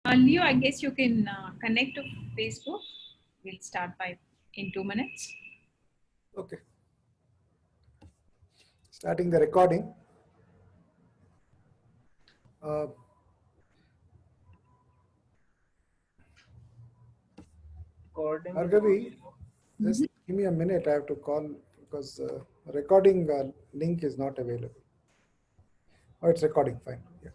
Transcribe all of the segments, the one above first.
Leo, I guess you can connect to Facebook. We'll start by in 2 minutes. Okay. Starting the recording. Bhargavi, just give me a minute. I have to call because recording link is not available. Oh, it's recording. Fine. Yeah.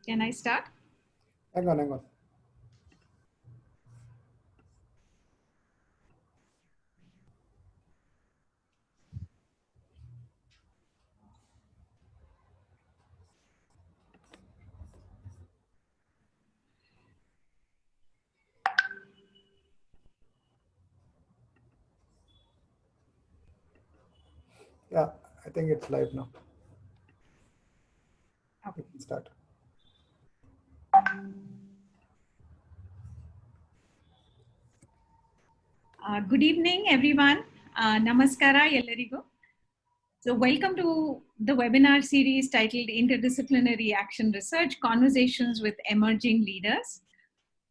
Can I start? Hang on, hang on. Yeah, I think it's live now. Okay. We can start. Good evening, everyone. Namaskara, ellarigu. So welcome to the webinar series titled Interdisciplinary Action Research, Conversations with Emerging Leaders.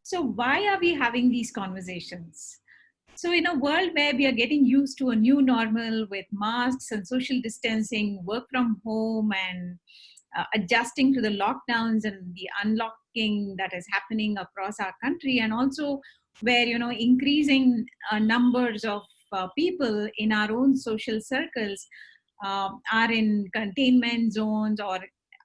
So why are we having these conversations? So in a world where we are getting used to a new normal with masks and social distancing, work from home and adjusting to the lockdowns and the unlocking that is happening across our country, and also where increasing numbers of people in our own social circles are in containment zones or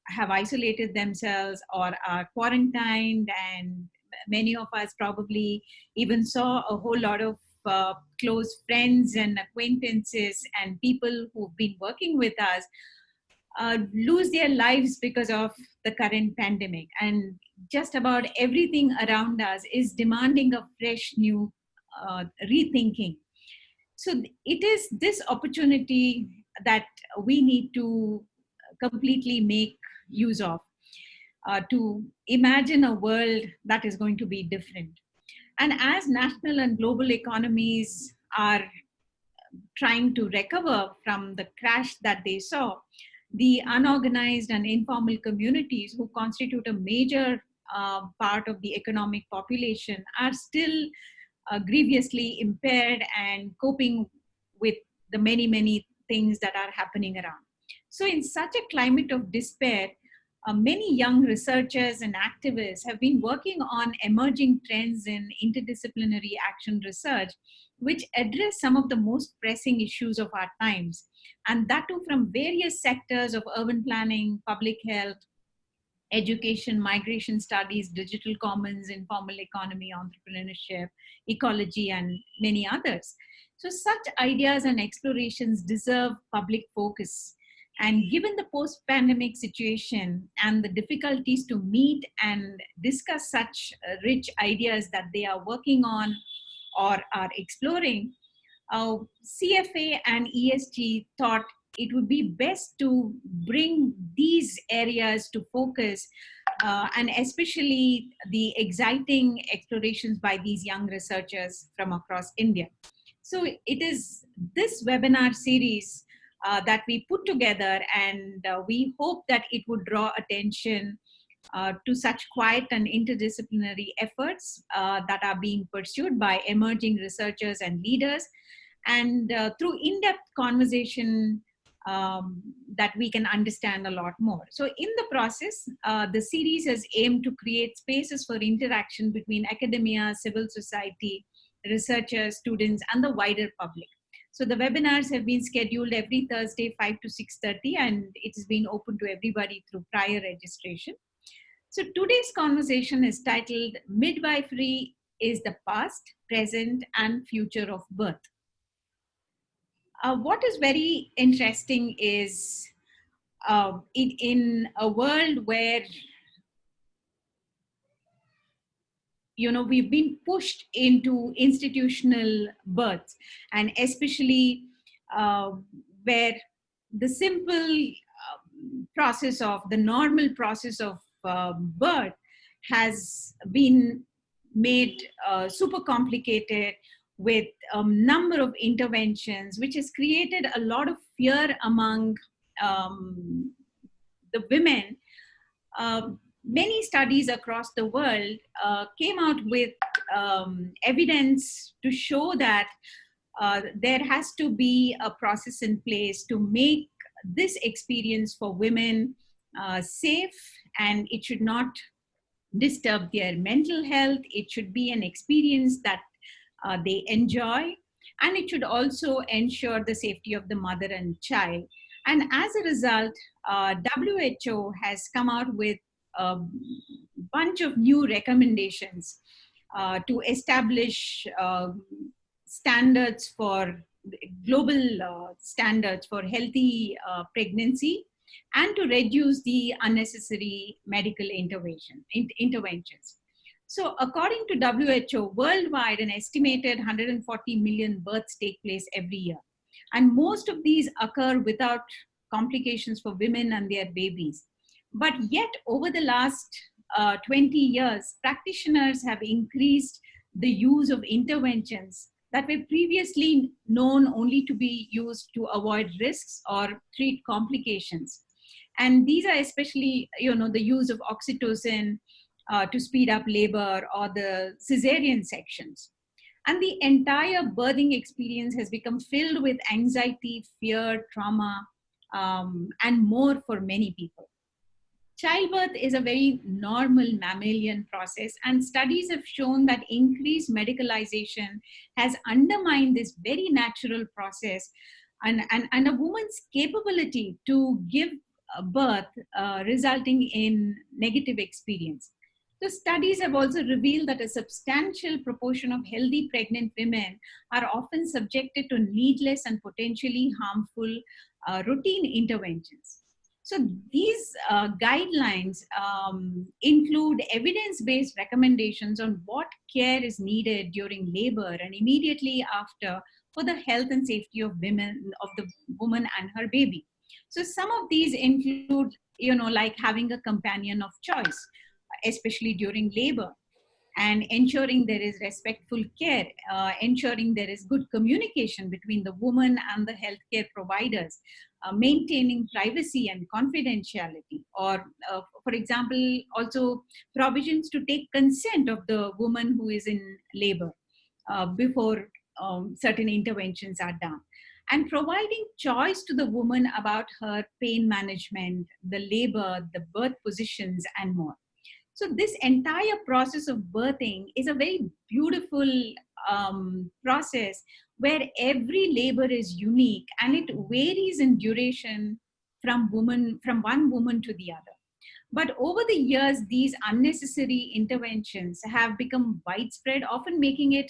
have isolated themselves or are quarantined, and many of us probably even saw a whole lot of close friends and acquaintances and people who've been working with us lose their lives because of the current pandemic. And just about everything around us is demanding a fresh new rethinking. So it is this opportunity that we need to completely make use of to imagine a world that is going to be different. And as national and global economies are trying to recover from the crash that they saw, the unorganized and informal communities who constitute a major part of the economic population are still grievously impaired and coping with the many, many things that are happening around. So, in such a climate of despair, many young researchers and activists have been working on emerging trends in interdisciplinary action research, which address some of the most pressing issues of our times, and that too from various sectors of urban planning, public health, education, migration studies, digital commons, informal economy, entrepreneurship, ecology, and many others. So, such ideas and explorations deserve public focus. And given the post pandemic situation and the difficulties to meet and discuss such rich ideas that they are working on or are exploring, CFA and ESG thought it would be best to bring these areas to focus, and especially the exciting explorations by these young researchers from across India. So it is this webinar series that we put together, and we hope that it would draw attention to such quiet and interdisciplinary efforts that are being pursued by emerging researchers and leaders, and through in-depth conversation that we can understand a lot more. So in the process, the series has aimed to create spaces for interaction between academia, civil society, researchers, students, and the wider public. So the webinars have been scheduled every Thursday, 5 to 6:30, and it has been open to everybody through prior registration. So today's conversation is titled Midwifery is the Past, Present, and Future of Birth. What is very interesting is in a world where we've been pushed into institutional births, and especially where the simple process of the normal process of birth has been made super complicated, with a number of interventions, which has created a lot of fear among the women. Many studies across the world came out with evidence to show that there has to be a process in place to make this experience for women safe, and it should not disturb their mental health. It should be an experience that they enjoy, and it should also ensure the safety of the mother and child. And as a result, WHO has come out with a bunch of new recommendations to establish standards for global standards for healthy pregnancy, and to reduce the unnecessary medical interventions. So according to WHO, worldwide, an estimated 140 million births take place every year. And most of these occur without complications for women and their babies. But yet, over the last 20 years, practitioners have increased the use of interventions that were previously known only to be used to avoid risks or treat complications. And these are especially, the use of oxytocin to speed up labor, or the cesarean sections. And the entire birthing experience has become filled with anxiety, fear, trauma, and more for many people. Childbirth is a very normal mammalian process, and studies have shown that increased medicalization has undermined this very natural process, and a woman's capability to give birth, resulting in negative experience. So studies have also revealed that a substantial proportion of healthy pregnant women are often subjected to needless and potentially harmful routine interventions. So these guidelines include evidence-based recommendations on what care is needed during labor and immediately after for the health and safety of the woman and her baby. So some of these include, like having a companion of choice, especially during labor, and ensuring there is respectful care, ensuring there is good communication between the woman and the healthcare providers, maintaining privacy and confidentiality, or, for example, also provisions to take consent of the woman who is in labor before certain interventions are done, and providing choice to the woman about her pain management, the labor, the birth positions, and more. So this entire process of birthing is a very beautiful process where every labor is unique, and it varies in duration from one woman to the other. But over the years, these unnecessary interventions have become widespread, often making it,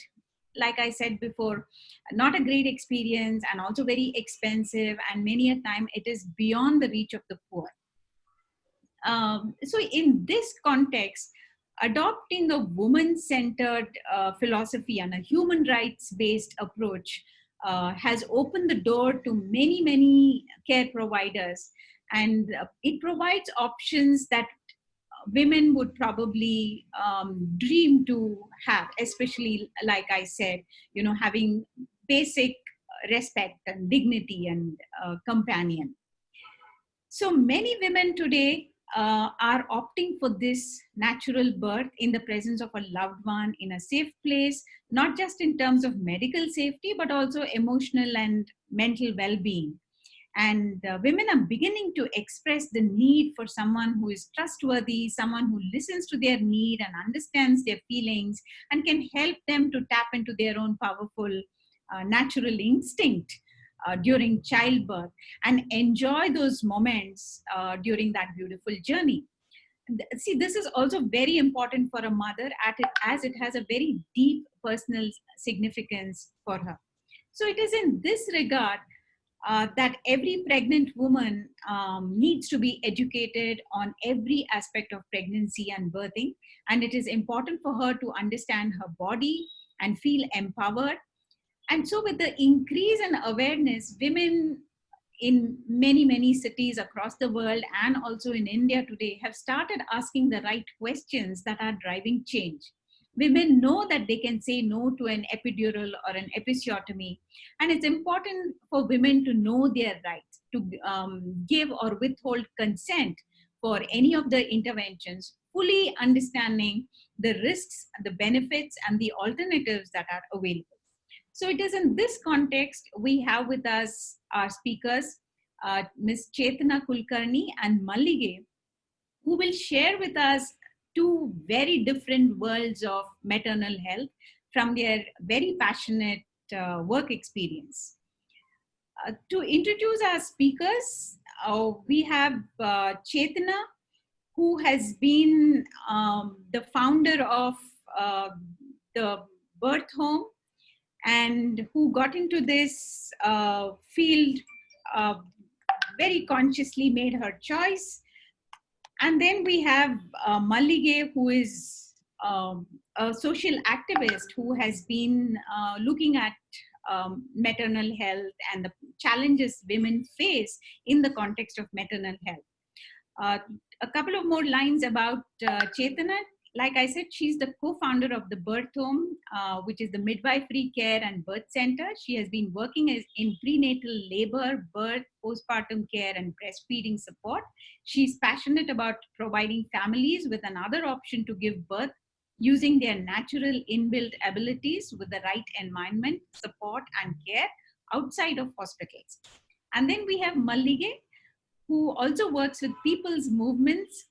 like I said before, not a great experience, and also very expensive, and many a time it is beyond the reach of the poor. So in this context, adopting a woman-centered philosophy and a human rights-based approach has opened the door to many, many care providers, and it provides options that women would probably dream to have, especially, like I said, having basic respect and dignity and companion. So many women today are opting for this natural birth in the presence of a loved one in a safe place, not just in terms of medical safety, but also emotional and mental well-being. And women are beginning to express the need for someone who is trustworthy, someone who listens to their need and understands their feelings, and can help them to tap into their own powerful natural instinct during childbirth, and enjoy those moments during that beautiful journey. See, this is also very important for a mother, as it has a very deep personal significance for her. So it is in this regard that every pregnant woman needs to be educated on every aspect of pregnancy and birthing. And it is important for her to understand her body and feel empowered. And so with the increase in awareness, women in many, many cities across the world, and also in India today, have started asking the right questions that are driving change. women know that they can say no to an epidural or an episiotomy. And it's important for women to know their rights to give or withhold consent for any of the interventions, fully understanding the risks, the benefits, and the alternatives that are available. So it is in this context we have with us our speakers, Ms. Chetana Kulkarni and Mallige, who will share with us two very different worlds of maternal health from their very passionate work experience. To introduce our speakers, we have Chetana, who has been the founder of the birth home and who got into this field very consciously, made her choice. And then we have Mallige, who is a social activist who has been looking at maternal health and the challenges women face in the context of maternal health. A couple of more lines about Chetana. Like I said, she's the co-founder of the Birth Home, which is the midwifery care and birth center. She has been working in prenatal labor, birth, postpartum care, and breastfeeding support. She's passionate about providing families with another option to give birth using their natural inbuilt abilities with the right environment, support, and care outside of hospitals. And then we have Mallige, who also works with people's movements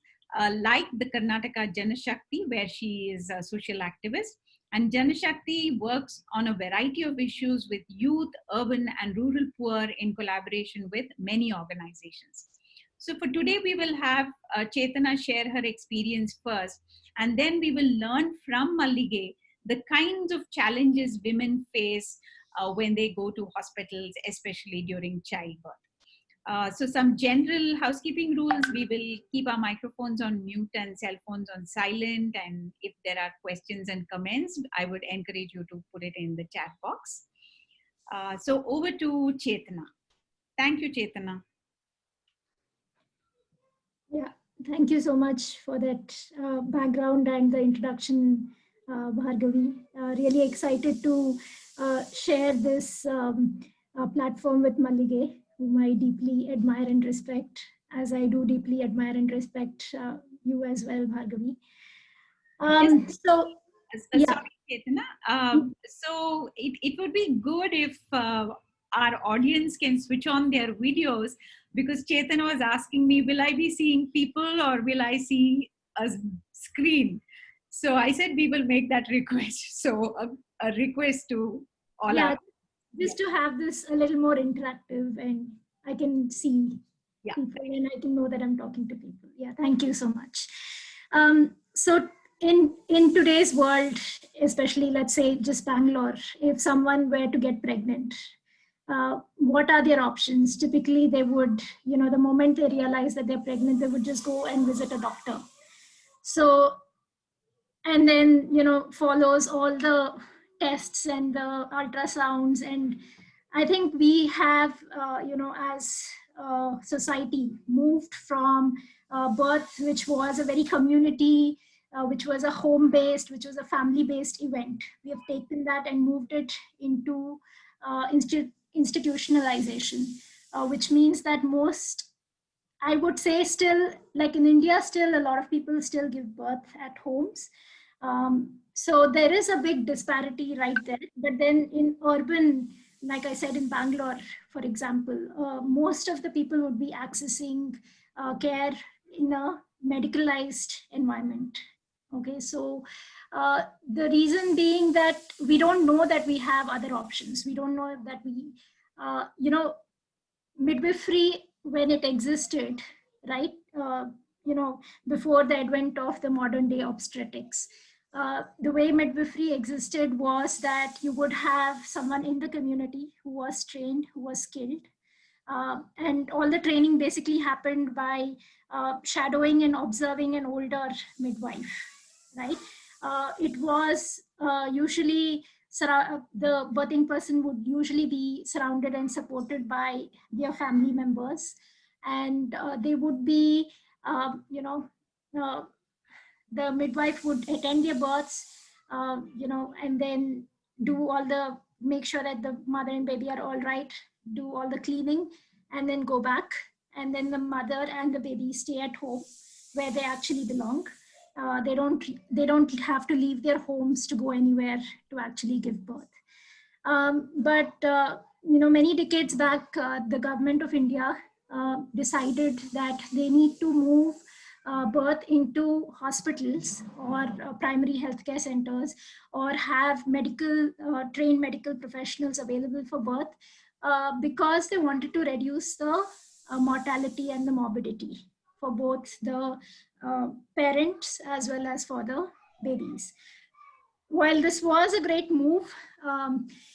like the Karnataka Janashakti, where she is a social activist. And Janashakti works on a variety of issues with youth, urban, and rural poor in collaboration with many organizations. So for today, we will have Chetana share her experience first, and then we will learn from Mallige the kinds of challenges women face when they go to hospitals, especially during childbirth. So some general housekeeping rules: we will keep our microphones on mute and cell phones on silent. And if there are questions and comments, I would encourage you to put it in the chat box. So over to Chetana. Thank you, Chetana. Yeah, thank you so much for that background and the introduction, Bhargavi. Really excited to share this platform with Mallige, whom I deeply admire and respect, as I do deeply admire and respect you as well, Bhargavi. Sorry, Chetana. So it would be good if our audience can switch on their videos, because Chetana was asking me, will I be seeing people or will I see a screen? So I said we will make that request. So a request to all our... Just to have this a little more interactive and I can see people and I can know that I'm talking to people. Yeah, thank you so much. So in today's world, especially let's say just Bangalore, if someone were to get pregnant, what are their options? Typically they would, the moment they realize that they're pregnant, they would just go and visit a doctor. So, and then, follows all the tests and the ultrasounds. And I think we have, as a society moved from birth, which was a very community, which was a home-based, which was a family-based event. We have taken that and moved it into institutionalization, which means that most, I would say still, like in India, still a lot of people still give birth at homes. So there is a big disparity right there. But then in urban, like I said, in Bangalore, for example, most of the people would be accessing care in a medicalized environment. Okay, so the reason being that we don't know that we have other options. We don't know that we, midwifery, when it existed, right, before the advent of the modern day obstetrics, the way midwifery existed was that you would have someone in the community who was trained, who was skilled, and all the training basically happened by shadowing and observing an older midwife, right? It was usually the birthing person would usually be surrounded and supported by their family members, and they would be, the midwife would attend their births, and then make sure that the mother and baby are all right, do all the cleaning, and then go back. And then the mother and the baby stay at home where they actually belong. They don't have to leave their homes to go anywhere to actually give birth. But many decades back, the government of India decided that they need to move birth into hospitals or primary healthcare centers, or have trained medical professionals available for birth, because they wanted to reduce the mortality and the morbidity for both the parents as well as for the babies. While this was a great move,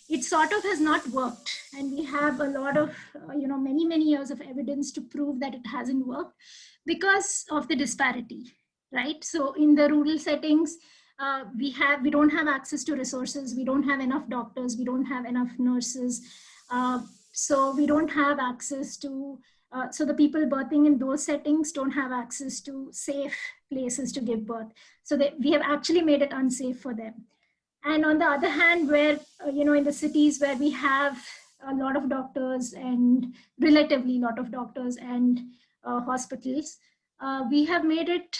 it sort of has not worked, and we have a lot of many years of evidence to prove that it hasn't worked because of the disparity, right? So in the rural settings, we don't have access to resources, we don't have enough doctors, we don't have enough nurses, so we don't have access to so the people birthing in those settings don't have access to safe places to give birth. So we have actually made it unsafe for them. And on the other hand, where, in the cities where we have a lot of doctors and relatively lot of doctors and hospitals, we have made it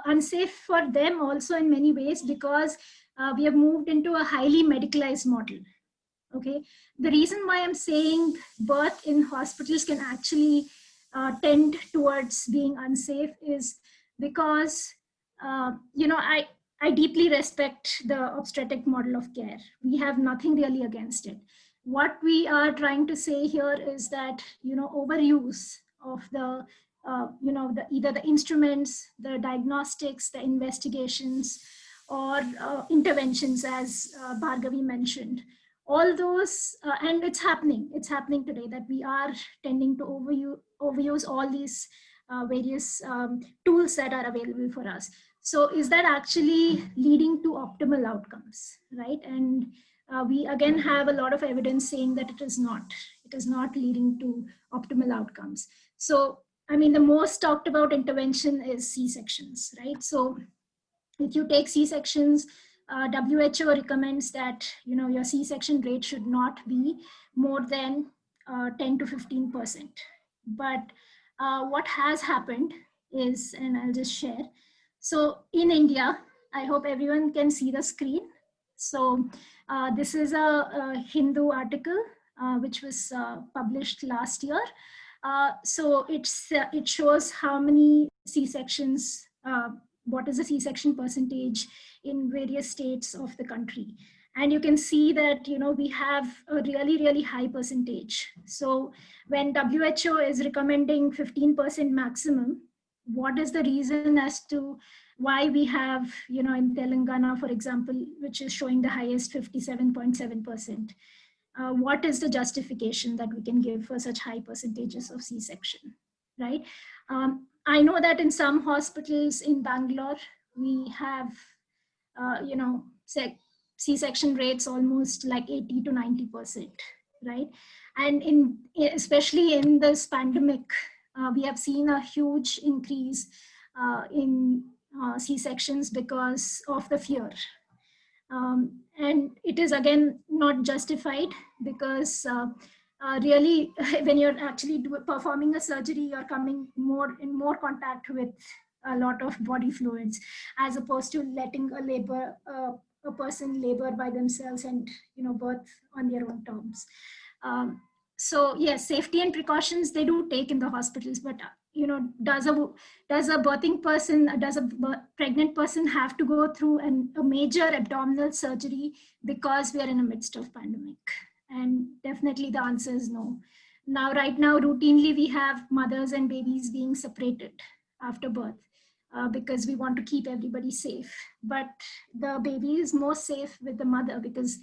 unsafe for them also in many ways, because we have moved into a highly medicalized model. Okay, the reason why I'm saying birth in hospitals can actually tend towards being unsafe is because, I deeply respect the obstetric model of care. We have nothing really against it. What we are trying to say here is that, overuse of either the instruments, the diagnostics, the investigations, or interventions, as Bhargavi mentioned, all those, and it's happening today, that we are tending to overuse all these various tools that are available for us. So is that actually leading to optimal outcomes, right? And we again have a lot of evidence saying that it is not leading to optimal outcomes. So, I mean, the most talked about intervention is C-sections, right? So if you take C-sections, WHO recommends that your C-section rate should not be more than 10 to 15%. But what has happened is, and I'll just share. So in India, I hope everyone can see the screen. So this is a Hindu article which was published last year. So it shows how many C-sections, what is the C-section percentage in various states of the country. And you can see that, we have a really, really high percentage. So when WHO is recommending 15% maximum, what is the reason as to why we have, in Telangana, for example, which is showing the highest 57.7%? What is the justification that we can give for such high percentages of C-section, right? I know that in some hospitals in Bangalore, we have, C-section rates almost like 80 to 90%, right? And especially in this pandemic, we have seen a huge increase in C-sections because of the fear. And it is again not justified, because really, when you're actually performing a surgery, you're coming in more contact with a lot of body fluids, as opposed to letting a person labor by themselves and birth on their own terms. So yes, safety and precautions they do take in the hospitals, but does a birthing person, does a pregnant person have to go through a major abdominal surgery because we are in the midst of pandemic? And definitely the answer is no. Now, right now, routinely we have mothers and babies being separated after birth because we want to keep everybody safe. But the baby is more safe with the mother, because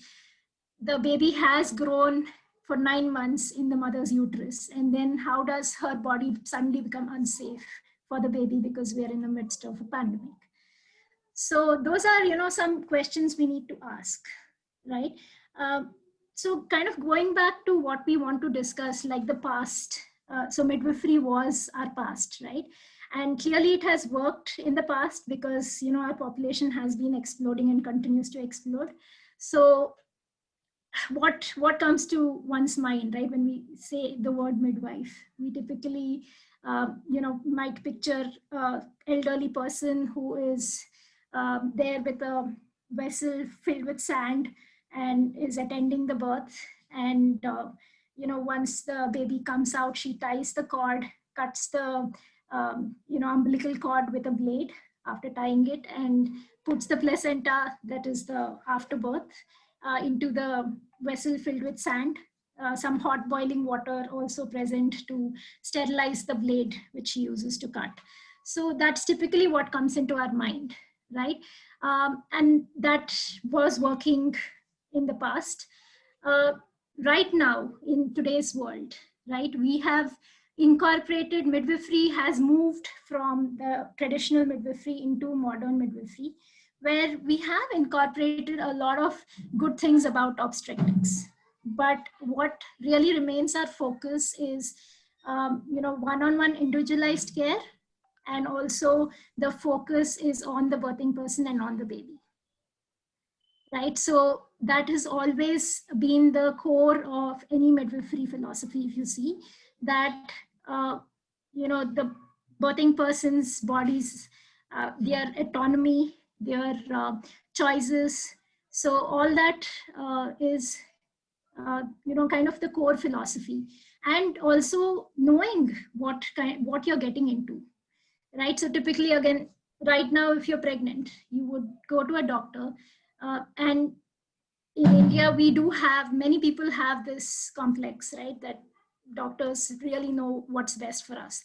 the baby has grown for 9 months in the mother's uterus. And then how does her body suddenly become unsafe for the baby because we are in the midst of a pandemic? So those are, some questions we need to ask, right? So kind of going back to what we want to discuss, like the past. So midwifery was our past, right? And clearly it has worked in the past because, you know, our population has been exploding and continues to explode. So what comes to one's mind, right, when we say the word midwife? We typically, you know, might picture an elderly person who is there with a vessel filled with sand and is attending the birth. And, you know, once the baby comes out, she ties the cord, cuts the, you know, umbilical cord with a blade after tying it, and puts the placenta, that is the afterbirth, into the vessel filled with sand, some hot boiling water also present to sterilize the blade which she uses to cut. So that's typically what comes into our mind, right? And that was working in the past. Right now, in today's world, right, we have incorporated midwifery, has moved from the traditional midwifery into modern midwifery, where we have incorporated a lot of good things about obstetrics. But what really remains our focus is, you know, one-on-one individualized care, and also the focus is on the birthing person and on the baby, right? So that has always been the core of any midwifery philosophy. If you see that, you know, the birthing person's bodies, their autonomy, their choices. So all that is, you know, kind of the core philosophy, and also knowing what you're getting into, right? So typically, again, right now, if you're pregnant, you would go to a doctor, and in India, we do have, many people have this complex, right, that doctors really know what's best for us.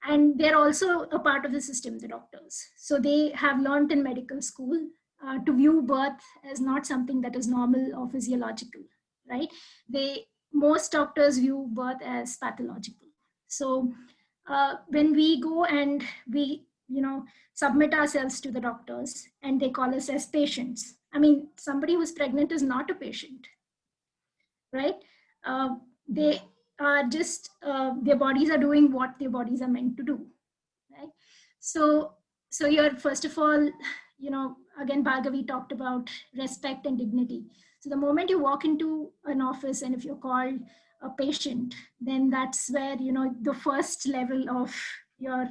And they're also a part of the system, the doctors. So they have learned in medical school to view birth as not something that is normal or physiological, right? Most doctors view birth as pathological. So when we go and we, you know, submit ourselves to the doctors and they call us as patients. I mean, somebody who's pregnant is not a patient, right? They are just, their bodies are doing what their bodies are meant to do, right? So you're, first of all, you know, again, Bhargavi talked about respect and dignity. So the moment you walk into an office and if you're called a patient, then that's where, you know, the first level of your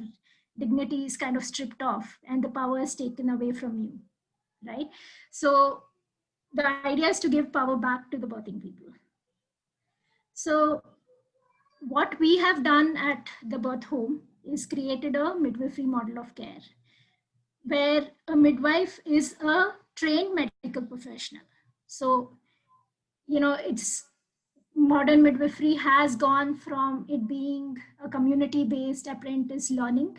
dignity is kind of stripped off and the power is taken away from you, right? So the idea is to give power back to the birthing people. So what we have done at the birth home is created a midwifery model of care, where a midwife is a trained medical professional. So, you know, it's, modern midwifery has gone from it being a community-based apprentice learning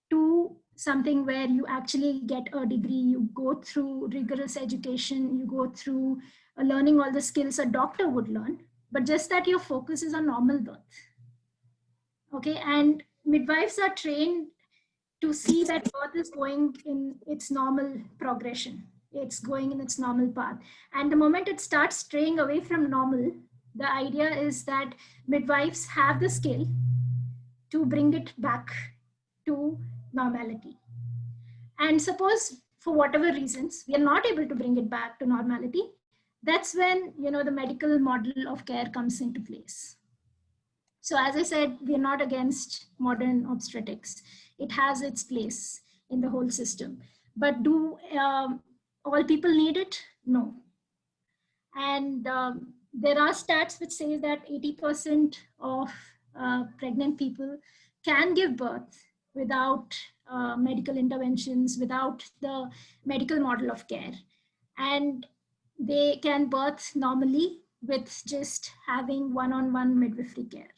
to something where you actually get a degree, you go through rigorous education, you go through learning all the skills a doctor would learn, but just that your focus is on normal birth. Okay, and midwives are trained to see that birth is going in its normal progression. It's going in its normal path. And the moment it starts straying away from normal, the idea is that midwives have the skill to bring it back to normality. And suppose for whatever reasons, we are not able to bring it back to normality, that's when, you know, the medical model of care comes into place. So as I said, we are not against modern obstetrics. It has its place in the whole system. But do all people need it? No. And there are stats which say that 80% of pregnant people can give birth without medical interventions, without the medical model of care. And they can birth normally with just having one-on-one midwifery care.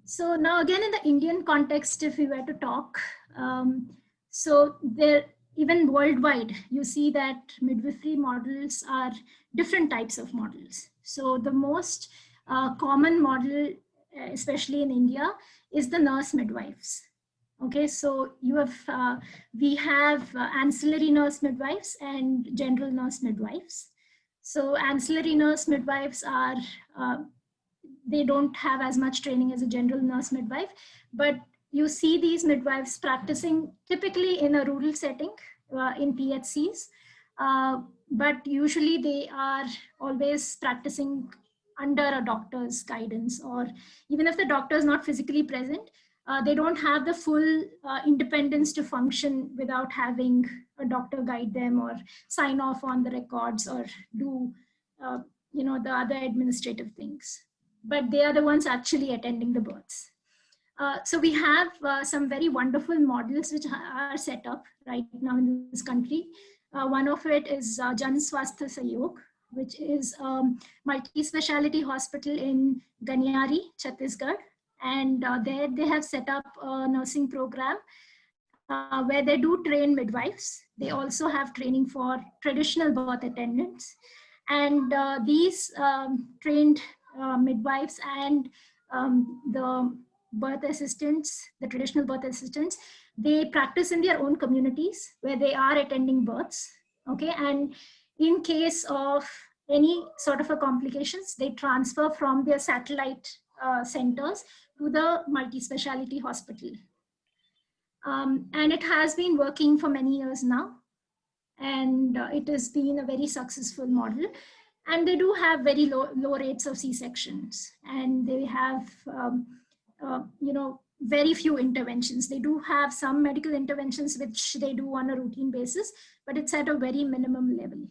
So now again, in the Indian context, if we were to talk, so there, even worldwide, you see that midwifery models are different types of models. So the most common model, especially in India, is the nurse midwives. Okay, so you have, we have ancillary nurse midwives and general nurse midwives. So ancillary nurse midwives are they don't have as much training as a general nurse midwife, but you see these midwives practicing typically in a rural setting, in PHCs, but usually they are always practicing under a doctor's guidance, or even if the doctor is not physically present, they don't have the full independence to function without having a doctor guide them or sign off on the records or do the other administrative things. But they are the ones actually attending the births. So we have some very wonderful models which are set up right now in this country. One of it is Jan Swasthya Sahyog, which is a multi-speciality hospital in Ganyari, Chhattisgarh. And there they have set up a nursing program where they do train midwives. They also have training for traditional birth attendants. And these trained midwives and the birth assistants, the traditional birth assistants, they practice in their own communities where they are attending births. Okay, and in case of any sort of a complications, they transfer from their satellite centers to the multi-speciality hospital. And it has been working for many years now. And it has been a very successful model. And they do have very low rates of C-sections. And they have, very few interventions. They do have some medical interventions which they do on a routine basis, but it's at a very minimum level.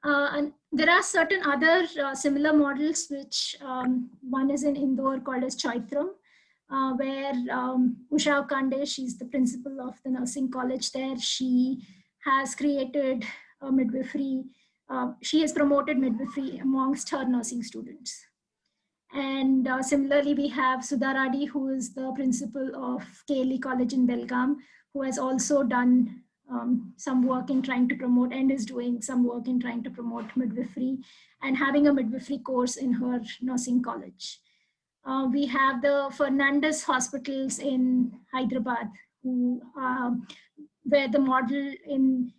And there are certain other similar models, which one is in Indore called as Chaitram, where Usha Kande, she's the principal of the nursing college there. She has created a midwifery. She has promoted midwifery amongst her nursing students. And similarly, we have Sudharadi, who is the principal of KLE College in Belgaum, who has also done some work in trying to promote and is doing some work in trying to promote midwifery and having a midwifery course in her nursing college. We have the Fernandez hospitals in Hyderabad, who where the model in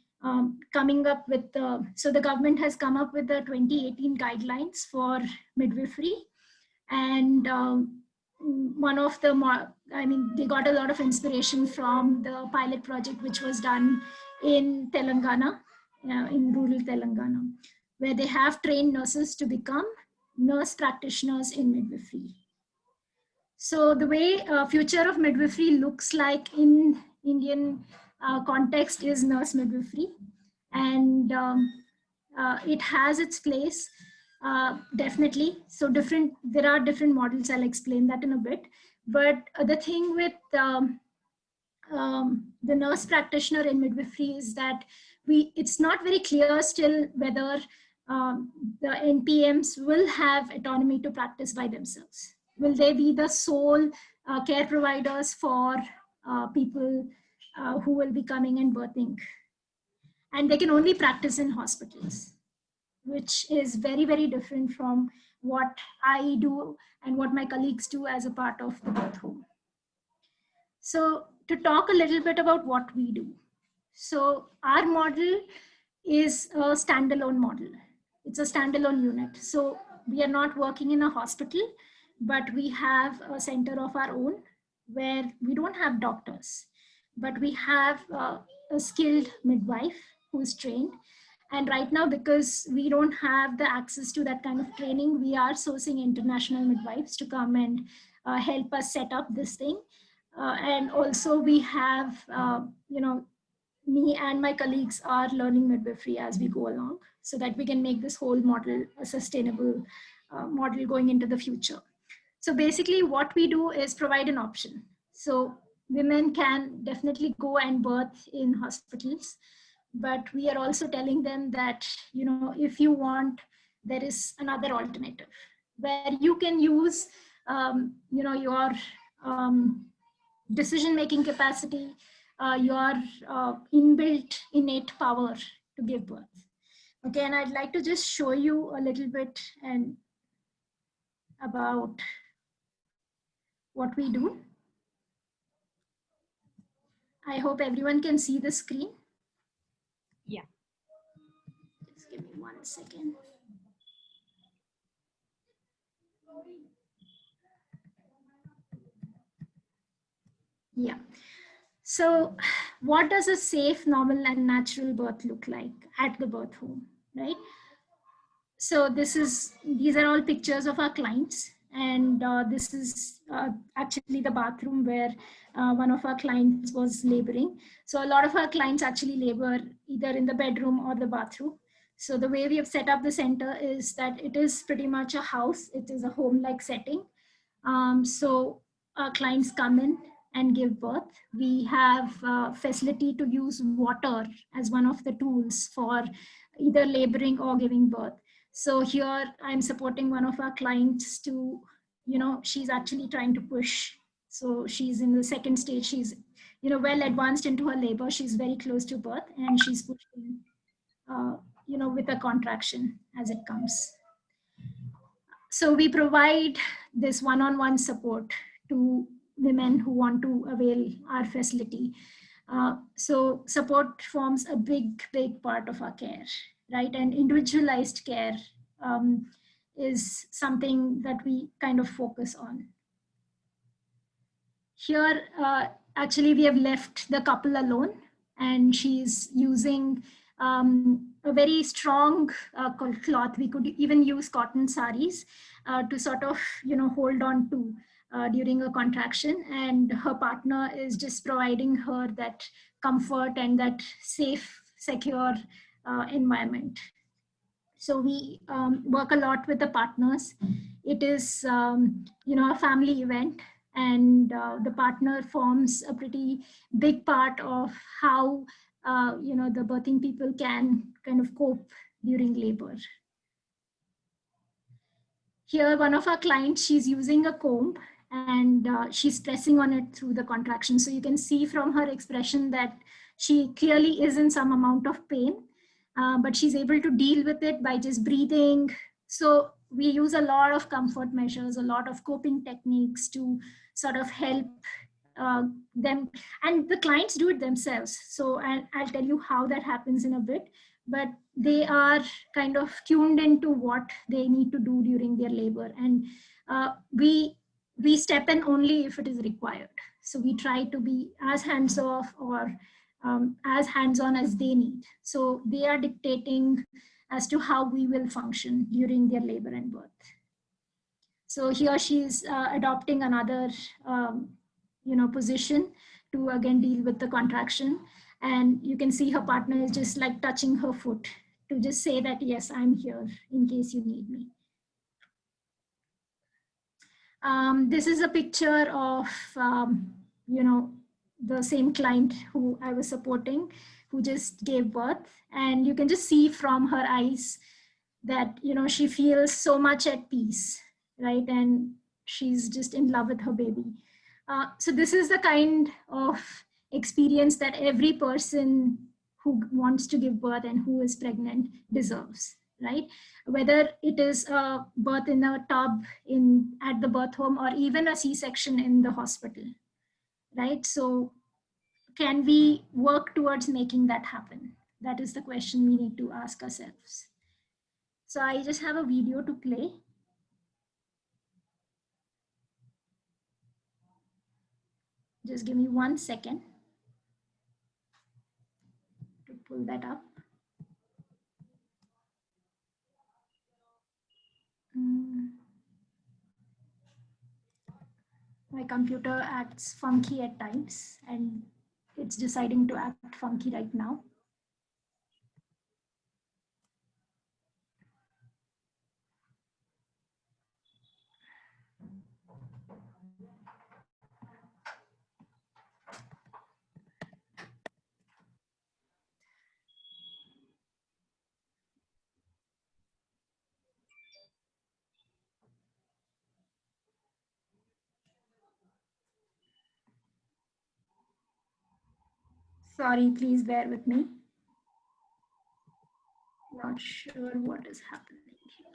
coming up with so the government has come up with the 2018 guidelines for midwifery. And one of the, they got a lot of inspiration from the pilot project which was done in Telangana, in rural Telangana, where they have trained nurses to become nurse practitioners in midwifery. So the way future of midwifery looks like in Indian context is nurse midwifery. And it has its place. Definitely. So there are different models. I'll explain that in a bit. But the thing with the nurse practitioner in midwifery is that it's not very clear still whether the NPMs will have autonomy to practice by themselves. Will they be the sole care providers for people who will be coming and birthing? And they can only practice in hospitals, which is very, very different from what I do and what my colleagues do as a part of the birth home. So to talk a little bit about what we do. So our model is a standalone model. It's a standalone unit. So we are not working in a hospital, but we have a center of our own where we don't have doctors, but we have a skilled midwife who is trained. And right now, because we don't have the access to that kind of training, we are sourcing international midwives to come and help us set up this thing. And also we have, me and my colleagues are learning midwifery as we go along so that we can make this whole model a sustainable model going into the future. So basically what we do is provide an option. So women can definitely go and birth in hospitals, but we are also telling them that, if you want, there is another alternative where you can use, your decision-making capacity, your inbuilt innate power to give birth. Okay, and I'd like to just show you a little bit and about what we do. I hope everyone can see the screen. Yeah. Just give me 1 second. Yeah. So what does a safe, normal, and natural birth look like at the birth home, right? So these are all pictures of our clients, and this is actually the bathroom where one of our clients was laboring. So a lot of our clients actually labor either in the bedroom or the bathroom. So the way we have set up the center is that it is pretty much a house. It is a home-like setting. So our clients come in and give birth. We have facility to use water as one of the tools for either laboring or giving birth. So here I'm supporting one of our clients to, she's actually trying to push. So she's in the second stage. She's, well advanced into her labor. She's very close to birth, and she's pushing, with a contraction as it comes. So we provide this one-on-one support to women who want to avail our facility. So support forms a big part of our care, right? And individualized care is something that we kind of focus on. Here, actually, we have left the couple alone, and she's using a very strong cloth. We could even use cotton saris to sort of, hold on to during a contraction. And her partner is just providing her that comfort and that safe, secure environment. So we work a lot with the partners. It is, a family event, and the partner forms a pretty big part of how, the birthing people can kind of cope during labor. Here, one of our clients, she's using a comb, and she's pressing on it through the contraction. So you can see from her expression that she clearly is in some amount of pain, but she's able to deal with it by just breathing. So we use a lot of comfort measures, a lot of coping techniques to sort of help them, and the clients do it themselves. So I'll tell you how that happens in a bit, but they are kind of tuned into what they need to do during their labor, and we step in only if it is required. So we try to be as hands off or as hands on as they need. So they are dictating as to how we will function during their labor and birth. So here she's adopting another position to again deal with the contraction. And you can see her partner is just like touching her foot to just say that, yes, I'm here in case you need me. This is a picture of, the same client who I was supporting, who just gave birth. And you can just see from her eyes that, she feels so much at peace, right? And she's just in love with her baby. So this is the kind of experience that every person who wants to give birth and who is pregnant deserves, right? Whether it is a birth in a tub at the birth home, or even a C-section in the hospital, right? So can we work towards making that happen? That is the question we need to ask ourselves. So I just have a video to play. Just give me 1 second to pull that up. My computer acts funky at times, and it's deciding to act funky right now. Sorry, please bear with me. Not sure what is happening here.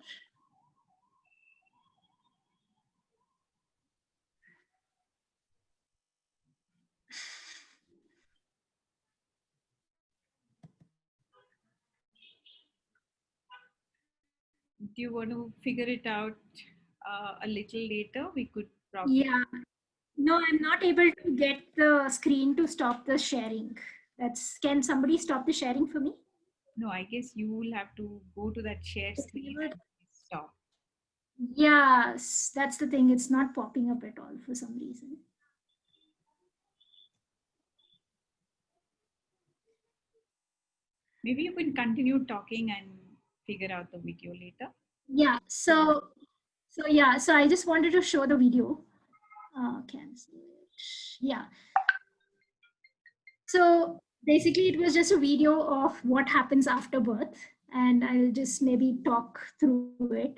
Do you want to figure it out a little later, we could probably. Yeah. No, I'm not able to get the screen to stop the sharing. Can somebody stop the sharing for me? No, I guess you will have to go to that share If you screen would. and stop. Yes, that's the thing. It's not popping up at all for some reason. Maybe you can continue talking and figure out the video later. Yeah. So I just wanted to show the video. Cancel it. Yeah. So basically, it was just a video of what happens after birth, and I'll just maybe talk through it.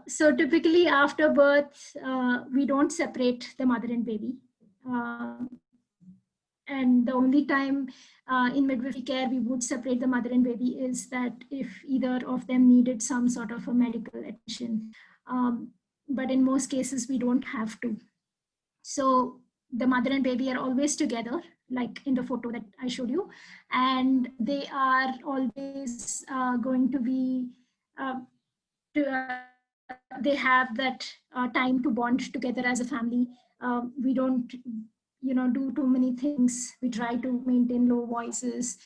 So typically, after birth, we don't separate the mother and baby. And the only time in midwifery care we would separate the mother and baby is that if either of them needed some sort of a medical attention. But in most cases, we don't have to. So the mother and baby are always together, like in the photo that I showed you, and they are always going to be, they have that time to bond together as a family. We don't, do too many things. We try to maintain low voices,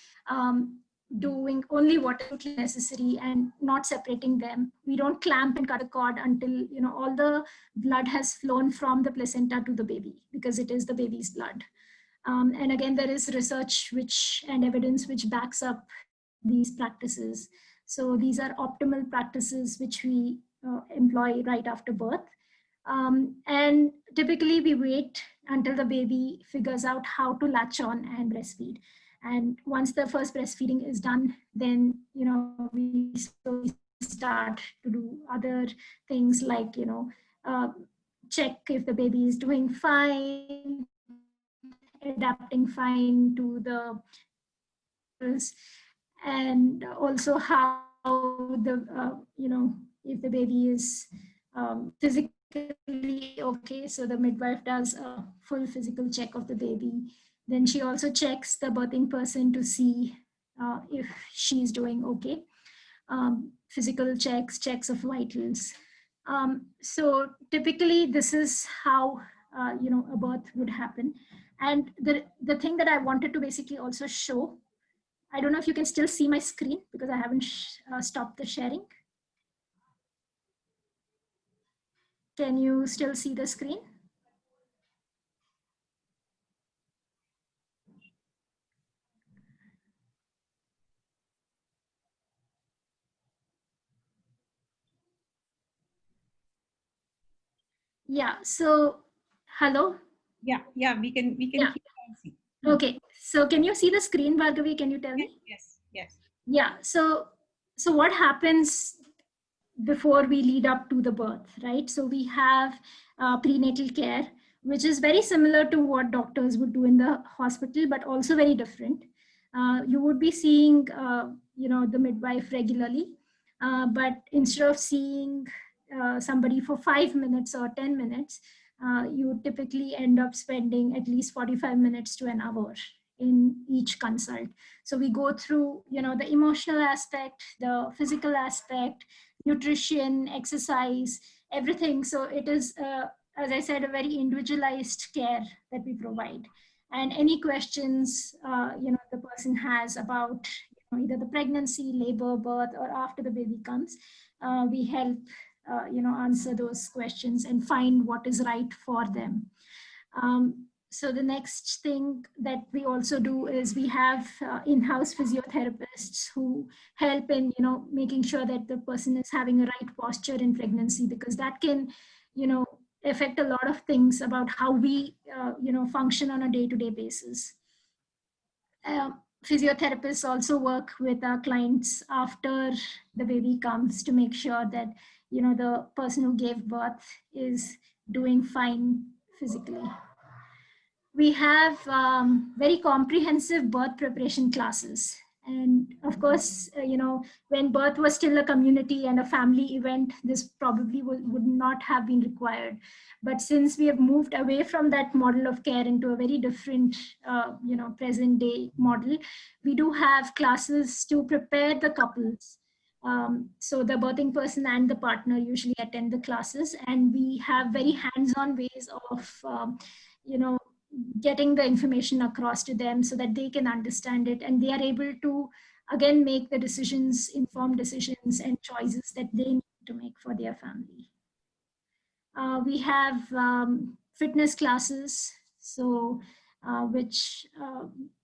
doing only what is necessary and not separating them. We don't clamp and cut a cord until all the blood has flown from the placenta to the baby, because it is the baby's blood. And again, there is research and evidence which backs up these practices. So these are optimal practices which we employ right after birth. And typically we wait until the baby figures out how to latch on and breastfeed. And once the first breastfeeding is done, then we slowly start to do other things like check if the baby is doing fine, adapting fine to the, and also how the if the baby is physically okay. So the midwife does a full physical check of the baby. Then she also checks the birthing person to see if she's doing okay. Physical checks of vitals. So typically this is how a birth would happen. And the thing that I wanted to basically also show, I don't know if you can still see my screen because I haven't stopped the sharing. Can you still see the screen? Yeah, so hello? Yeah, we can Yeah. hear and see. Okay, so can you see the screen, Bhargavi? Can you tell me? Yes. Yeah, so what happens before we lead up to the birth, right? So we have prenatal care, which is very similar to what doctors would do in the hospital, but also very different. You would be seeing, the midwife regularly, but instead of seeing somebody for 5 minutes or 10 minutes, you would typically end up spending at least 45 minutes to an hour in each consult. So we go through, the emotional aspect, the physical aspect, nutrition, exercise, everything. So it is, as I said, a very individualized care that we provide. And any questions, the person has about either the pregnancy, labor, birth, or after the baby comes, we help, answer those questions and find what is right for them. So the next thing that we also do is we have in-house physiotherapists who help in making sure that the person is having a right posture in pregnancy, because that can affect a lot of things about how we function on a day-to-day basis. Physiotherapists also work with our clients after the baby comes to make sure that the person who gave birth is doing fine physically. We have very comprehensive birth preparation classes. And of course, when birth was still a community and a family event, this probably would not have been required. But since we have moved away from that model of care into a very different, present day model, we do have classes to prepare the couples So the birthing person and the partner usually attend the classes, and we have very hands-on ways of, getting the information across to them so that they can understand it, and they are able to again make the decisions, informed decisions and choices that they need to make for their family. We have fitness classes, so which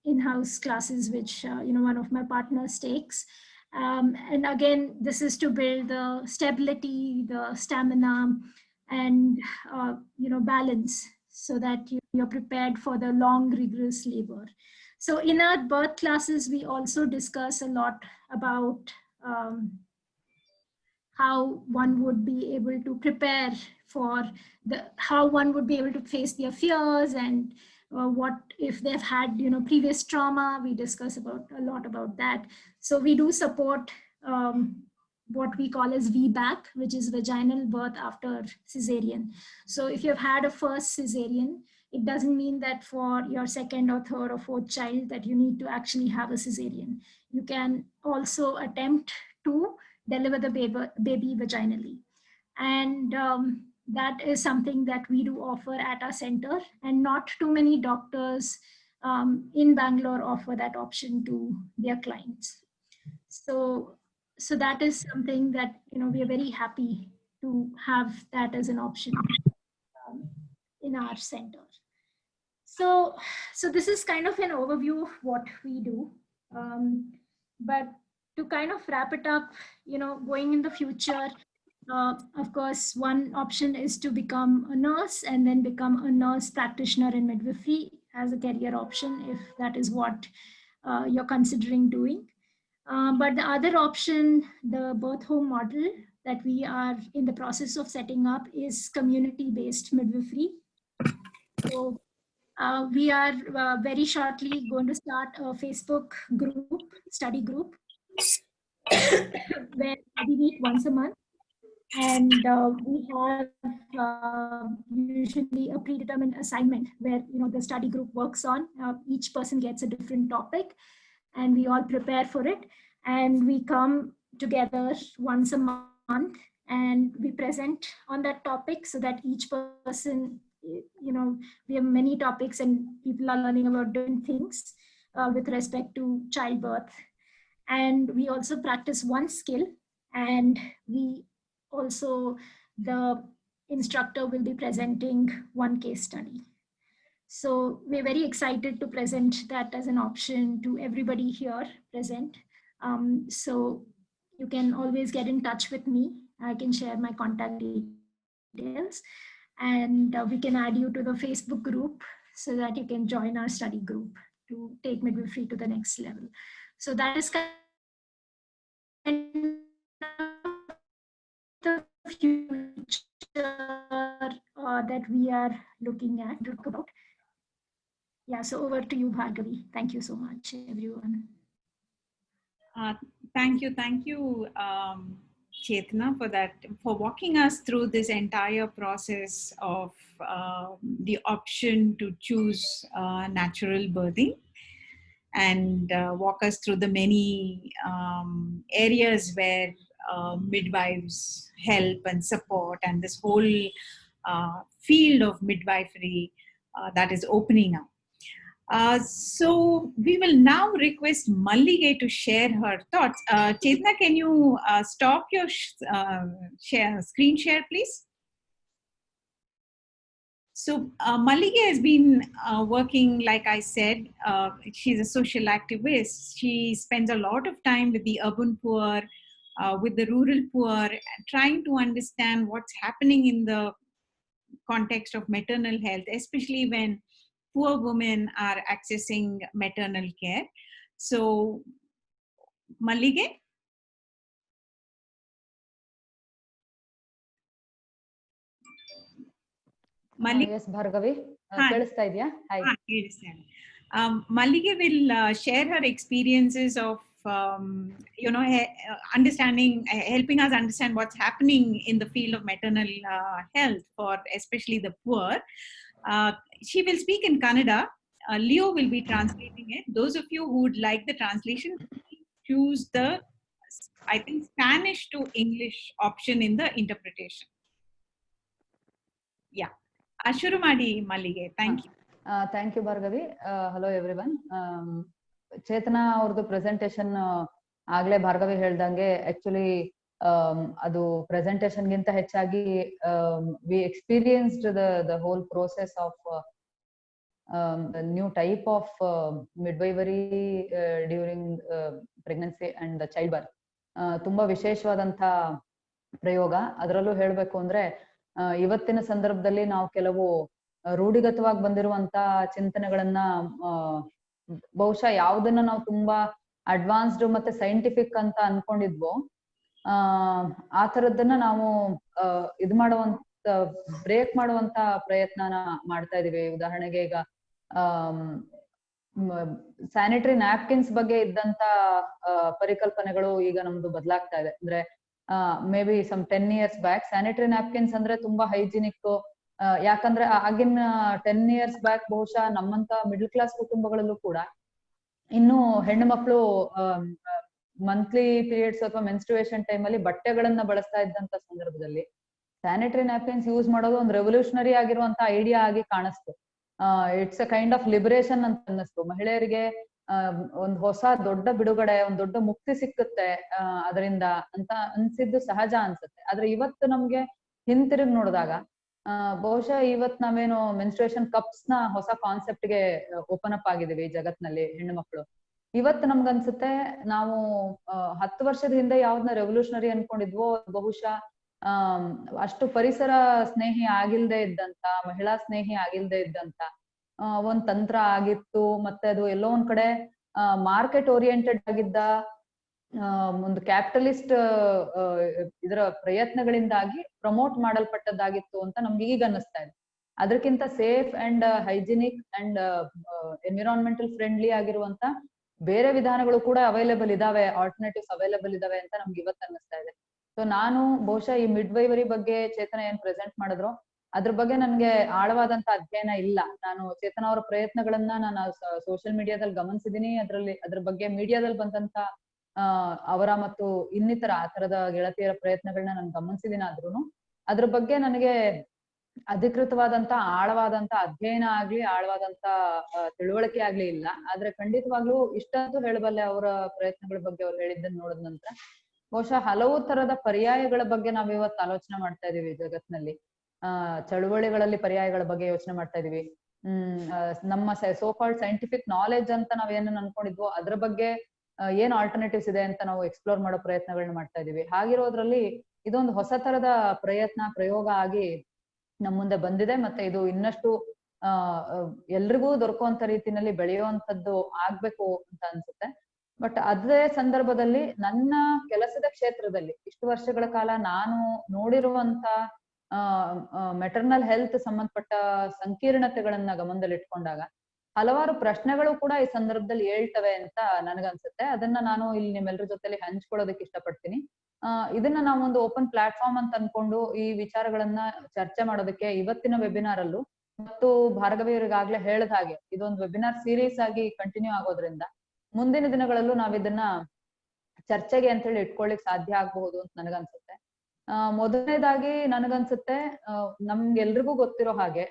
in-house classes, which one of my partners takes. And again, this is to build the stability, the stamina, and balance, so that you're prepared for the long, rigorous labor. So in our birth classes, we also discuss a lot about how one would be able to prepare for how one would be able to face their fears, and what if they've had previous trauma. We discuss a lot about that. So we do support what we call as VBAC, which is vaginal birth after cesarean. So if you've had a first cesarean, it doesn't mean that for your second or third or fourth child that you need to actually have a cesarean. You can also attempt to deliver the baby vaginally. And that is something that we do offer at our center, and not too many doctors in Bangalore offer that option to their clients. So that is something that we are very happy to have that as an option in our center. So this is kind of an overview of what we do. But to kind of wrap it up, going in the future, of course, one option is to become a nurse and then become a nurse practitioner in midwifery as a career option, if that is what you're considering doing. But the other option, the birth home model that we are in the process of setting up, is community-based midwifery. So we are very shortly going to start a Facebook group, study group, where we meet once a month. And we have usually a predetermined assignment where the study group works on. Each person gets a different topic, and we all prepare for it. And we come together once a month and we present on that topic, so that each person, we have many topics and people are learning about different things with respect to childbirth. And we also practice one skill, and we also, the instructor will be presenting one case study. So we're very excited to present that as an option to everybody here present. So you can always get in touch with me. I can share my contact details, and we can add you to the Facebook group so that you can join our study group to take midwifery to the next level. So that is kind of the future that we are looking at to talk about. Yeah, so over to you, Bhargavi. Thank you so much, everyone. Thank you, Chetna, for walking us through this entire process of the option to choose natural birthing, and walk us through the many areas where midwives help and support, and this whole field of midwifery that is opening up. So we will now request Mallige to share her thoughts. Chetna, can you stop your screen share, please? So Mallige has been working, like I said, she's a social activist. She spends a lot of time with the urban poor, with the rural poor, trying to understand what's happening in the context of maternal health, especially when poor women are accessing maternal care. So, Mallige? Yes, Bhargavi. Kelista idya? Hi. Mallige will share her experiences of understanding, helping us understand what's happening in the field of maternal health for especially the poor. She will speak in Kannada. Leo will be translating it. Those of you who would like the translation, choose the I think, Spanish to English option in the interpretation. Yeah. Shuru ಮಾಡಿ ಮಲ್ಲಿಗೆ. Thank you. Thank you, Bhargavi. Hello, everyone. Chetana ಅವ್ರದ್ದು presentation ಆಗ್ಲೇ ಭಾರ್ಗವಿ ಹೇಳ್ದಂಗೆ actually ಅದು presentation ಗಿಂತ ಹೆಚ್ಚಾಗಿ we experienced the whole process of new type of midwifery during pregnancy and childbirth. ತುಂಬಾ ವಿಶೇಷವಾದಂತ ಪ್ರಯೋಗ. ಅದರಲ್ಲೂ ಹೇಳ್ಬೇಕು ಅಂದ್ರೆ ಇವತ್ತಿನ ಸಂದರ್ಭದಲ್ಲಿ ನಾವು ಕೆಲವು ರೂಢಿಗತವಾಗಿ ಬಂದಿರುವಂತ ಚಿಂತನೆಗಳನ್ನ ಬಹುಶಃ ಯಾವ್ದನ್ನ ನಾವು ತುಂಬಾ ಅಡ್ವಾನ್ಸ್ಡ್ ಮತ್ತೆ ಸೈಂಟಿಫಿಕ್ ಅಂತ ಅನ್ಕೊಂಡಿದ್ವೋ ಆ ತರದನ್ನ ನಾವು ಇದ್ ಮಾಡುವಂತ ಬ್ರೇಕ್ ಮಾಡುವಂತ ಪ್ರಯತ್ನನ ಮಾಡ್ತಾ ಇದೀವಿ. ಉದಾಹರಣೆಗೆ ಈಗ ಸ್ಯಾನಿಟರಿ ನ್ಯಾಪ್ಕಿನ್ಸ್ ಬಗ್ಗೆ ಇದ್ದಂತ ಪರಿಕಲ್ಪನೆಗಳು ಈಗ ನಮ್ದು ಬದಲಾಗ್ತಾ ಇದೆ. ಅಂದ್ರೆ maybe some 10 years back sanitary napkins ಅಂದ್ರೆ ತುಂಬಾ ಹೈಜಿನಿಕ್. ಯಾಕಂದ್ರೆ ಆಗಿನ 10 years ಬ್ಯಾಕ್ ಬಹುಶಃ ನಮ್ಮಂತ ಮಿಡಲ್ ಕ್ಲಾಸ್ ಕುಟುಂಬಗಳಲ್ಲೂ ಕೂಡ ಇನ್ನು ಹೆಣ್ಣು ಮಕ್ಕಳು ಮಂತ್ಲಿ ಪೀರಿಯಡ್ಸ್ ಅಥವಾ ಮೆನ್ಸ್ಟ್ರುಯೇಷನ್ ಟೈಮ್ ಅಲ್ಲಿ ಬಟ್ಟೆಗಳನ್ನ ಬಳಸ್ತಾ ಇದ್ದಂತ ಸಂದರ್ಭದಲ್ಲಿ ಸ್ಯಾನಿಟರಿ ನ್ಯಾಪ್ಕಿನ್ಸ್ ಯೂಸ್ ಮಾಡೋದು ಒಂದು ರೆವಲ್ಯೂಷನರಿ ಆಗಿರುವಂತ ಐಡಿಯಾ ಆಗಿ ಕಾಣಿಸ್ತು. It's a kind of liberation ಅಂತ ಅನ್ನಿಸ್ತು. ಮಹಿಳೆಯರಿಗೆ ಒಂದ್ ಹೊಸ ದೊಡ್ಡ ಬಿಡುಗಡೆ, ಒಂದ್ ದೊಡ್ಡ ಮುಕ್ತಿ ಸಿಕ್ಕುತ್ತೆ ಅದರಿಂದ ಅಂತ ಅನ್ಸಿದ್ದು ಸಹಜ ಅನ್ಸುತ್ತೆ. ಆದ್ರೆ ಇವತ್ತು ನಮ್ಗೆ ಹಿಂತಿರುಗಿ ನೋಡಿದಾಗ ಬಹುಶಃ ಇವತ್ ನಾವೇನು ಮೆನ್ಸ್ಟ್ರುಯೇಷನ್ ಕಪ್ಸ್ ನ ಹೊಸ ಕಾನ್ಸೆಪ್ಟ್ ಗೆ ಓಪನ್ ಅಪ್ ಆಗಿದೀವಿ ಜಗತ್ನಲ್ಲಿ ಹೆಣ್ಣು ಮಕ್ಕಳು. ಇವತ್ತು ನಮ್ಗನ್ಸುತ್ತೆ ನಾವು 10 ವರ್ಷದ ಹಿಂದೆ ಯಾವ್ದನ್ನ ರೆವಲ್ಯೂಷನರಿ ಅನ್ಕೊಂಡಿದ್ವೋ ಬಹುಶಃ ಅಷ್ಟು ಪರಿಸರ ಸ್ನೇಹಿ ಆಗಿಲ್ದೆ ಇದ್ದಂತ, ಮಹಿಳಾ ಸ್ನೇಹಿ ಆಗಿಲ್ದೆ ಇದ್ದಂತ ಒಂದ್ ತಂತ್ರ ಆಗಿತ್ತು. ಮತ್ತೆ ಅದು ಎಲ್ಲೋ ಒಂದ್ ಕಡೆ ಮಾರ್ಕೆಟ್ ಓರಿಯೆಂಟೆಡ್ ಆಗಿದ್ದ ಒಂದು ಕ್ಯಾಪಿಟಲಿಸ್ಟ್ ಇದರ ಪ್ರಯತ್ನಗಳಿಂದಾಗಿ ಪ್ರಮೋಟ್ ಮಾಡಲ್ಪಟ್ಟದ್ದಾಗಿತ್ತು ಅಂತ ನಮ್ಗೆ ಈಗ ಅನ್ನಿಸ್ತಾ ಇದೆ. ಅದಕ್ಕಿಂತ safe and hygienic and environmental friendly ಆಗಿರುವಂತ ಬೇರೆ ವಿಧಾನಗಳು ಕೂಡ ಅವೈಲೇಬಲ್ ಇದಾವೆ, ಆಲ್ಟರ್ನೇಟಿವ್ಸ್ ಅವೈಲೇಬಲ್ ಇದಾವೆ ಅಂತ ನಮ್ಗೆ ಇವತ್ತು ಅನ್ನಿಸ್ತಾ ಇದೆ. ಸೊ ನಾನು ಬಹುಶಃ ಈ ಮಿಡ್ವೈವರಿ ಬಗ್ಗೆ ಚೇತನ ಏನ್ ಪ್ರೆಸೆಂಟ್ ಮಾಡಿದ್ರು ಅದ್ರ ಬಗ್ಗೆ ನನ್ಗೆ ಆಳವಾದಂತ ಅಧ್ಯಯನ ಇಲ್ಲ. ನಾನು ಚೇತನ ಅವರ ಪ್ರಯತ್ನಗಳನ್ನ ನಾನು ಸೋಷಿಯಲ್ ಮೀಡಿಯಾದಲ್ಲಿ ಗಮನಿಸಿದೀನಿ. ಅದ್ರ ಬಗ್ಗೆ ಮೀಡಿಯಾದಲ್ಲಿ ಬಂದಂತ ಅವರ ಮತ್ತು ಇನ್ನಿತರ ಆ ತರದ ಗೆಳತಿಯರ ಪ್ರಯತ್ನಗಳನ್ನ ನಾನು ಗಮನಿಸಿದೀನಿ. ಆದ್ರೂನು ಅದ್ರ ಬಗ್ಗೆ ನನಗೆ ಅಧಿಕೃತವಾದಂತ ಆಳವಾದಂತ ಅಧ್ಯಯನ ಆಗ್ಲಿ ಆಳವಾದಂತ ತಿಳುವಳಿಕೆ ಆಗ್ಲಿ ಇಲ್ಲ. ಆದ್ರೆ ಖಂಡಿತವಾಗ್ಲೂ ಇಷ್ಟಂತೂ ಹೇಳಬಲ್ಲೆ ಅವರ ಪ್ರಯತ್ನಗಳ ಬಗ್ಗೆ ಅವ್ರು ಹೇಳಿದ್ದನ್ನ ನೋಡಿದ ನಂತರ ಬಹುಶಃ ಹಲವು ತರದ ಪರ್ಯಾಯಗಳ ಬಗ್ಗೆ ನಾವ್ ಇವತ್ತು ಆಲೋಚನೆ ಮಾಡ್ತಾ ಇದೀವಿ ಜಗತ್ನಲ್ಲಿ. ಚಳುವಳಿಗಳಲ್ಲಿ ಪರ್ಯಾಯಗಳ ಬಗ್ಗೆ ಯೋಚನೆ ಮಾಡ್ತಾ ಇದೀವಿ. ನಮ್ಮ ಸೋ ಕಾಲ್ಡ್ ಸೈಂಟಿಫಿಕ್ ನಾಲೆಡ್ಜ್ ಅಂತ ನಾವ್ ಏನನ್ನ ಅನ್ಕೊಂಡಿದ್ವೋ ಅದ್ರ ಬಗ್ಗೆ ಏನ್ ಆಲ್ಟರ್ನೇಟಿವ್ಸ್ ಇದೆ ಅಂತ ನಾವು ಎಕ್ಸ್ಪ್ಲೋರ್ ಮಾಡೋ ಪ್ರಯತ್ನಗಳನ್ನ ಮಾಡ್ತಾ ಇದೀವಿ. ಹಾಗಿರೋದ್ರಲ್ಲಿ ಇದೊಂದು ಹೊಸ ತರದ ಪ್ರಯೋಗ ಆಗಿ ನಮ್ ಮುಂದೆ ಬಂದಿದೆ. ಮತ್ತೆ ಇದು ಇನ್ನಷ್ಟು ಎಲ್ರಿಗೂ ದೊರಕುವಂತ ರೀತಿನಲ್ಲಿ ಬೆಳೆಯುವಂತದ್ದು ಆಗ್ಬೇಕು ಅಂತ ಅನ್ಸುತ್ತೆ. ಬಟ್ ಅದೇ ಸಂದರ್ಭದಲ್ಲಿ ನನ್ನ ಕೆಲಸದ ಕ್ಷೇತ್ರದಲ್ಲಿ ಇಷ್ಟು ವರ್ಷಗಳ ಕಾಲ ನಾನು ನೋಡಿರುವಂತ ಮೆಟರ್ನಲ್ ಹೆಲ್ತ್ ಸಂಬಂಧಪಟ್ಟ ಸಂಕೀರ್ಣತೆಗಳನ್ನ ಗಮನದಲ್ಲಿಟ್ಕೊಂಡಾಗ ಹಲವಾರು ಪ್ರಶ್ನೆಗಳು ಕೂಡ ಈ ಸಂದರ್ಭದಲ್ಲಿ ಹೇಳ್ತವೆ ಅಂತ ನನಗನ್ಸುತ್ತೆ. ಅದನ್ನ ನಾನು ಇಲ್ಲಿ ನಿಮ್ಮೆಲ್ಲರ ಜೊತೆಲಿ ಹಂಚ್ಕೊಳ್ಳೋದಕ್ಕೆ ಇಷ್ಟಪಡ್ತೀನಿ. ಇದನ್ನ ನಾವೊಂದು ಓಪನ್ ಪ್ಲಾಟ್ಫಾರ್ಮ್ ಅಂತ ಅನ್ಕೊಂಡು ಈ ವಿಚಾರಗಳನ್ನ ಚರ್ಚೆ ಮಾಡೋದಕ್ಕೆ ಇವತ್ತಿನ ವೆಬಿನಾರ್ ಅಲ್ಲೂ ಮತ್ತು ಭಾರ್ಗವಿಯವರಿಗಾಗ್ಲೇ ಹೇಳಿದ ಹಾಗೆ ಇದೊಂದು ವೆಬಿನಾರ್ ಸೀರೀಸ್ ಆಗಿ ಕಂಟಿನ್ಯೂ ಆಗೋದ್ರಿಂದ ಮುಂದಿನ ದಿನಗಳಲ್ಲೂ ನಾವ್ ಇದನ್ನ ಚರ್ಚೆಗೆ ಅಂತ ಹೇಳಿ ಇಟ್ಕೊಳ್ಳಿಕ್ ಸಾಧ್ಯ ಆಗಬಹುದು ಅಂತ ನನಗನ್ಸುತ್ತೆ. ಮೊದಲನೇದಾಗಿ ನನಗನ್ಸುತ್ತೆ ನಮ್ಗೆಲ್ರಿಗೂ ಗೊತ್ತಿರೋ ಹಾಗೆ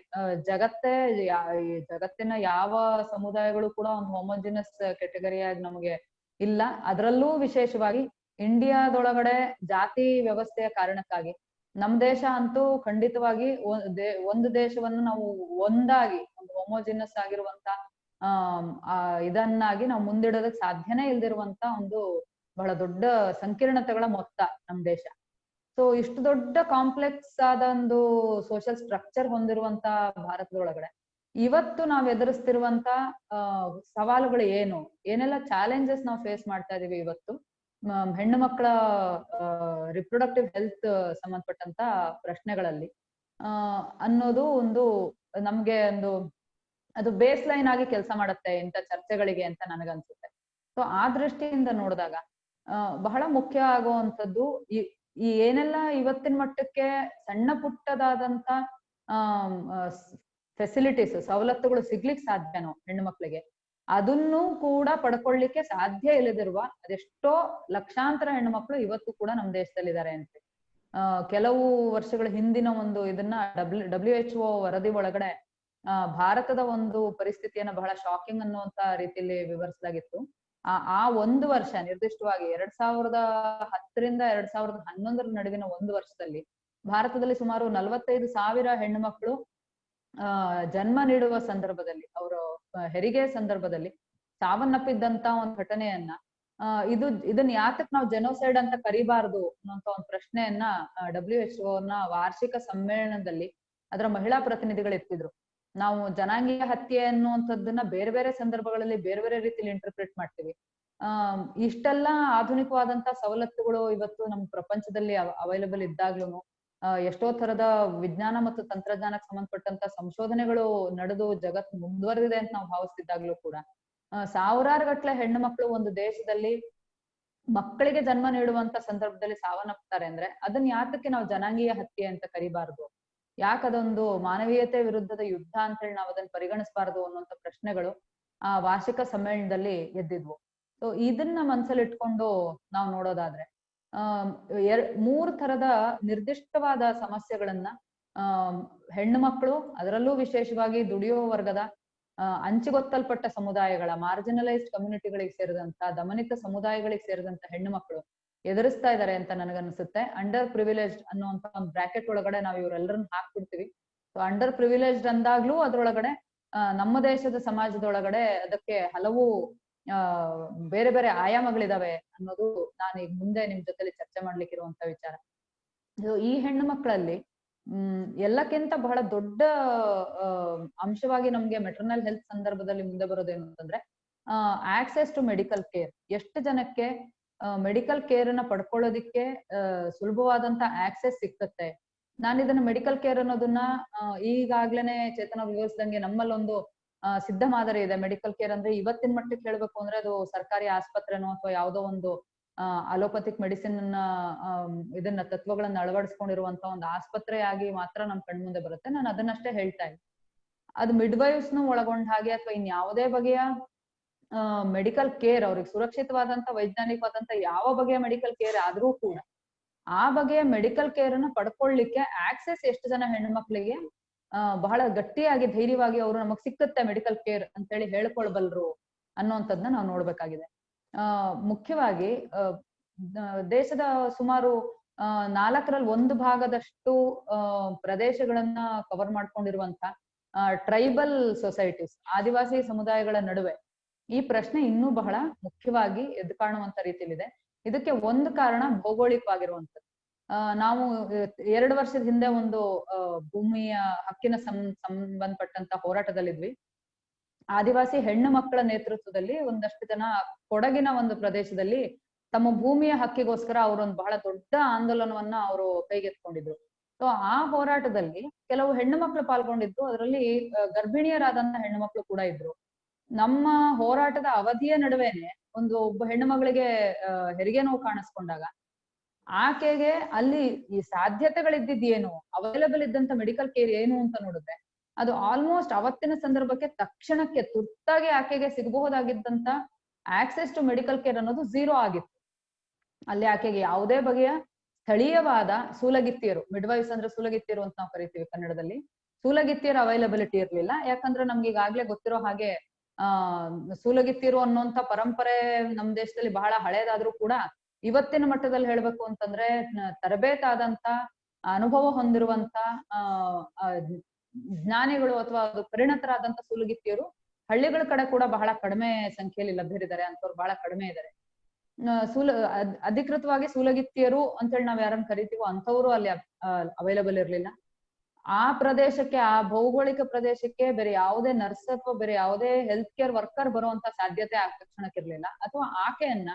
ಜಗತ್ತಿನ ಯಾವ ಸಮುದಾಯಗಳು ಕೂಡ ಒಂದು ಹೋಮೋಜಿನಸ್ ಕೆಟಗರಿಯಾಗಿ ನಮಗೆ ಇಲ್ಲ. ಅದರಲ್ಲೂ ವಿಶೇಷವಾಗಿ ಇಂಡಿಯಾದೊಳಗಡೆ ಜಾತಿ ವ್ಯವಸ್ಥೆಯ ಕಾರಣಕ್ಕಾಗಿ ನಮ್ ದೇಶ ಅಂತೂ ಖಂಡಿತವಾಗಿ ಒಂದು ದೇಶವನ್ನು ನಾವು ಒಂದಾಗಿ ಒಂದು ಹೋಮೋಜಿನಸ್ ಆಗಿರುವಂತ ಇದನ್ನಾಗಿ ನಾವು ಮುಂದಿಡೋದಕ್ ಸಾಧ್ಯನೇ ಇಲ್ದಿರುವಂತ ಒಂದು ಬಹಳ ದೊಡ್ಡ ಸಂಕೀರ್ಣತೆಗಳ ಮೊತ್ತ ನಮ್ ದೇಶ. ಸೊ ಇಷ್ಟು ದೊಡ್ಡ ಕಾಂಪ್ಲೆಕ್ಸ್ ಆದ ಒಂದು ಸೋಷಿಯಲ್ ಸ್ಟ್ರಕ್ಚರ್ ಹೊಂದಿರುವಂತ ಭಾರತದೊಳಗಡೆ ಇವತ್ತು ನಾವ್ ಎದುರಿಸ್ತಿರುವಂತ ಸವಾಲುಗಳು ಏನು, ಏನೆಲ್ಲ ಚಾಲೆಂಜಸ್ ನಾವು ಫೇಸ್ ಮಾಡ್ತಾ ಇದೀವಿ ಇವತ್ತು ಹೆಣ್ಣು ಮಕ್ಕಳ ರಿಪ್ರೊಡಕ್ಟಿವ್ ಹೆಲ್ತ್ ಸಂಬಂಧಪಟ್ಟಂತ ಪ್ರಶ್ನೆಗಳಲ್ಲಿ ಅನ್ನೋದು ಒಂದು ನಮ್ಗೆ ಒಂದು ಅದು ಬೇಸ್ ಲೈನ್ ಆಗಿ ಕೆಲಸ ಮಾಡುತ್ತೆ ಇಂಥ ಚರ್ಚೆಗಳಿಗೆ ಅಂತ ನನಗನ್ಸುತ್ತೆ. ಸೊ ಆ ದೃಷ್ಟಿಯಿಂದ ನೋಡಿದಾಗ ಬಹಳ ಮುಖ್ಯ ಆಗುವಂಥದ್ದು ಈ ಏನೆಲ್ಲ ಇವತ್ತಿನ ಮಟ್ಟಕ್ಕೆ ಸಣ್ಣ ಪುಟ್ಟದಾದಂತ ಫೆಸಿಲಿಟೀಸ್ ಸವಲತ್ತುಗಳು ಸಿಗ್ಲಿಕ್ಕೆ ಸಾಧ್ಯನೋ ಹೆಣ್ಣು ಮಕ್ಳಿಗೆ ಅದನ್ನು ಕೂಡ ಪಡ್ಕೊಳ್ಳಿಕ್ಕೆ ಸಾಧ್ಯ ಇಲ್ಲದಿರುವ ಅದೆಷ್ಟೋ ಲಕ್ಷಾಂತರ ಹೆಣ್ಣುಮಕ್ಳು ಇವತ್ತು ಕೂಡ ನಮ್ಮ ದೇಶದಲ್ಲಿದ್ದಾರೆ ಅಂತ. ಕೆಲವು ವರ್ಷಗಳ ಹಿಂದಿನ ಒಂದು ಇದನ್ನ WHO ವರದಿ ಒಳಗಡೆ ಭಾರತದ ಒಂದು ಪರಿಸ್ಥಿತಿಯನ್ನ ಬಹಳ ಶಾಕಿಂಗ್ ಅನ್ನುವಂತ ರೀತಿಯಲ್ಲಿ ವಿವರಿಸಲಾಗಿತ್ತು. ಆ ಒಂದು ವರ್ಷ ನಿರ್ದಿಷ್ಟವಾಗಿ 2010ರಿಂದ 2011 ನಡುವಿನ ಒಂದು ವರ್ಷದಲ್ಲಿ ಭಾರತದಲ್ಲಿ ಸುಮಾರು 45,000 ಹೆಣ್ಣು ಮಕ್ಕಳು ಜನ್ಮ ನೀಡುವ ಸಂದರ್ಭದಲ್ಲಿ, ಅವರ ಹೆರಿಗೆ ಸಂದರ್ಭದಲ್ಲಿ ಸಾವನ್ನಪ್ಪಿದ್ದಂತ ಒಂದು ಘಟನೆಯನ್ನ ಇದನ್ನ ಯಾತಕ್ ನಾವು ಜನೋಸೈಡ್ ಅಂತ ಕರಿಬಾರದು ಅನ್ನೋಂತ ಒಂದು ಪ್ರಶ್ನೆಯನ್ನ WHO ವಾರ್ಷಿಕ ಸಮ್ಮೇಳನದಲ್ಲಿ ಅದರ ಮಹಿಳಾ ಪ್ರತಿನಿಧಿಗಳು ಎತ್ತಿದ್ರು. ನಾವು ಜನಾಂಗೀಯ ಹತ್ಯೆ ಅನ್ನುವಂಥದ್ದನ್ನ ಬೇರೆ ಬೇರೆ ಸಂದರ್ಭಗಳಲ್ಲಿ ಬೇರೆ ಬೇರೆ ರೀತಿಯಲ್ಲಿ ಇಂಟರ್ಪ್ರಿಟ್ ಮಾಡ್ತೀವಿ. ಇಷ್ಟೆಲ್ಲ ಆಧುನಿಕವಾದಂತ ಸವಲತ್ತುಗಳು ಇವತ್ತು ನಮ್ಮ ಪ್ರಪಂಚದಲ್ಲಿ ಅವೈಲಬಲ್ ಇದ್ದಾಗ್ಲೂ, ಎಷ್ಟೋ ತರದ ವಿಜ್ಞಾನ ಮತ್ತು ತಂತ್ರಜ್ಞಾನಕ್ಕೆ ಸಂಬಂಧಪಟ್ಟಂತ ಸಂಶೋಧನೆಗಳು ನಡೆದು ಜಗತ್ತು ಮುಂದುವರೆದಿದೆ ಅಂತ ನಾವು ಭಾವಿಸ್ತಿದ್ದಾಗ್ಲೂ ಕೂಡ ಸಾವಿರಾರು ಗಟ್ಟಲೆ ಹೆಣ್ಣು ಮಕ್ಕಳು ಒಂದು ದೇಶದಲ್ಲಿ ಮಕ್ಕಳಿಗೆ ಜನ್ಮ ನೀಡುವಂತ ಸಂದರ್ಭದಲ್ಲಿ ಸಾವನ್ನಪ್ತಾರೆ ಅಂದ್ರೆ ಅದನ್ನ ಯಾತಕ್ಕೆ ನಾವು ಜನಾಂಗೀಯ ಹತ್ಯೆ ಅಂತ ಕರಿಬಾರದು, ಯಾಕದೊಂದು ಮಾನವೀಯತೆ ವಿರುದ್ಧದ ಯುದ್ಧ ಅಂತ ಹೇಳಿ ನಾವು ಅದನ್ನ ಪರಿಗಣಿಸಬಾರದು ಅನ್ನುವಂತ ಪ್ರಶ್ನೆಗಳು ಆ ವಾರ್ಷಿಕ ಸಮ್ಮೇಳನದಲ್ಲಿ ಎದ್ದಿದ್ವು. ಸೊ ಇದನ್ನ ಮನಸ್ಸಲ್ಲಿ ಇಟ್ಕೊಂಡು ನಾವು ನೋಡೋದಾದ್ರೆ 3 ತರದ ನಿರ್ದಿಷ್ಟವಾದ ಸಮಸ್ಯೆಗಳನ್ನ ಹೆಣ್ಣು ಮಕ್ಕಳು, ಅದರಲ್ಲೂ ವಿಶೇಷವಾಗಿ ದುಡಿಯುವ ವರ್ಗದ ಅಂಚಿಗೊತ್ತಲ್ಪಟ್ಟ ಸಮುದಾಯಗಳ, ಮಾರ್ಜಿನಲೈಸ್ಡ್ ಕಮ್ಯುನಿಟಿಗಳಿಗೆ ಸೇರಿದಂತ, ದಮನಿತ ಸಮುದಾಯಗಳಿಗೆ ಸೇರಿದಂತ ಹೆಣ್ಣು ಮಕ್ಕಳು ಎದುರಿಸ್ತಾ ಇದ್ದಾರೆ ಅಂತ ನನಗನ್ಸುತ್ತೆ. ಅಂಡರ್ ಪ್ರಿವಿಲೇಜ್ಡ್ ಅನ್ನುವಂತ ಒಂದು ಬ್ರಾಕೆಟ್ ಒಳಗಡೆ ನಾವು ಇವರೆಲ್ಲರನ್ನ ಹಾಕ್ಬಿಡ್ತೀವಿ. ಸೊ ಅಂಡರ್ ಪ್ರಿವಿಲೇಜ್ಡ್ ಅಂದಾಗ್ಲೂ ಅದ್ರೊಳಗಡೆ ನಮ್ಮ ದೇಶದ ಸಮಾಜದೊಳಗಡೆ ಅದಕ್ಕೆ ಹಲವು ಬೇರೆ ಬೇರೆ ಆಯಾಮಗಳಿದಾವೆ ಅನ್ನೋದು ನಾನು ಈಗ ಮುಂದೆ ನಿಮ್ ಜೊತೆಲಿ ಚರ್ಚೆ ಮಾಡ್ಲಿಕ್ಕಿರುವಂತ ವಿಚಾರ. ಈ ಹೆಣ್ಣು ಮಕ್ಕಳಲ್ಲಿ ಎಲ್ಲಕ್ಕಿಂತ ಬಹಳ ದೊಡ್ಡ ಅಂಶವಾಗಿ ನಮ್ಗೆ ಮೆಟರ್ನಲ್ ಹೆಲ್ತ್ ಸಂದರ್ಭದಲ್ಲಿ ಮುಂದೆ ಬರೋದೇನು ಅಂತಂದ್ರೆ ಆಕ್ಸೆಸ್ ಟು ಮೆಡಿಕಲ್ ಕೇರ್. ಎಷ್ಟು ಜನಕ್ಕೆ ಮೆಡಿಕಲ್ ಕೇರ್ ಅನ್ನ ಪಡ್ಕೊಳ್ಳೋದಿಕ್ಕೆ ಸುಲಭವಾದಂತ ಆಕ್ಸೆಸ್ ಸಿಕ್ಕತ್ತೆ. ನಾನು ಇದನ್ನ ಮೆಡಿಕಲ್ ಕೇರ್ ಅನ್ನೋದನ್ನ ಈಗಾಗ್ಲೇನೆ ಚೇತನ ವಿವರಿಸಿದಂಗೆ ನಮ್ಮಲ್ಲೊಂದು ಸಿದ್ಧ ಮಾದರಿ ಇದೆ. ಮೆಡಿಕಲ್ ಕೇರ್ ಅಂದ್ರೆ ಇವತ್ತಿನ ಮಟ್ಟಕ್ಕೆ ಹೇಳ್ಬೇಕು ಅಂದ್ರೆ ಅದು ಸರ್ಕಾರಿ ಆಸ್ಪತ್ರೆನೋ ಅಥವಾ ಯಾವುದೋ ಒಂದು ಅಲೋಪತಿಕ್ ಮೆಡಿಸಿನ್ ಇದನ್ನ ತತ್ವಗಳನ್ನ ಅಳವಡಿಸ್ಕೊಂಡಿರುವಂತ ಒಂದು ಆಸ್ಪತ್ರೆಯಾಗಿ ಮಾತ್ರ ನಮ್ ಕಣ್ಮುಂದೆ ಬರುತ್ತೆ. ನಾನು ಅದನ್ನಷ್ಟೇ ಹೇಳ್ತಾ ಇದ್ದೆ. ಅದು ಮಿಡ್ವೈಫ್ಸ್ ನು ಒಳಗೊಂಡ ಹಾಗೆ ಅಥವಾ ಇನ್ಯಾವುದೇ ಬಗೆಯ ಮೆಡಿಕಲ್ ಕೇರ್, ಅವ್ರಿಗೆ ಸುರಕ್ಷಿತವಾದಂತ ವೈಜ್ಞಾನಿಕವಾದಂತ ಯಾವ ಬಗೆಯ ಮೆಡಿಕಲ್ ಕೇರ್ ಆದ್ರೂ ಕೂಡ ಆ ಬಗೆಯ ಮೆಡಿಕಲ್ ಕೇರ್ ಅನ್ನ ಪಡ್ಕೊಳ್ಳಿಕ್ಕೆ ಆಕ್ಸೆಸ್ ಎಷ್ಟು ಜನ ಹೆಣ್ಣು ಮಕ್ಕಳಿಗೆ ಬಹಳ ಗಟ್ಟಿಯಾಗಿ ಧೈರ್ಯವಾಗಿ ಅವರು ನಮಗ್ ಸಿಕ್ಕತ್ತೆ ಮೆಡಿಕಲ್ ಕೇರ್ ಅಂತ ಹೇಳಿ ಹೇಳ್ಕೊಳ್ಬಲ್ರು ಅನ್ನೋಂಥದ್ನ ನಾವು ನೋಡ್ಬೇಕಾಗಿದೆ. ಮುಖ್ಯವಾಗಿ ದೇಶದ ಸುಮಾರು 1/4 ಭಾಗದಷ್ಟು ಪ್ರದೇಶಗಳನ್ನ ಕವರ್ ಮಾಡ್ಕೊಂಡಿರುವಂತ ಟ್ರೈಬಲ್ ಸೊಸೈಟೀಸ್, ಆದಿವಾಸಿ ಸಮುದಾಯಗಳ ನಡುವೆ ಈ ಪ್ರಶ್ನೆ ಇನ್ನೂ ಬಹಳ ಮುಖ್ಯವಾಗಿ ಎದ್ದು ಕಾಣುವಂತ ರೀತಿಯಲ್ಲಿದೆ. ಇದಕ್ಕೆ ಒಂದು ಕಾರಣ ಭೌಗೋಳಿಕವಾಗಿರುವಂಥದ್ದು. ನಾವು 2 ವರ್ಷದ ಹಿಂದೆ ಒಂದು ಭೂಮಿಯ ಹಕ್ಕಿನ ಸಂಬಂಧಪಟ್ಟಂತ ಹೋರಾಟದಲ್ಲಿದ್ವಿ. ಆದಿವಾಸಿ ಹೆಣ್ಣು ಮಕ್ಕಳ ನೇತೃತ್ವದಲ್ಲಿ ಒಂದಷ್ಟು ಜನ ಕೊಡಗಿನ ಒಂದು ಪ್ರದೇಶದಲ್ಲಿ ತಮ್ಮ ಭೂಮಿಯ ಹಕ್ಕಿಗೋಸ್ಕರ ಅವರೊಂದು ಬಹಳ ದೊಡ್ಡ ಆಂದೋಲನವನ್ನ ಅವರು ಕೈಗೆತ್ಕೊಂಡಿದ್ರು. ಸೊ ಆ ಹೋರಾಟದಲ್ಲಿ ಕೆಲವು ಹೆಣ್ಣು ಮಕ್ಕಳು ಪಾಲ್ಗೊಂಡಿದ್ರು. ಅದರಲ್ಲಿ ಗರ್ಭಿಣಿಯರಾದಂತ ಹೆಣ್ಣು ಮಕ್ಕಳು ಕೂಡ ಇದ್ರು. ನಮ್ಮ ಹೋರಾಟದ ಅವಧಿಯ ನಡುವೆನೆ ಒಬ್ಬ ಹೆಣ್ಣು ಮಗಳಿಗೆ ಹೆರಿಗೆ ನೋವು ಕಾಣಿಸ್ಕೊಂಡಾಗ ಆಕೆಗೆ ಅಲ್ಲಿ ಈ ಸಾಧ್ಯತೆಗಳಿದ್ದೇನು, ಅವೈಲಬಲ್ ಇದ್ದಂತ ಮೆಡಿಕಲ್ ಕೇರ್ ಏನು ಅಂತ ನೋಡಿದ್ರೆ ಅದು ಆಲ್ಮೋಸ್ಟ್ ಅವತ್ತಿನ ಸಂದರ್ಭಕ್ಕೆ ತಕ್ಷಣಕ್ಕೆ ತುರ್ತಾಗಿ ಆಕೆಗೆ ಸಿಗಬಹುದಾಗಿದ್ದಂತ ಆಕ್ಸೆಸ್ ಟು ಮೆಡಿಕಲ್ ಕೇರ್ ಅನ್ನೋದು 0 ಆಗಿತ್ತು. ಅಲ್ಲಿ ಆಕೆಗೆ ಯಾವುದೇ ಬಗೆಯ ಸ್ಥಳೀಯವಾದ ಸೂಲಗಿತ್ತಿಯರು, ಮಿಡ್ವೈಫ್ಸ್ ಅಂದ್ರೆ ಸೂಲಗಿತ್ತಿಯರು ಅಂತ ನಾವು ಕರಿತೀವಿ ಕನ್ನಡದಲ್ಲಿ, ಸೂಲಗಿತ್ತಿಯರ ಅವೈಲಬಿಲಿಟಿ ಇರ್ಲಿಲ್ಲ. ಯಾಕಂದ್ರೆ ನಮ್ಗೆ ಈಗಾಗ್ಲೇ ಗೊತ್ತಿರೋ ಹಾಗೆ ಸೂಲಗಿತ್ತಿಯರು ಅನ್ನುವಂತ ಪರಂಪರೆ ನಮ್ಮ ದೇಶದಲ್ಲಿ ಬಹಳ ಹಳೇದಾದ್ರೂ ಕೂಡ ಇವತ್ತಿನ ಮಟ್ಟದಲ್ಲಿ ಹೇಳ್ಬೇಕು ಅಂತಂದ್ರೆ ತರಬೇತಾದಂತ ಅನುಭವ ಹೊಂದಿರುವಂತ ಜ್ಞಾನಿಗಳು ಅಥವಾ ಅದು ಪರಿಣತರಾದಂತ ಸೂಲಗಿತ್ತಿಯರು ಹಳ್ಳಿಗಳ ಕಡೆ ಕೂಡ ಬಹಳ ಕಡಿಮೆ ಸಂಖ್ಯೆಯಲ್ಲಿ ಲಭ್ಯರಿದ್ದಾರೆ. ಅಂತವ್ರು ಬಹಳ ಕಡಿಮೆ ಇದ್ದಾರೆ. ಅಧಿಕೃತವಾಗಿ ಸೂಲಗಿತ್ತಿಯರು ಅಂತೇಳಿ ನಾವ್ ಯಾರನ್ನ ಕರಿತೀವೋ ಅಂಥವ್ರು ಅಲ್ಲಿ ಅವೈಲಬಲ್ ಇರ್ಲಿಲ್ಲ. ಆ ಪ್ರದೇಶಕ್ಕೆ, ಆ ಭೌಗೋಳಿಕ ಪ್ರದೇಶಕ್ಕೆ ಬೇರೆ ಯಾವುದೇ ನರ್ಸ್ ಅಥವಾ ಬೇರೆ ಯಾವುದೇ ಹೆಲ್ತ್ ಕೇರ್ ವರ್ಕರ್ ಬರುವಂತ ಸಾಧ್ಯತೆ ಆ ತಕ್ಷಣಕ್ಕಿರ್ಲಿಲ್ಲ. ಅಥವಾ ಆಕೆಯನ್ನ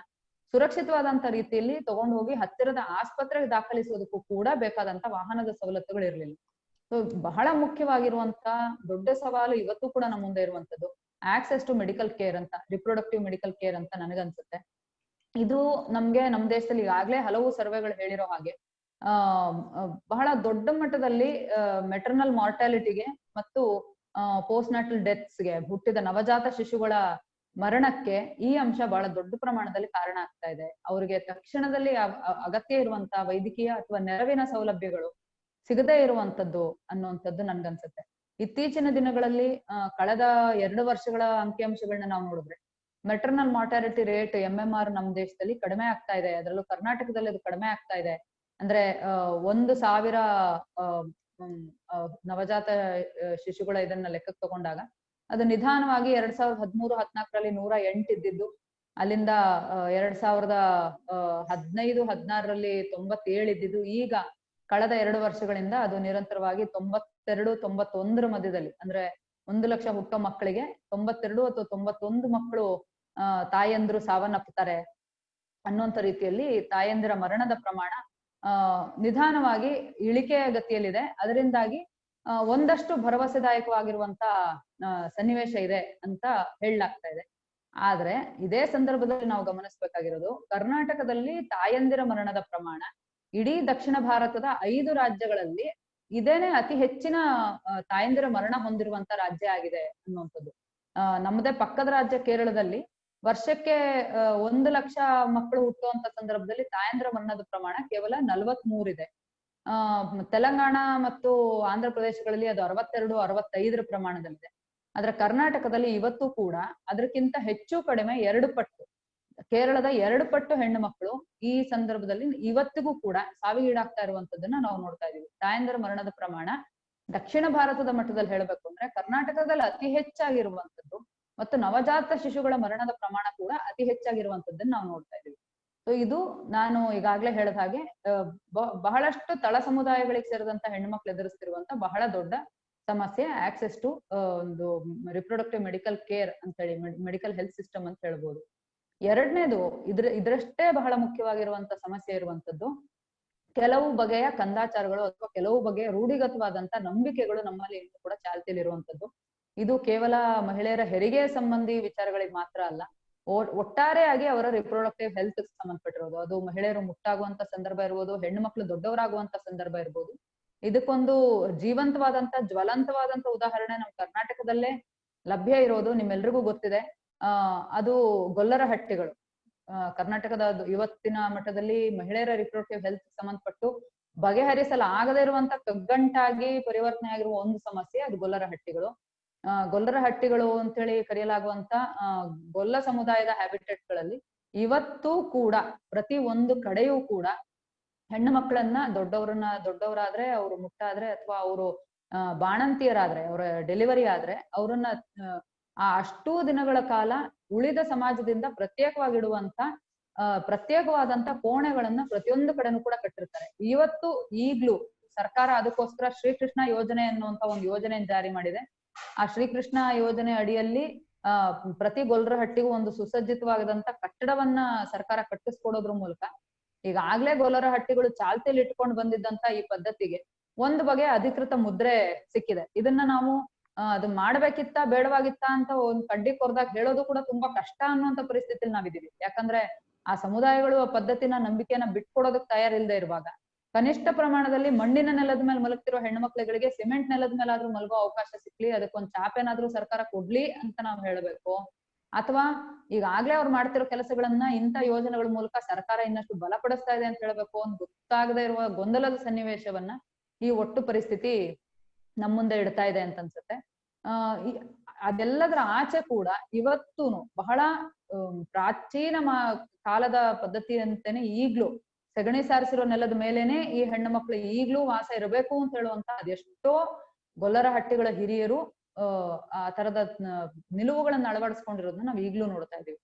ಸುರಕ್ಷಿತವಾದಂತ ರೀತಿಯಲ್ಲಿ ತಗೊಂಡು ಹೋಗಿ ಹತ್ತಿರದ ಆಸ್ಪತ್ರೆಗೆ ದಾಖಲಿಸೋದಕ್ಕೂ ಕೂಡ ಬೇಕಾದಂತ ವಾಹನದ ಸವಲತ್ತುಗಳು ಇರ್ಲಿಲ್ಲ. ಸೊ ಬಹಳ ಮುಖ್ಯವಾಗಿರುವಂತ ದೊಡ್ಡ ಸವಾಲು ಇವತ್ತು ಕೂಡ ನಮ್ಮ ಮುಂದೆ ಇರುವಂತದ್ದು ಆಕ್ಸೆಸ್ ಟು ಮೆಡಿಕಲ್ ಕೇರ್ ಅಂತ, ರಿಪ್ರೊಡಕ್ಟಿವ್ ಮೆಡಿಕಲ್ ಕೇರ್ ಅಂತ ನನಗನ್ಸುತ್ತೆ. ಇದು ನಮ್ಗೆ ನಮ್ಮ ದೇಶದಲ್ಲಿ ಈಗಾಗ್ಲೇ ಹಲವು ಸರ್ವೆಗಳು ಹೇಳಿರೋ ಹಾಗೆ ಬಹಳ ದೊಡ್ಡ ಮಟ್ಟದಲ್ಲಿ ಮೆಟರ್ನಲ್ ಮಾರ್ಟಾಲಿಟಿಗೆ ಮತ್ತು ಪೋಸ್ಟ್ ನಾಟಲ್ ಡೆತ್ಸ್ಗೆ, ಹುಟ್ಟಿದ ನವಜಾತ ಶಿಶುಗಳ ಮರಣಕ್ಕೆ ಈ ಅಂಶ ಬಹಳ ದೊಡ್ಡ ಪ್ರಮಾಣದಲ್ಲಿ ಕಾರಣ ಆಗ್ತಾ ಇದೆ. ಅವರಿಗೆ ತಕ್ಷಣದಲ್ಲಿ ಅಗತ್ಯ ಇರುವಂತಹ ವೈದ್ಯಕೀಯ ಅಥವಾ ನೆರವಿನ ಸೌಲಭ್ಯಗಳು ಸಿಗದೇ ಇರುವಂತದ್ದು ಅನ್ನುವಂಥದ್ದು ನನ್ಗನ್ಸುತ್ತೆ. ಇತ್ತೀಚಿನ ದಿನಗಳಲ್ಲಿ ಕಳೆದ 2 ವರ್ಷಗಳ ಅಂಕಿಅಂಶಗಳನ್ನ ನಾವು ನೋಡಿದ್ರೆ ಮೆಟರ್ನಲ್ ಮಾರ್ಟಾಲಿಟಿ ರೇಟ್ MMR ನಮ್ಮ ದೇಶದಲ್ಲಿ ಕಡಿಮೆ ಆಗ್ತಾ ಇದೆ. ಅದರಲ್ಲೂ ಕರ್ನಾಟಕದಲ್ಲಿ ಅದು ಕಡಿಮೆ ಆಗ್ತಾ ಇದೆ. ಅಂದ್ರೆ 1,000 ನವಜಾತ ಶಿಶುಗಳ ಇದನ್ನ ಲೆಕ್ಕಕ್ಕೆ ತಗೊಂಡಾಗ ಅದು ನಿಧಾನವಾಗಿ 2013-14ರಲ್ಲಿ 108 ಇದ್ದಿದ್ದು, ಅಲ್ಲಿಂದ 2015-16ರಲ್ಲಿ 97 ಇದ್ದಿದ್ದು, ಈಗ ಕಳೆದ 2 ವರ್ಷಗಳಿಂದ ಅದು ನಿರಂತರವಾಗಿ 92-91 ಮಧ್ಯದಲ್ಲಿ, ಅಂದ್ರೆ 1 ಲಕ್ಷ ಹುಟ್ಟೋ ಮಕ್ಕಳಿಗೆ 92 ಅಥವಾ 91 ಮಕ್ಕಳು ತಾಯಂದ್ರು ಸಾವನ್ನಪ್ಪುತ್ತಾರೆ ಅನ್ನುವಂಥ ರೀತಿಯಲ್ಲಿ ತಾಯಂದಿರ ಮರಣದ ಪ್ರಮಾಣ ನಿಧಾನವಾಗಿ ಇಳಿಕೆಯ ಗತಿಯಲ್ಲಿದೆ. ಅದರಿಂದಾಗಿ ಒಂದಷ್ಟು ಭರವಸೆದಾಯಕವಾಗಿರುವಂತ ಸನ್ನಿವೇಶ ಇದೆ ಅಂತ ಹೇಳಲಾಗ್ತಾ ಇದೆ. ಆದ್ರೆ ಇದೇ ಸಂದರ್ಭದಲ್ಲಿ ನಾವು ಗಮನಿಸಬೇಕಾಗಿರೋದು, ಕರ್ನಾಟಕದಲ್ಲಿ ತಾಯಂದಿರ ಮರಣದ ಪ್ರಮಾಣ ಇಡೀ ದಕ್ಷಿಣ ಭಾರತದ 5 ರಾಜ್ಯಗಳಲ್ಲಿ ಇದೇನೆ ಅತಿ ಹೆಚ್ಚಿನ ತಾಯಂದಿರ ಮರಣ ಹೊಂದಿರುವಂತ ರಾಜ್ಯ ಆಗಿದೆ ಅನ್ನುವಂಥದ್ದು. ನಮ್ಮದೇ ಪಕ್ಕದ ರಾಜ್ಯ ಕೇರಳದಲ್ಲಿ ವರ್ಷಕ್ಕೆ 1 ಲಕ್ಷ ಮಕ್ಕಳು ಹುಟ್ಟುವಂತ ಸಂದರ್ಭದಲ್ಲಿ ತಾಯಂದಿರ ಮರಣದ ಪ್ರಮಾಣ ಕೇವಲ 43 ಇದೆ. ತೆಲಂಗಾಣ ಮತ್ತು ಆಂಧ್ರ ಪ್ರದೇಶಗಳಲ್ಲಿ ಅದು 62-65 ಪ್ರಮಾಣದಲ್ಲಿದೆ. ಆದ್ರೆ ಕರ್ನಾಟಕದಲ್ಲಿ ಇವತ್ತು ಕೂಡ ಅದಕ್ಕಿಂತ ಹೆಚ್ಚು ಕಡಿಮೆ 2 ಪಟ್ಟು, ಕೇರಳದ 2 ಪಟ್ಟು ಹೆಣ್ಣು ಮಕ್ಕಳು ಈ ಸಂದರ್ಭದಲ್ಲಿ ಇವತ್ತಿಗೂ ಕೂಡ ಸಾವಿಗೀಡಾಗ್ತಾ ಇರುವಂತದನ್ನ ನಾವು ನೋಡ್ತಾ ಇದೀವಿ. ತಾಯಂದಿರ ಮರಣದ ಪ್ರಮಾಣ ದಕ್ಷಿಣ ಭಾರತದ ಮಟ್ಟದಲ್ಲಿ ಹೇಳಬೇಕು ಅಂದ್ರೆ ಕರ್ನಾಟಕದಲ್ಲಿ ಅತಿ ಹೆಚ್ಚಾಗಿರುವಂತದ್ದು ಮತ್ತು ನವಜಾತ ಶಿಶುಗಳ ಮರಣದ ಪ್ರಮಾಣ ಕೂಡ ಅತಿ ಹೆಚ್ಚಾಗಿರುವಂತದ್ದನ್ನ ನಾವು ನೋಡ್ತಾ ಇದೀವಿ. ಸೊ ಇದು ನಾನು ಈಗಾಗ್ಲೇ ಹೇಳಿದ ಹಾಗೆ ಬಹಳಷ್ಟು ತಳ ಸಮುದಾಯಗಳಿಗೆ ಸೇರಿದಂತ ಹೆಣ್ಮಕ್ಳು ಎದುರಿಸ್ತಿರುವಂತ ಬಹಳ ದೊಡ್ಡ ಸಮಸ್ಯೆ, ಆಕ್ಸೆಸ್ ಟು ಒಂದು ರಿಪ್ರೊಡಕ್ಟಿವ್ ಮೆಡಿಕಲ್ ಕೇರ್ ಅಂತ ಹೇಳಿ, ಮೆಡಿಕಲ್ ಹೆಲ್ತ್ ಸಿಸ್ಟಮ್ ಅಂತ ಹೇಳ್ಬೋದು. ಎರಡನೇದು ಇದ್ರಷ್ಟೇ ಬಹಳ ಮುಖ್ಯವಾಗಿರುವಂತ ಸಮಸ್ಯೆ ಇರುವಂತದ್ದು ಕೆಲವು ಬಗೆಯ ಕಂದಾಚಾರಗಳು ಅಥವಾ ಕೆಲವು ಬಗೆಯ ರೂಢಿಗತವಾದಂತ ನಂಬಿಕೆಗಳು ನಮ್ಮಲ್ಲಿ ಇನ್ನೂ ಕೂಡ ಚಾಲ್ತಿಯಲ್ಲಿರುವಂತದ್ದು. ಇದು ಕೇವಲ ಮಹಿಳೆಯರ ಹೆರಿಗೆ ಸಂಬಂಧಿ ವಿಚಾರಗಳಿಗೆ ಮಾತ್ರ ಅಲ್ಲ, ಒಟ್ಟಾರೆಯಾಗಿ ಅವರ ರಿಪ್ರೊಡಕ್ಟಿವ್ ಹೆಲ್ತ್ ಸಂಬಂಧಪಟ್ಟಿರೋದು. ಅದು ಮಹಿಳೆಯರು ಮುಟ್ಟಾಗುವಂತ ಸಂದರ್ಭ ಇರ್ಬೋದು, ಹೆಣ್ಣು ಮಕ್ಕಳು ದೊಡ್ಡವರಾಗುವಂತ ಸಂದರ್ಭ ಇರ್ಬೋದು. ಇದಕ್ಕೊಂದು ಜೀವಂತವಾದಂತ ಜ್ವಲಂತವಾದಂತ ಉದಾಹರಣೆ ನಮ್ಮ ಕರ್ನಾಟಕದಲ್ಲೇ ಲಭ್ಯ ಇರೋದು ನಿಮ್ಮೆಲ್ರಿಗೂ ಗೊತ್ತಿದೆ. ಅದು ಗೊಲ್ಲರಹಟ್ಟಿಗಳು. ಕರ್ನಾಟಕದ ಇವತ್ತಿನ ಮಟ್ಟದಲ್ಲಿ ಮಹಿಳೆಯರ ರಿಪ್ರೊಡಕ್ಟಿವ್ ಹೆಲ್ತ್ ಸಂಬಂಧಪಟ್ಟು ಬಗೆಹರಿಸಲಾಗದೇ ಇರುವಂತ ಕಗ್ಗಂಟಾಗಿ ಪರಿವರ್ತನೆ ಆಗಿರುವ ಒಂದು ಸಮಸ್ಯೆ ಅದು ಗೊಲ್ಲರಹಟ್ಟಿಗಳು. ಗೊಲ್ಲರಹಟ್ಟಿಗಳು ಅಂತೇಳಿ ಕರೆಯಲಾಗುವಂತ ಗೊಲ್ಲ ಸಮುದಾಯದ ಹ್ಯಾಬಿಟೇಟ್ ಗಳಲ್ಲಿ ಇವತ್ತು ಕೂಡ ಪ್ರತಿ ಒಂದು ಕಡೆಯೂ ಕೂಡ ಹೆಣ್ಣು ಮಕ್ಕಳನ್ನ ದೊಡ್ಡವರಾದ್ರೆ ಅವರು ಮುಟ್ಟಾದ್ರೆ ಅಥವಾ ಅವರು ಬಾಣಂತಿಯರಾದ್ರೆ ಅವರ ಡೆಲಿವರಿ ಆದ್ರೆ ಅವರನ್ನ ಅಷ್ಟೂ ದಿನಗಳ ಕಾಲ ಉಳಿದ ಸಮಾಜದಿಂದ ಪ್ರತ್ಯೇಕವಾಗಿಡುವಂತ ಪ್ರತ್ಯೇಕವಾದಂತ ಕೋಣೆಗಳನ್ನ ಪ್ರತಿಯೊಂದು ಕಡೆನೂ ಕೂಡ ಕಟ್ಟಿರ್ತಾರೆ. ಇವತ್ತು ಈಗ್ಲೂ ಸರ್ಕಾರ ಅದಕ್ಕೋಸ್ಕರ ಶ್ರೀಕೃಷ್ಣ ಯೋಜನೆ ಅನ್ನುವಂತ ಒಂದು ಯೋಜನೆಯನ್ನು ಜಾರಿ ಮಾಡಿದೆ. ಆ ಶ್ರೀಕೃಷ್ಣ ಯೋಜನೆ ಅಡಿಯಲ್ಲಿ ಪ್ರತಿ ಗೊಲ್ಲರಹಟ್ಟಿಗೂ ಒಂದು ಸುಸಜ್ಜಿತವಾದಂತ ಕಟ್ಟಡವನ್ನ ಸರ್ಕಾರ ಕಟ್ಟಿಸ್ಕೊಡೋದ್ರ ಮೂಲಕ ಈಗಾಗ್ಲೇ ಗೊಲ್ಲರಹಟ್ಟಿಗಳು ಚಾಲ್ತಿಯಲ್ಲಿ ಇಟ್ಕೊಂಡು ಬಂದಿದ್ದಂತ ಈ ಪದ್ಧತಿಗೆ ಒಂದು ಬಗೆಯ ಅಧಿಕೃತ ಮುದ್ರೆ ಸಿಕ್ಕಿದೆ. ಇದನ್ನ ನಾವು ಅದು ಮಾಡ್ಬೇಕಿತ್ತ ಬೇಡವಾಗಿತ್ತ ಅಂತ ಒಂದ್ ಕಡ್ಡಿ ಕೊರ್ದಾಗ ಹೇಳೋದು ಕೂಡ ತುಂಬಾ ಕಷ್ಟ ಅನ್ನುವಂತ ಪರಿಸ್ಥಿತಿಲಿ ನಾವಿದೀವಿ. ಯಾಕಂದ್ರೆ ಆ ಸಮುದಾಯಗಳು ಆ ಪದ್ಧತಿನ ನಂಬಿಕೆಯನ್ನ ಬಿಟ್ಕೊಡೋದಕ್ ತಯಾರಿಲ್ದೆ ಇರುವಾಗ ಕನಿಷ್ಠ ಪ್ರಮಾಣದಲ್ಲಿ ಮಣ್ಣಿನ ನೆಲದ ಮೇಲೆ ಮಲಗ್ತಿರೋ ಹೆಣ್ಣು ಮಕ್ಳುಗಳಿಗೆ ಸಿಮೆಂಟ್ ನೆಲದ ಮೇಲಾದ್ರೂ ಮಲಗೋ ಅವಕಾಶ ಸಿಕ್ಲಿ, ಅದಕ್ಕೊಂದ್ ಚಾಪೇನಾದ್ರೂ ಸರ್ಕಾರ ಕೊಡ್ಲಿ ಅಂತ ನಾವ್ ಹೇಳ್ಬೇಕು. ಅಥವಾ ಈಗಾಗ್ಲೇ ಅವ್ರು ಮಾಡ್ತಿರೋ ಕೆಲಸಗಳನ್ನ ಇಂಥ ಯೋಜನೆಗಳ ಮೂಲಕ ಸರ್ಕಾರ ಇನ್ನಷ್ಟು ಬಲಪಡಿಸ್ತಾ ಇದೆ ಅಂತ ಹೇಳ್ಬೇಕು ಅಂತ ಗೊತ್ತಾಗದೆ ಇರುವ ಗೊಂದಲದ ಸನ್ನಿವೇಶವನ್ನ ಈ ಒಟ್ಟು ಪರಿಸ್ಥಿತಿ ನಮ್ಮ ಮುಂದೆ ಇಡ್ತಾ ಇದೆ ಅಂತ ಅನ್ಸುತ್ತೆ. ಅದೆಲ್ಲದರ ಆಚೆ ಕೂಡ ಇವತ್ತೂನು ಬಹಳ ಪ್ರಾಚೀನ ಕಾಲದ ಪದ್ಧತಿ ಅಂತೇನೆ ಈಗ್ಲೂ ಸಗಣಿ ಸಾರಿಸಿರೋ ನೆಲದ ಮೇಲೇನೆ ಈ ಹೆಣ್ಣು ಮಕ್ಳು ಈಗ್ಲೂ ವಾಸ ಇರಬೇಕು ಅಂತ ಹೇಳುವಂತ ಅದೆಷ್ಟೋ ಗೊಲ್ಲರಹಟ್ಟಿಗಳ ಹಿರಿಯರು ಆ ತರದ ನಿಲುವುಗಳನ್ನ ಅಳವಡಿಸ್ಕೊಂಡಿರೋದನ್ನ ನಾವ್ ಈಗ್ಲೂ ನೋಡ್ತಾ ಇದೀವಿ.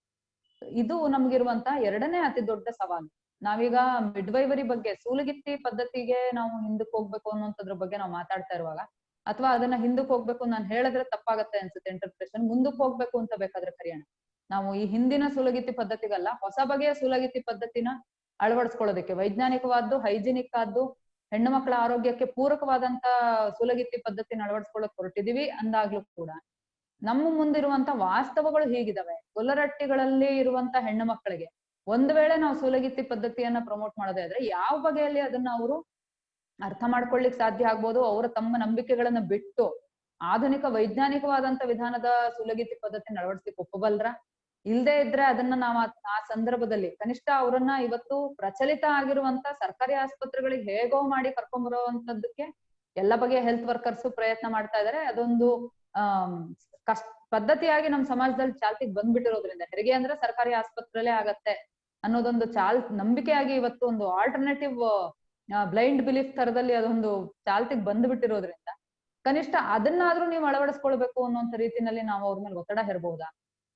ಇದು ನಮ್ಗಿರುವಂತ ಎರಡನೇ ಅತಿ ದೊಡ್ಡ ಸವಾಲು. ನಾವೀಗ ಮಿಡ್ವೈವರಿ ಬಗ್ಗೆ, ಸೂಲಗಿತ್ತಿ ಪದ್ಧತಿಗೆ ನಾವು ಹಿಂದಕ್ಕೆ ಹೋಗ್ಬೇಕು ಅನ್ನೋಂಥದ್ರ ಬಗ್ಗೆ ನಾವು ಮಾತಾಡ್ತಾ ಇರುವಾಗ, ಅಥವಾ ಅದನ್ನ ಹಿಂದಕ್ಕೆ ಹೋಗ್ಬೇಕು ನಾನು ಹೇಳಿದ್ರೆ ತಪ್ಪಾಗತ್ತೆ ಅನ್ಸುತ್ತೆ ಇಂಟರ್ಪ್ರಿಟೇಷನ್, ಮುಂದಕ್ಕೆ ಹೋಗ್ಬೇಕು ಅಂತ ಬೇಕಾದ್ರೆ ಕರೆಯೋಣ. ನಾವು ಈ ಹಿಂದಿನ ಸೂಲಗಿತ್ತಿ ಪದ್ಧತಿಗಲ್ಲ, ಹೊಸ ಬಗೆಯ ಸೂಲಗಿತ್ತಿ ಪದ್ಧತಿನ ಅಳವಡಿಸ್ಕೊಳ್ಳೋದಕ್ಕೆ ವೈಜ್ಞಾನಿಕವಾದ್ದು, ಹೈಜಿನಿಕ್ ಆದ್ದು, ಹೆಣ್ಣು ಮಕ್ಕಳ ಆರೋಗ್ಯಕ್ಕೆ ಪೂರಕವಾದಂತ ಸೂಲಗಿತ್ತಿ ಪದ್ಧತಿನ ಅಳವಡಿಸ್ಕೊಳ್ಳೋಕೆ ಹೊರಟಿದೀವಿ ಅಂದಾಗ್ಲೂ ಕೂಡ ನಮ್ಮ ಮುಂದಿರುವಂತ ವಾಸ್ತವಗಳು ಹೀಗಿದಾವೆ. ಗೊಲ್ಲರಹಟ್ಟಿಗಳಲ್ಲಿ ಇರುವಂತ ಹೆಣ್ಣು ಮಕ್ಕಳಿಗೆ ಒಂದ್ ವೇಳೆ ನಾವು ಸೂಲಗಿತ್ತಿ ಪದ್ಧತಿಯನ್ನ ಪ್ರಮೋಟ್ ಮಾಡೋದೇ ಆದ್ರೆ ಯಾವ ಬಗೆಯಲ್ಲಿ ಅದನ್ನ ಅವರು ಅರ್ಥ ಮಾಡ್ಕೊಳ್ಳಿಕ್ ಸಾಧ್ಯ ಆಗ್ಬೋದು? ಅವರ ತಮ್ಮ ನಂಬಿಕೆಗಳನ್ನ ಬಿಟ್ಟು ಆಧುನಿಕ ವೈಜ್ಞಾನಿಕವಾದಂತ ವಿಧಾನದ ಸೂಲಗಿತ್ತಿ ಪದ್ಧತಿನ ಅಳವಡಿಸ್ಲಿಕ್ಕೆ ಒಪ್ಪಬಲ್ರ? ಇಲ್ದೇ ಇದ್ರೆ ಅದನ್ನ ನಾವು ಆ ಸಂದರ್ಭದಲ್ಲಿ ಕನಿಷ್ಠ ಅವರನ್ನ ಇವತ್ತು ಪ್ರಚಲಿತ ಆಗಿರುವಂತ ಸರ್ಕಾರಿ ಆಸ್ಪತ್ರೆಗಳಿಗೆ ಹೇಗೋ ಮಾಡಿ ಕರ್ಕೊಂಡ್ ಬರುವಂತದ್ದಕ್ಕೆ ಎಲ್ಲ ಬಗೆಯ ಹೆಲ್ತ್ ವರ್ಕರ್ಸ್ ಪ್ರಯತ್ನ ಮಾಡ್ತಾ ಇದಾರೆ. ಅದೊಂದು ಪದ್ಧತಿಯಾಗಿ ನಮ್ಮ ಸಮಾಜದಲ್ಲಿ ಚಾಲ್ತಿಗೆ ಬಂದ್ಬಿಟ್ಟಿರೋದ್ರಿಂದ ಹೆರಿಗೆ ಅಂದ್ರೆ ಸರ್ಕಾರಿ ಆಸ್ಪತ್ರೆಲೇ ಆಗತ್ತೆ ಅನ್ನೋದೊಂದು ನಂಬಿಕೆಯಾಗಿ ಇವತ್ತು ಒಂದು ಆಲ್ಟರ್ನೇಟಿವ್ ಬ್ಲೈಂಡ್ ಬಿಲೀಫ್ ತರದಲ್ಲಿ ಅದೊಂದು ಚಾಲ್ತಿಗೆ ಬಂದ್ಬಿಟ್ಟಿರೋದ್ರಿಂದ ಕನಿಷ್ಠ ಅದನ್ನಾದ್ರೂ ನೀವು ಅಳವಡಿಸ್ಕೊಳ್ಬೇಕು ಅನ್ನೋಂಥ ರೀತಿನಲ್ಲಿ ನಾವು ಅವ್ರ ಮೇಲೆ ಒತ್ತಡ ಹೇರಬಹುದಾ?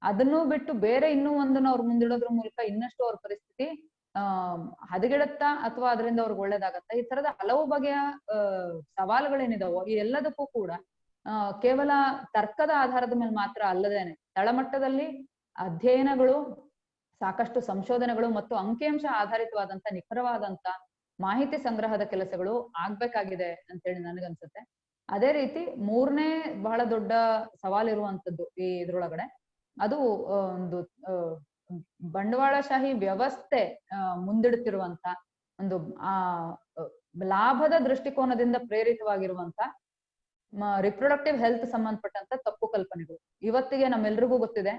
ಅದನ್ನು ಬಿಟ್ಟು ಬೇರೆ ಇನ್ನೂ ಒಂದನ್ನು ಅವ್ರ ಮುಂದಿಡೋದ್ರ ಮೂಲಕ ಇನ್ನಷ್ಟು ಅವ್ರ ಪರಿಸ್ಥಿತಿ ಹದಗೆಡುತ್ತಾ ಅಥವಾ ಅದರಿಂದ ಅವ್ರಿಗೆ ಒಳ್ಳೇದಾಗತ್ತಾ? ಈ ತರದ ಹಲವು ಬಗೆಯ ಸವಾಲುಗಳೇನಿದಾವೋ ಈ ಎಲ್ಲದಕ್ಕೂ ಕೂಡ ಕೇವಲ ತರ್ಕದ ಆಧಾರದ ಮೇಲೆ ಮಾತ್ರ ಅಲ್ಲದೇನೆ ತಳಮಟ್ಟದಲ್ಲಿ ಅಧ್ಯಯನಗಳು, ಸಾಕಷ್ಟು ಸಂಶೋಧನೆಗಳು ಮತ್ತು ಅಂಕಿಅಂಶ ಆಧಾರಿತವಾದಂತ ನಿಖರವಾದಂತ ಮಾಹಿತಿ ಸಂಗ್ರಹದ ಕೆಲಸಗಳು ಆಗ್ಬೇಕಾಗಿದೆ ಅಂತೇಳಿ ನನಗನ್ಸುತ್ತೆ. ಅದೇ ರೀತಿ ಮೂರನೇ ಬಹಳ ದೊಡ್ಡ ಸವಾಲಿರುವಂತದ್ದು ಈ ಇದ್ರೊಳಗಡೆ ಅದು ಒಂದು ಬಂಡವಾಳಶಾಹಿ ವ್ಯವಸ್ಥೆ ಮುಂದಿಡುತ್ತಿರುವಂತ ಒಂದು ಲಾಭದ ದೃಷ್ಟಿಕೋನದಿಂದ ಪ್ರೇರಿತವಾಗಿರುವಂತ ರಿಪ್ರೊಡಕ್ಟಿವ್ ಹೆಲ್ತ್ ಸಂಬಂಧಪಟ್ಟಂತ ತಪ್ಪು ಕಲ್ಪನೆಗಳು. ಇವತ್ತಿಗೆ ನಮ್ಮೆಲ್ರಿಗೂ ಗೊತ್ತಿದೆ,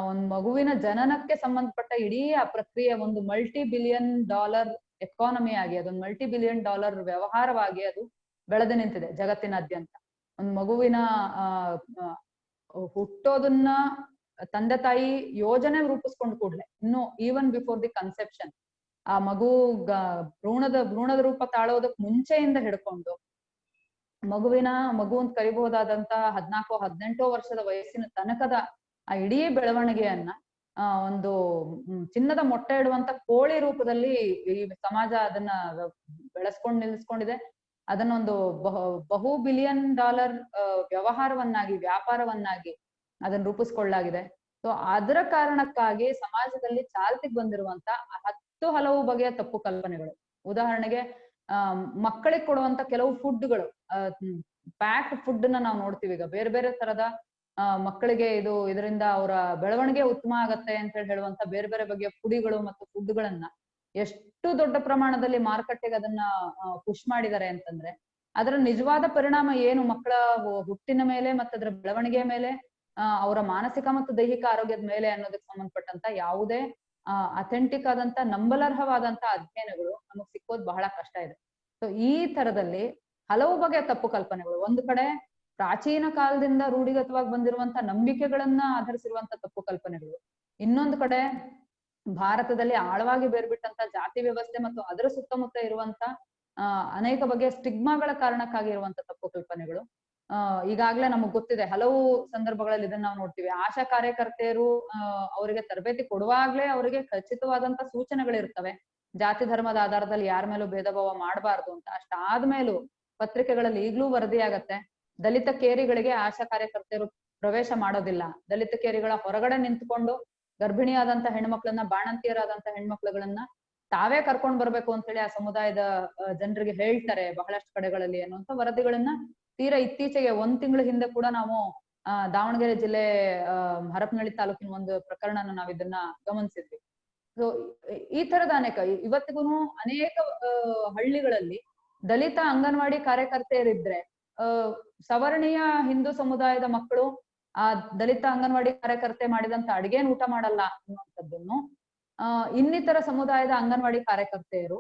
ಒಂದ್ ಮಗುವಿನ ಜನನಕ್ಕೆ ಸಂಬಂಧಪಟ್ಟ ಇಡೀ ಆ ಪ್ರಕ್ರಿಯೆ ಒಂದು $multi-billion ಎಕಾನಮಿ ಆಗಿ ಅದೊಂದು $multi-billion ವ್ಯವಹಾರವಾಗಿ ಅದು ಬೆಳೆದು ನಿಂತಿದೆ ಜಗತ್ತಿನಾದ್ಯಂತ. ಒಂದ್ ಮಗುವಿನ ಹುಟ್ಟೋದನ್ನ ತಂದೆ ತಾಯಿ ಯೋಜನೆ ರೂಪಿಸ್ಕೊಂಡ್ ಕೂಡ್ಲೆ ಇನ್ನು ಈವನ್ ಬಿಫೋರ್ ದಿ ಕನ್ಸೆಪ್ಷನ್ ಆ ಮಗು ಭ್ರೂಣದ ರೂಪ ತಾಳೋದಕ್ ಮುಂಚೆಯಿಂದ ಹಿಡ್ಕೊಂಡು ಮಗು ಅಂತ ಕರಿಬಹುದಾದಂತ 14-18 ವರ್ಷದ ವಯಸ್ಸಿನ ತನಕದ ಆ ಇಡೀ ಬೆಳವಣಿಗೆಯನ್ನ ಒಂದು ಚಿನ್ನದ ಮೊಟ್ಟೆ ಇಡುವಂತ ಕೋಳಿ ರೂಪದಲ್ಲಿ ಈ ಸಮಾಜ ಅದನ್ನ ನಿಲ್ಲಿಸ್ಕೊಂಡಿದೆ. ಅದನ್ನೊಂದು ಬಹು $billion ವ್ಯಾಪಾರವನ್ನಾಗಿ ಅದನ್ನ ರೂಪಿಸ್ಕೊಳ್ಳಲಾಗಿದೆ. ಸೊ ಅದರ ಕಾರಣಕ್ಕಾಗಿ ಸಮಾಜದಲ್ಲಿ ಚಾಲ್ತಿಗೆ ಬಂದಿರುವಂತ ಹಲವು ಬಗೆಯ ತಪ್ಪು ಕಲ್ಪನೆಗಳು. ಉದಾಹರಣೆಗೆ ಮಕ್ಕಳಿಗೆ ಕೊಡುವಂತ ಕೆಲವು ಫುಡ್ಗಳು, ಪ್ಯಾಕ್ಡ್ ಫುಡ್ ನಾವು ನೋಡ್ತೀವಿ ಈಗ ಬೇರೆ ಬೇರೆ ತರದ ಮಕ್ಕಳಿಗೆ ಇದರಿಂದ ಅವರ ಬೆಳವಣಿಗೆ ಉತ್ತಮ ಆಗತ್ತೆ ಅಂತ ಹೇಳುವಂತ ಬೇರೆ ಬೇರೆ ಬಗೆಯ ಪುಡಿಗಳು ಮತ್ತು ಫುಡ್ಗಳನ್ನ ಎಷ್ಟು ದೊಡ್ಡ ಪ್ರಮಾಣದಲ್ಲಿ ಮಾರುಕಟ್ಟೆಗೆ ಅದನ್ನ ಪುಷ್ ಮಾಡಿದ್ದಾರೆ ಅಂತಂದ್ರೆ ಅದರ ನಿಜವಾದ ಪರಿಣಾಮ ಏನು ಮಕ್ಕಳ ಹುಟ್ಟಿನ ಮೇಲೆ ಮತ್ತು ಅದರ ಬೆಳವಣಿಗೆ ಮೇಲೆ, ಅವರ ಮಾನಸಿಕ ಮತ್ತು ದೈಹಿಕ ಆರೋಗ್ಯದ ಮೇಲೆ ಅನ್ನೋದಕ್ಕೆ ಸಂಬಂಧಪಟ್ಟಂತ ಯಾವುದೇ ಅಥೆಂಟಿಕ್ ಆದಂತ ನಂಬಲರ್ಹವಾದಂತ ಅಧ್ಯಯನಗಳು ನಮಗ್ ಸಿಕ್ಕೋದು ಬಹಳ ಕಷ್ಟ ಇದೆ. ಸೊ ಈ ತರದಲ್ಲಿ ಹಲವು ಬಗೆಯ ತಪ್ಪು ಕಲ್ಪನೆಗಳು, ಒಂದು ಕಡೆ ಪ್ರಾಚೀನ ಕಾಲದಿಂದ ರೂಢಿಗತವಾಗಿ ಬಂದಿರುವಂತ ನಂಬಿಕೆಗಳನ್ನ ಆಧರಿಸಿರುವಂತ ತಪ್ಪು ಕಲ್ಪನೆಗಳು, ಇನ್ನೊಂದು ಕಡೆ ಭಾರತದಲ್ಲಿ ಆಳವಾಗಿ ಬೇರ್ಬಿಟ್ಟಂತ ಜಾತಿ ವ್ಯವಸ್ಥೆ ಮತ್ತು ಅದರ ಸುತ್ತಮುತ್ತ ಇರುವಂತ ಅನೇಕ ಬಗೆಯ ಸ್ಟಿಗ್ಮಾಗಳ ಕಾರಣಕ್ಕಾಗಿ ಇರುವಂತ ತಪ್ಪು ಕಲ್ಪನೆಗಳು. ಈಗಾಗ್ಲೇ ನಮಗ್ ಗೊತ್ತಿದೆ, ಹಲವು ಸಂದರ್ಭಗಳಲ್ಲಿ ಇದನ್ನ ನಾವು ನೋಡ್ತೀವಿ. ಆಶಾ ಕಾರ್ಯಕರ್ತೆಯರು ಅವರಿಗೆ ತರಬೇತಿ ಕೊಡುವಾಗ್ಲೇ ಅವರಿಗೆ ಖಚಿತವಾದಂತ ಸೂಚನೆಗಳಿರ್ತವೆ, ಜಾತಿ ಧರ್ಮದ ಆಧಾರದಲ್ಲಿ ಯಾರ ಮೇಲೂ ಭೇದ ಭಾವ ಮಾಡಬಾರ್ದು ಅಂತ. ಅಷ್ಟಾದ್ಮೇಲೂ ಪತ್ರಿಕೆಗಳಲ್ಲಿ ಈಗ್ಲೂ ವರದಿ ಆಗತ್ತೆ, ದಲಿತ ಕೇರಿಗಳಿಗೆ ಆಶಾ ಕಾರ್ಯಕರ್ತೆಯರು ಪ್ರವೇಶ ಮಾಡೋದಿಲ್ಲ, ದಲಿತ ಕೇರಿಗಳ ಹೊರಗಡೆ ನಿಂತ್ಕೊಂಡು ಗರ್ಭಿಣಿಯಾದಂತ ಹೆಣ್ಮಕ್ಳನ್ನ, ಬಾಣಂತಿಯರಾದಂತ ಹೆಣ್ಮಕ್ಳುಗಳನ್ನ ತಾವೇ ಕರ್ಕೊಂಡ್ ಬರ್ಬೇಕು ಅಂತ ಹೇಳಿ ಆ ಸಮುದಾಯದ ಜನರಿಗೆ ಹೇಳ್ತಾರೆ ಬಹಳಷ್ಟು ಕಡೆಗಳಲ್ಲಿ ಅನ್ನುವಂತ ವರದಿಗಳನ್ನ ತೀರಾ ಇತ್ತೀಚೆಗೆ 1 ತಿಂಗಳ ಹಿಂದೆ ಕೂಡ ನಾವು ದಾವಣಗೆರೆ ಜಿಲ್ಲೆ ಹರಪನಹಳ್ಳಿ ತಾಲೂಕಿನ ಒಂದು ಪ್ರಕರಣನ ನಾವ್ ಇದನ್ನ ಗಮನಿಸಿದ್ವಿ. ಸೊ ಈ ತರದ ಇವತ್ತಿಗೂ ಅನೇಕ ಹಳ್ಳಿಗಳಲ್ಲಿ ದಲಿತ ಅಂಗನವಾಡಿ ಕಾರ್ಯಕರ್ತೆಯರಿದ್ರೆ ಸವರ್ಣೀಯ ಹಿಂದೂ ಸಮುದಾಯದ ಮಕ್ಕಳು ಆ ದಲಿತ ಅಂಗನವಾಡಿ ಕಾರ್ಯಕರ್ತೆ ಮಾಡಿದಂತ ಅಡಿಗೆನ್ ಊಟ ಮಾಡಲ್ಲ ಅನ್ನುವಂಥದ್ದನ್ನು, ಇನ್ನಿತರ ಸಮುದಾಯದ ಅಂಗನವಾಡಿ ಕಾರ್ಯಕರ್ತೆಯರು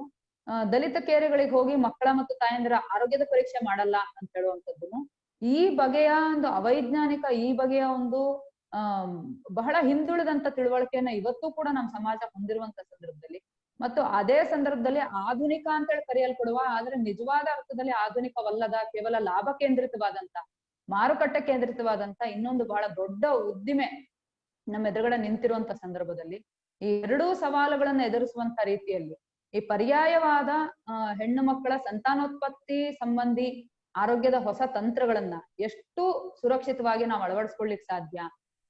ದಲಿತ ಕೇರಿಗಳಿಗೆ ಹೋಗಿ ಮಕ್ಕಳ ಮತ್ತು ತಾಯಂದಿರ ಆರೋಗ್ಯದ ಪರೀಕ್ಷೆ ಮಾಡಲ್ಲ ಅಂತ ಹೇಳುವಂಥದ್ದನ್ನು, ಈ ಬಗೆಯ ಒಂದು ಅವೈಜ್ಞಾನಿಕ, ಈ ಬಗೆಯ ಒಂದು ಬಹಳ ಹಿಂದುಳಿದಂತ ತಿಳುವಳಿಕೆಯನ್ನ ಇವತ್ತು ಕೂಡ ನಮ್ಮ ಸಮಾಜ ಹೊಂದಿರುವಂತ ಸಂದರ್ಭದಲ್ಲಿ, ಮತ್ತು ಅದೇ ಸಂದರ್ಭದಲ್ಲಿ ಆಧುನಿಕ ಅಂತ ಹೇಳಿ ಕರೆಯಲ್ಪಡುವ ಆದ್ರೆ ನಿಜವಾದ ಅರ್ಥದಲ್ಲಿ ಆಧುನಿಕವಲ್ಲದ ಕೇವಲ ಲಾಭ ಕೇಂದ್ರಿತವಾದಂತ, ಮಾರುಕಟ್ಟೆ ಕೇಂದ್ರಿತವಾದಂತ ಇನ್ನೊಂದು ಬಹಳ ದೊಡ್ಡ ಉದ್ದಿಮೆ ನಮ್ಮ ಎದುರುಗಡೆ ನಿಂತಿರುವಂತ ಸಂದರ್ಭದಲ್ಲಿ ಈ ಎರಡೂ ಸವಾಲುಗಳನ್ನ ಎದುರಿಸುವಂತ ರೀತಿಯಲ್ಲಿ ಈ ಪರ್ಯಾಯವಾದ ಹೆಣ್ಣು ಮಕ್ಕಳ ಸಂತಾನೋತ್ಪತ್ತಿ ಸಂಬಂಧಿ ಆರೋಗ್ಯದ ಹೊಸ ತಂತ್ರಗಳನ್ನ ಎಷ್ಟು ಸುರಕ್ಷಿತವಾಗಿ ನಾವು ಅಳವಡಿಸ್ಕೊಳ್ಳಿಕ್ ಸಾಧ್ಯ,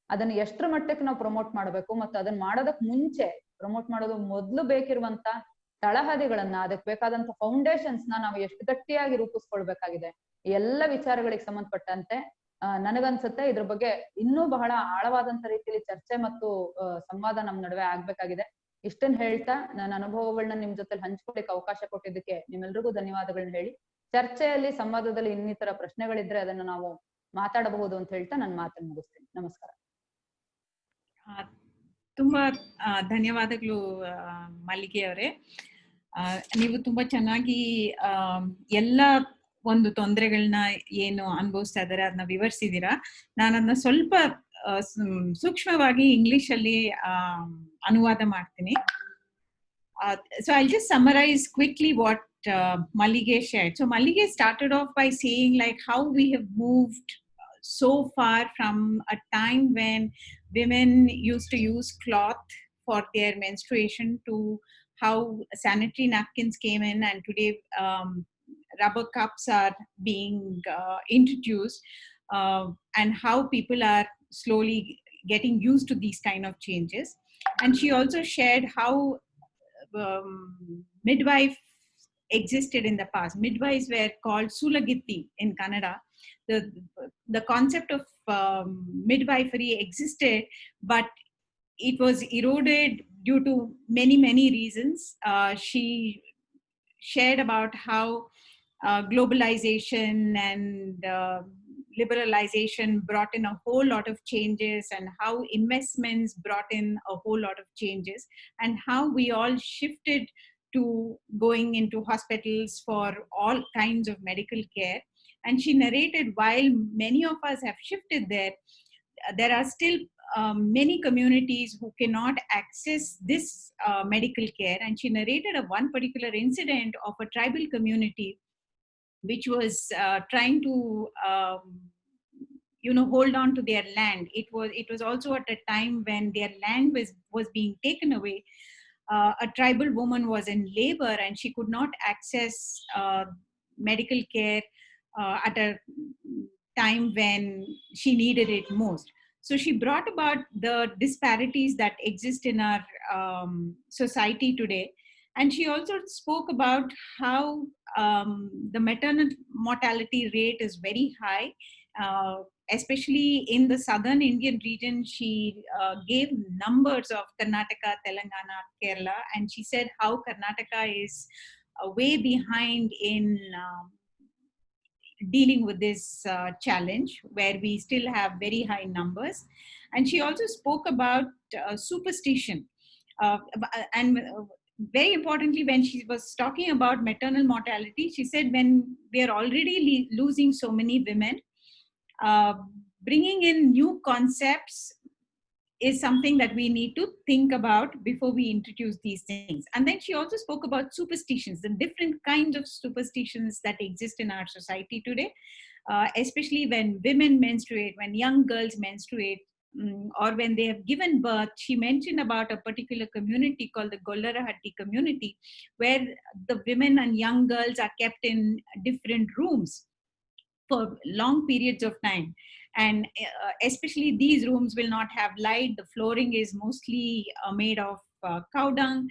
ಅದನ್ನ ಎಷ್ಟರ ಮಟ್ಟಕ್ಕೆ ನಾವು ಪ್ರಮೋಟ್ ಮಾಡ್ಬೇಕು, ಮತ್ತು ಅದನ್ನ ಮಾಡೋದಕ್ ಮುಂಚೆ ಪ್ರಮೋಟ್ ಮಾಡೋದು ಮೊದ್ಲು ಬೇಕಿರುವಂತ ತಳಹದಿಗಳನ್ನ, ಅದಕ್ಕೆ ಬೇಕಾದಂತ ಫೌಂಡೇಶನ್ಸ್ ನಾವು ಎಷ್ಟು ಗಟ್ಟಿಯಾಗಿ ರೂಪಿಸ್ಕೊಳ್ಬೇಕಾಗಿದೆ, ಈ ಎಲ್ಲ ವಿಚಾರಗಳಿಗೆ ಸಂಬಂಧಪಟ್ಟಂತೆ ನನಗನ್ಸುತ್ತೆ ಇದ್ರ ಬಗ್ಗೆ ಇನ್ನೂ ಬಹಳ ಆಳವಾದಂತ ರೀತಿಯಲ್ಲಿ ಚರ್ಚೆ ಮತ್ತು ಸಂವಾದ ನಮ್ ನಡುವೆ ಆಗ್ಬೇಕಾಗಿದೆ. ಇಷ್ಟನ್ ಹೇಳ್ತಾ ನನ್ನ ಅನುಭವಗಳನ್ನ ನಿಮ್ ಜೊತೆ ಹಂಚ್ಕೊಳ್ಳಿಕ್ಕೆ ಅವಕಾಶ ಕೊಟ್ಟಿದ್ದಕ್ಕೆ ನಿಮ್ಮೆಲ್ರಿಗೂ ಧನ್ಯವಾದಗಳನ್ನ ಹೇಳಿ, ಚರ್ಚೆಯಲ್ಲಿ ಸಂವಾದದಲ್ಲಿ ಇನ್ನಿತರ ಪ್ರಶ್ನೆಗಳಿದ್ರೆ ಅದನ್ನ ನಾವು ಮಾತಾಡಬಹುದು ಅಂತ ಹೇಳ್ತಾ ನನ್ನ ಮಾತನ್ನು ಮುಗಿಸ್ತೀನಿ. ನಮಸ್ಕಾರ. ತುಂಬಾ ಧನ್ಯವಾದಗಳು ಮಲ್ಲಿಗೆ ಅವರೇ. ನೀವು ತುಂಬಾ ಚೆನ್ನಾಗಿ ಎಲ್ಲ ಒಂದು ತೊಂದರೆಗಳನ್ನ ಏನು ಅನುಭವಿಸ್ತಾ ಇದ್ದಾರೆ ಅದನ್ನ ವಿವರಿಸಿದೀರಾ. ನಾನು ಅದನ್ನ ಸ್ವಲ್ಪ ಸೂಕ್ಷ್ಮವಾಗಿ ಇಂಗ್ಲಿಷ್ ಅಲ್ಲಿ ಅನುವಾದ ಮಾಡ್ತೀನಿ. So I'll just summarize quickly what Mallige shared. So Mallige started off by saying like how we have moved so far from a time when women used to use cloth for their menstruation to how sanitary napkins came in, and today rubber cups are being introduced, and how people are slowly getting used to these kind of changes. And she also shared how midwife existed in the past. Midwives were called Sulagitti in Kannada. The concept of midwifery existed, but it was eroded due to many reasons. She shared about how globalization and liberalization brought in a whole lot of changes, and how investments brought in a whole lot of changes, and how we all shifted to going into hospitals for all kinds of medical care. And she narrated while many of us have shifted there, there are still many communities who cannot access this medical care. And she narrated one particular incident of a tribal community which was trying to hold on to their land. It was also at a time when their land was being taken away. A tribal woman was in labor and she could not access medical care at a time when she needed it most. So she brought about the disparities that exist in our society today. And she also spoke about how the maternal mortality rate is very high, especially in the southern Indian region. She gave numbers of Karnataka, Telangana, Kerala, and she said how Karnataka is way behind in dealing with this challenge, where we still have very high numbers. And she also spoke about superstition. And very importantly, when she was talking about maternal mortality, she said when we are already losing so many women, bringing in new concepts is something that we need to think about before we introduce these things. And then she also spoke about superstitions, the different kinds of superstitions that exist in our society today, especially when women menstruate, when young girls menstruate, or when they have given birth. She mentioned about a particular community called the Gollarahatti community, where the women and young girls are kept in different rooms for long periods of time. And especially these rooms will not have light. The flooring is mostly made of cow dung.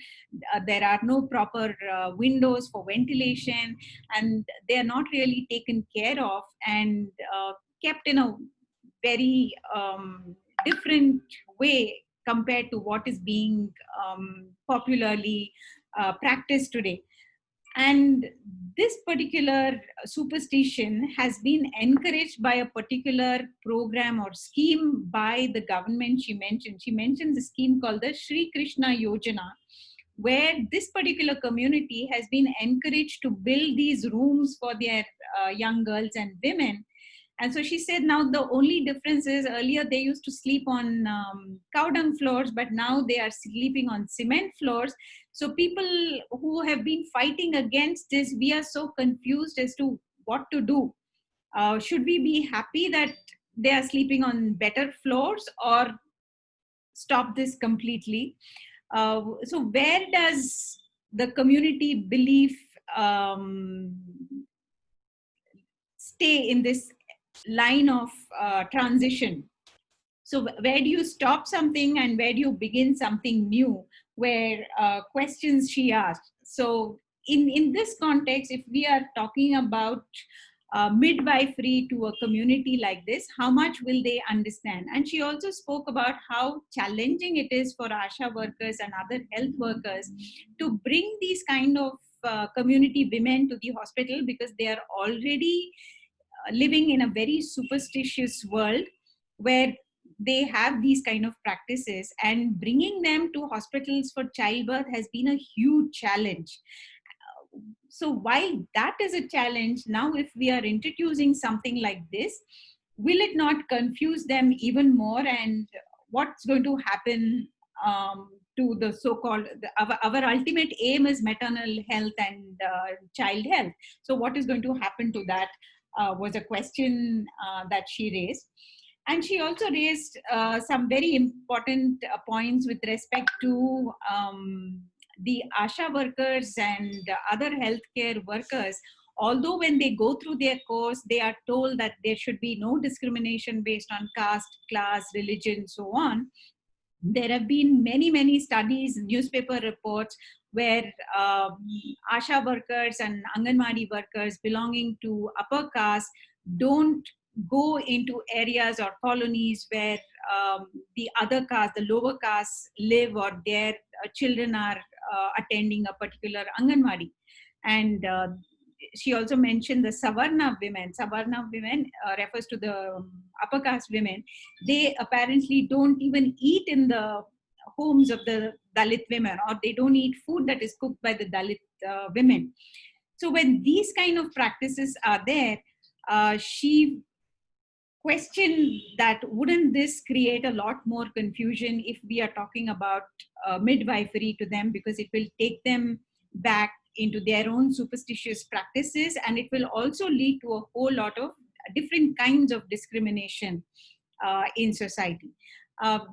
There are no proper windows for ventilation, and they are not really taken care of, and kept in a very different way compared to what is being popularly practiced today. And this particular superstition has been encouraged by a particular program or scheme by the government. She mentioned the scheme called the Shri Krishna Yojana, where this particular community has been encouraged to build these rooms for their young girls and women. And so she said now the only difference is earlier they used to sleep on cow dung floors, but now they are sleeping on cement floors. So people who have been fighting against this, we are so confused as to what to do. Should we be happy that they are sleeping on better floors, or stop this completely? So where does the community belief stay in this line of transition? So where do you stop something and where do you begin something new? Where questions she asked. So in this context, if we are talking about midwifery to a community like this, how much will they understand? And she also spoke about how challenging it is for ASHA workers and other health workers to bring these kind of community women to the hospital, because they are already living in a very superstitious world where they have these kind of practices, and bringing them to hospitals for childbirth has been a huge challenge. So while that is a challenge, now if we are introducing something like this, will it not confuse them even more? And what's going to happen to the so-called, our ultimate aim is maternal health and child health. So what is going to happen to that was a question that she raised. And she also raised some very important points with respect to the ASHA workers and other healthcare workers. Although when they go through their course, they are told that there should be no discrimination based on caste, class, religion, so on. There have been many, many studies, newspaper reports, where ASHA workers and Anganwadi workers belonging to upper caste don't go into areas or colonies where the other caste, the lower caste live, or their children are attending a particular Anganwadi. And she also mentioned the Savarna women. Savarna women refers to the upper caste women. They apparently don't even eat in the homes of the Dalit women, or they don't eat food that is cooked by the Dalit women. So when these kind of practices are there, she questioned that wouldn't this create a lot more confusion if we are talking about midwifery to them, because it will take them back into their own superstitious practices, and it will also lead to a whole lot of different kinds of discrimination in society.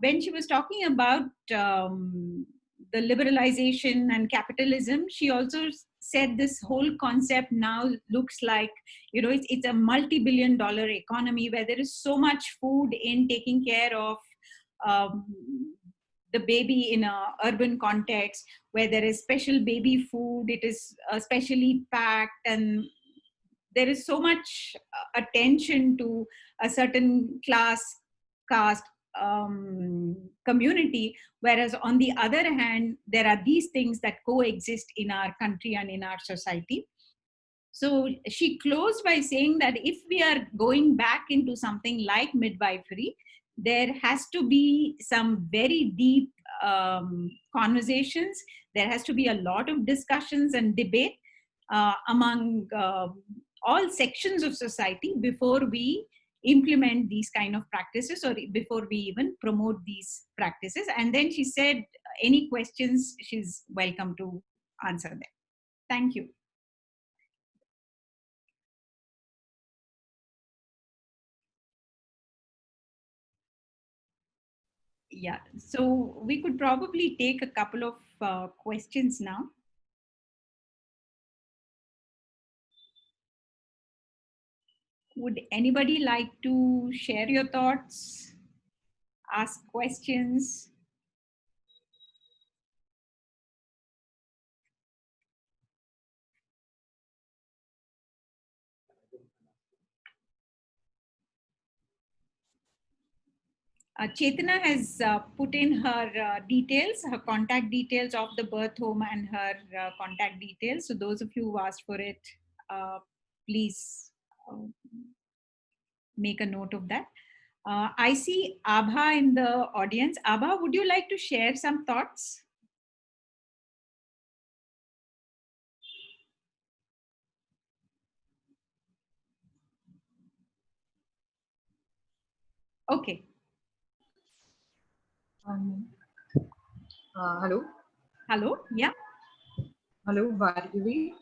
When she was talking about the liberalization and capitalism, she also said this whole concept now looks like, it's a multi-billion-dollar economy where there is so much food in taking care of the baby in a urban context, where there is special baby food, it is specially packed, and there is so much attention to a certain class, caste, community, whereas on the other hand, there are these things that coexist in our country and in our society. So she closed by saying that if we are going back into something like midwifery, there has to be some very deep conversations. There has to be a lot of discussions and debate among all sections of society before we implement these kind of practices, or before we even promote these practices. And then she said, any questions, she's welcome to answer them. Thank you. Yeah, so we could probably take a couple of questions now. Would anybody like to share your thoughts, ask questions? Chetana has put in her details, her contact details of the birth home and her contact details. So those of you who asked for it, please make a note of that. I see Abha in the audience. Abha, would you like to share some thoughts? Okay. Hello. Hello. Yeah. Hello, Bhargavi.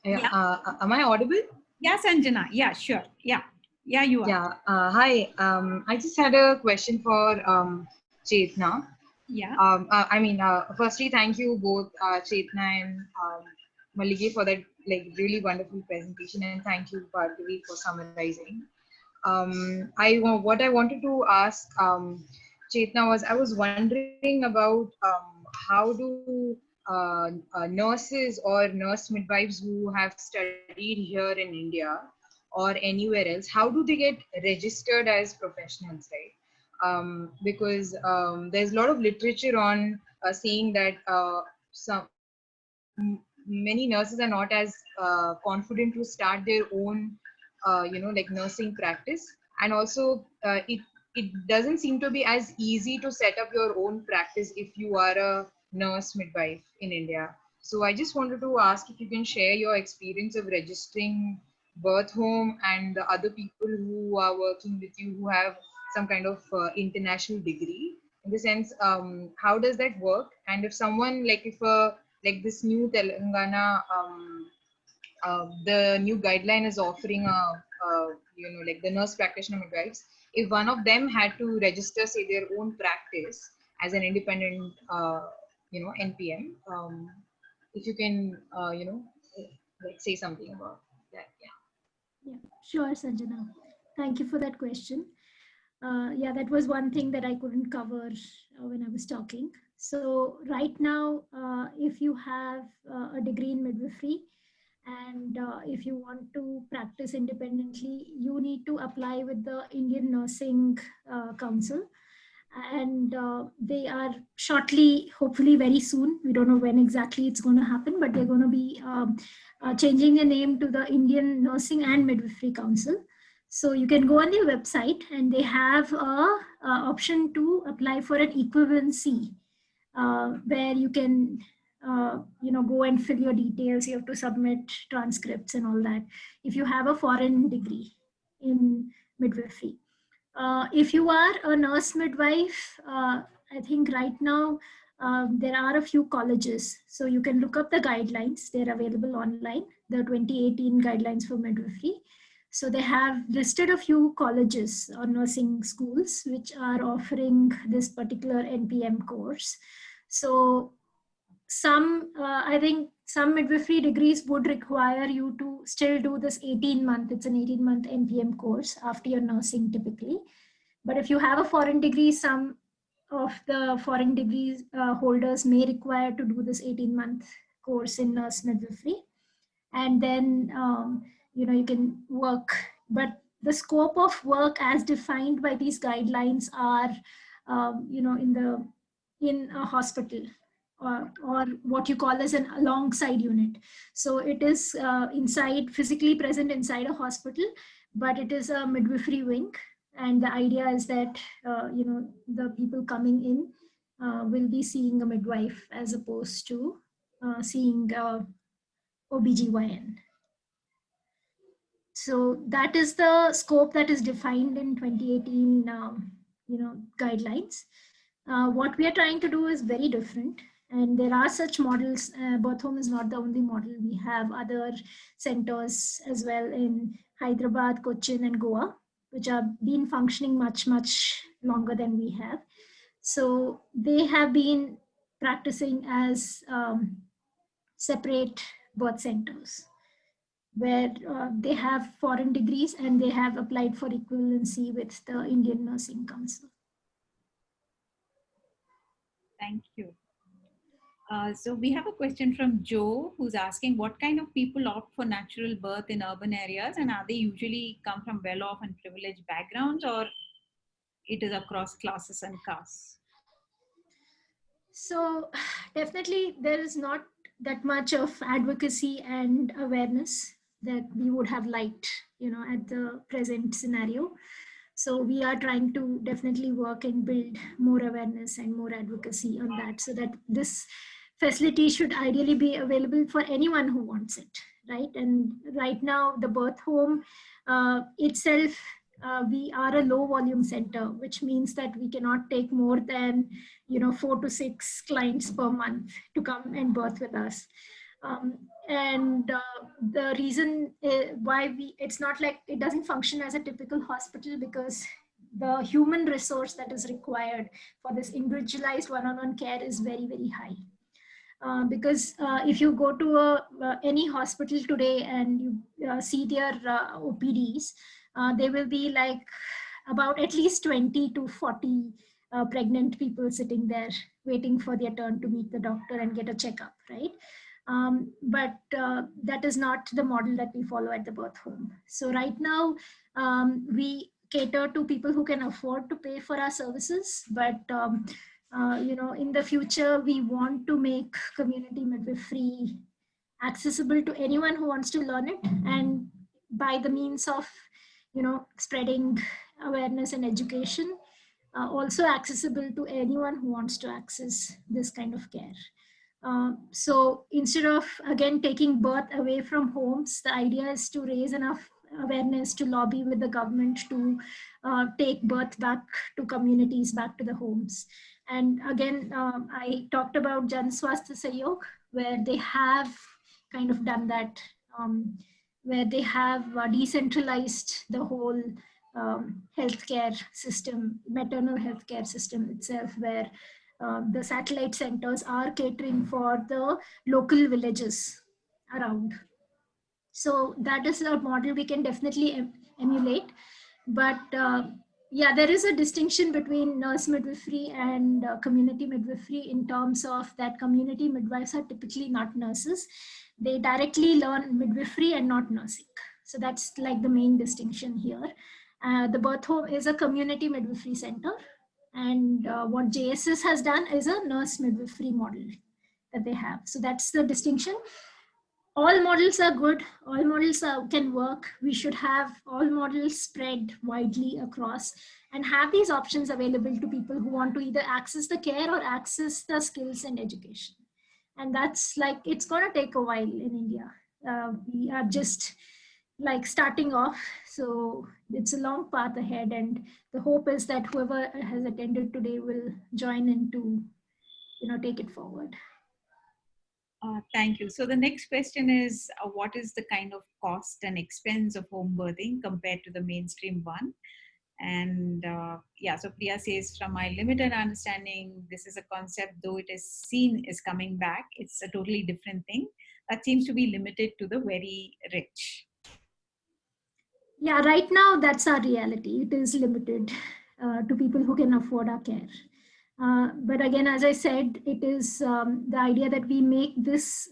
Yeah. Am I audible? Yeah, Sanjana. Yeah, sure. Yeah. Yeah, you are. Yeah. Hi. I just had a question for Chetna. Yeah. Firstly, thank you both, Chetna and Maliki, for that really wonderful presentation, and thank you, Bhargavi, for summarizing. What I wanted to ask Chetna was, I was wondering about how do nurses or nurse midwives who have studied here in India or anywhere else, how do they get registered as professionals, right? Because there's a lot of literature on saying that many nurses are not as confident to start their own nursing practice, and also it doesn't seem to be as easy to set up your own practice if you are a nurse midwife in India. So I just wanted to ask if you can share your experience of registering birth home and the other people who are working with you who have some kind of international degree. In the sense, how does that work? And if someone like this new Telangana, the new guideline is offering like the nurse practitioner midwives. If one of them had to register, say, their own practice as an independent, NPM, if you can, like say something about that. Yeah, sure, Sanjana. Thank you for that question. Yeah, that was one thing that I couldn't cover when I was talking. So right now, if you have a degree in midwifery and if you want to practice independently, you need to apply with the Indian Nursing Council. And they are shortly, hopefully very soon, we don't know when exactly it's going to happen, but they're going to be changing the name to the Indian Nursing and Midwifery Council. So you can go on their website and they have a option to apply for an equivalency where you can go and fill your details. You have to submit transcripts and all that if you have a foreign degree in midwifery. If you are a nurse midwife, I think right now there are a few colleges. So you can look up the guidelines. They're available online, the 2018 guidelines for midwifery. So they have listed a few colleges or nursing schools which are offering this particular NPM course. So I think some midwifery degrees would require you to still do this 18-month, it's an 18-month NPM course after your nursing typically. But if you have a foreign degree, some of the foreign degrees holders may require to do this 18-month course in nurse midwifery. And then, you can work, but the scope of work as defined by these guidelines are, in a hospital or what you call as an alongside unit. So it is physically present inside a hospital, but it is a midwifery wing. And the idea is that, the people coming in will be seeing a midwife as opposed to seeing OBGYN. So that is the scope that is defined in 2018, guidelines. What we are trying to do is very different. And there are such models. Birth home is not the only model. We have other centers as well in Hyderabad, Cochin, and Goa, which have been functioning much, much longer than we have. So they have been practicing as separate birth centers where they have foreign degrees and they have applied for equivalency with the Indian Nursing Council. Thank you. So we have a question from Joe, who's asking what kind of people opt for natural birth in urban areas, and are they usually come from well-off and privileged backgrounds, or it is across classes and castes? So definitely there is not that much of advocacy and awareness that we would have liked, at the present scenario. So we are trying to definitely work and build more awareness and more advocacy on that, so that this facility should ideally be available for anyone who wants it, right? And right now the birth home itself, we are a low volume center, which means that we cannot take more than 4 to 6 clients per month to come and birth with us. And the reason why it's not like it doesn't function as a typical hospital, because the human resource that is required for this individualized one-on-one care is very, very high. Because if you go to any hospital today and you see their OPDs, there will be like about at least 20 to 40 pregnant people sitting there waiting for their turn to meet the doctor and get a checkup, right? But that is not the model that we follow at the birth home. So right now, we cater to people who can afford to pay for our services, but in the future, we want to make community midwifery accessible to anyone who wants to learn it, and by the means of spreading awareness and education, also accessible to anyone who wants to access this kind of care. So instead of, again, taking birth away from homes, the idea is to raise enough awareness to lobby with the government to take birth back to communities, back to the homes. And again, I talked about Jan Swasthya Sahyog, where they have kind of done that, where they have decentralized the whole healthcare system, maternal healthcare system itself, where the satellite centers are catering for the local villages around. So that is a model we can definitely emulate. But yeah, there is a distinction between nurse midwifery and community midwifery in terms of that community midwives are typically not nurses. They directly learn midwifery and not nursing. So that's like the main distinction here. The birth home is a community midwifery center. And what JSS has done is a nurse midwifery model that they have. So that's the distinction. All models are good. All models can work. We should have all models spread widely across and have these options available to people who want to either access the care or access the skills and education. And that's like, it's going to take a while in India. We are just like starting off. So it's a long path ahead. And the hope is that whoever has attended today will join in to, take it forward. Thank you. So the next question is, what is the kind of cost and expense of home birthing compared to the mainstream one? And yeah, so Priya says, from my limited understanding, this is a concept, though it is seen is coming back, it's a totally different thing that seems to be limited to the very rich. Yeah, right now that's our reality. It is limited to people who can afford our care. But again, as I said, it is the idea that we make this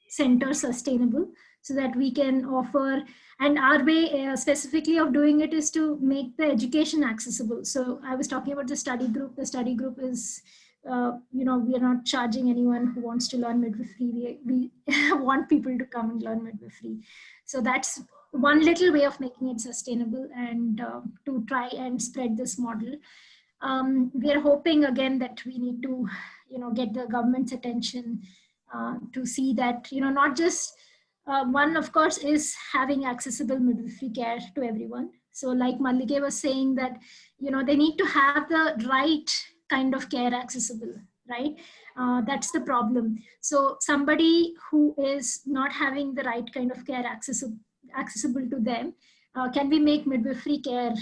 center sustainable so that we can offer, and our way specifically of doing it is to make the education accessible. So I was talking about the study group. The study group is, we are not charging anyone who wants to learn midwifery. We want people to come and learn midwifery. So that's one little way of making it sustainable and to try and spread this model. We are hoping again that we need to, get the government's attention to see that, not just one, of course, is having accessible midwifery care to everyone. So like Mallige was saying that, they need to have the right kind of care accessible, right? That's the problem. So somebody who is not having the right kind of care accessible to them, can we make midwifery care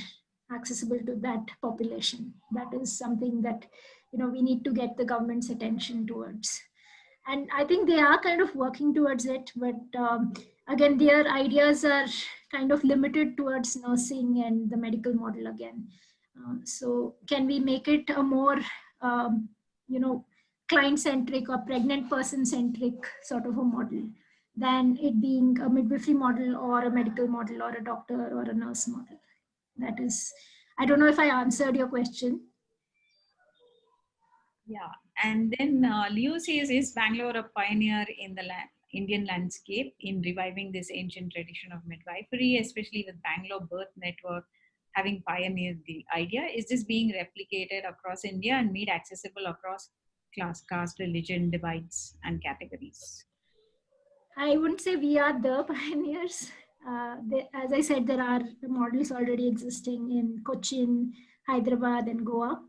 accessible to that population? That is something that, we need to get the government's attention towards. And I think they are kind of working towards it, but again, their ideas are kind of limited towards nursing and the medical model again. So can we make it a more, client-centric or pregnant person-centric sort of a model than it being a midwifery model or a medical model or a doctor or a nurse model? That is, I don't know if I answered your question. Yeah, and then Leo says, is Bangalore a pioneer in the Indian landscape in reviving this ancient tradition of midwifery, especially with Bangalore Birth Network having pioneered the idea? Is this being replicated across India and made accessible across class, caste, religion, divides, and categories? I wouldn't say we are the pioneers. As I said, there are models already existing in Cochin, Hyderabad, and Goa.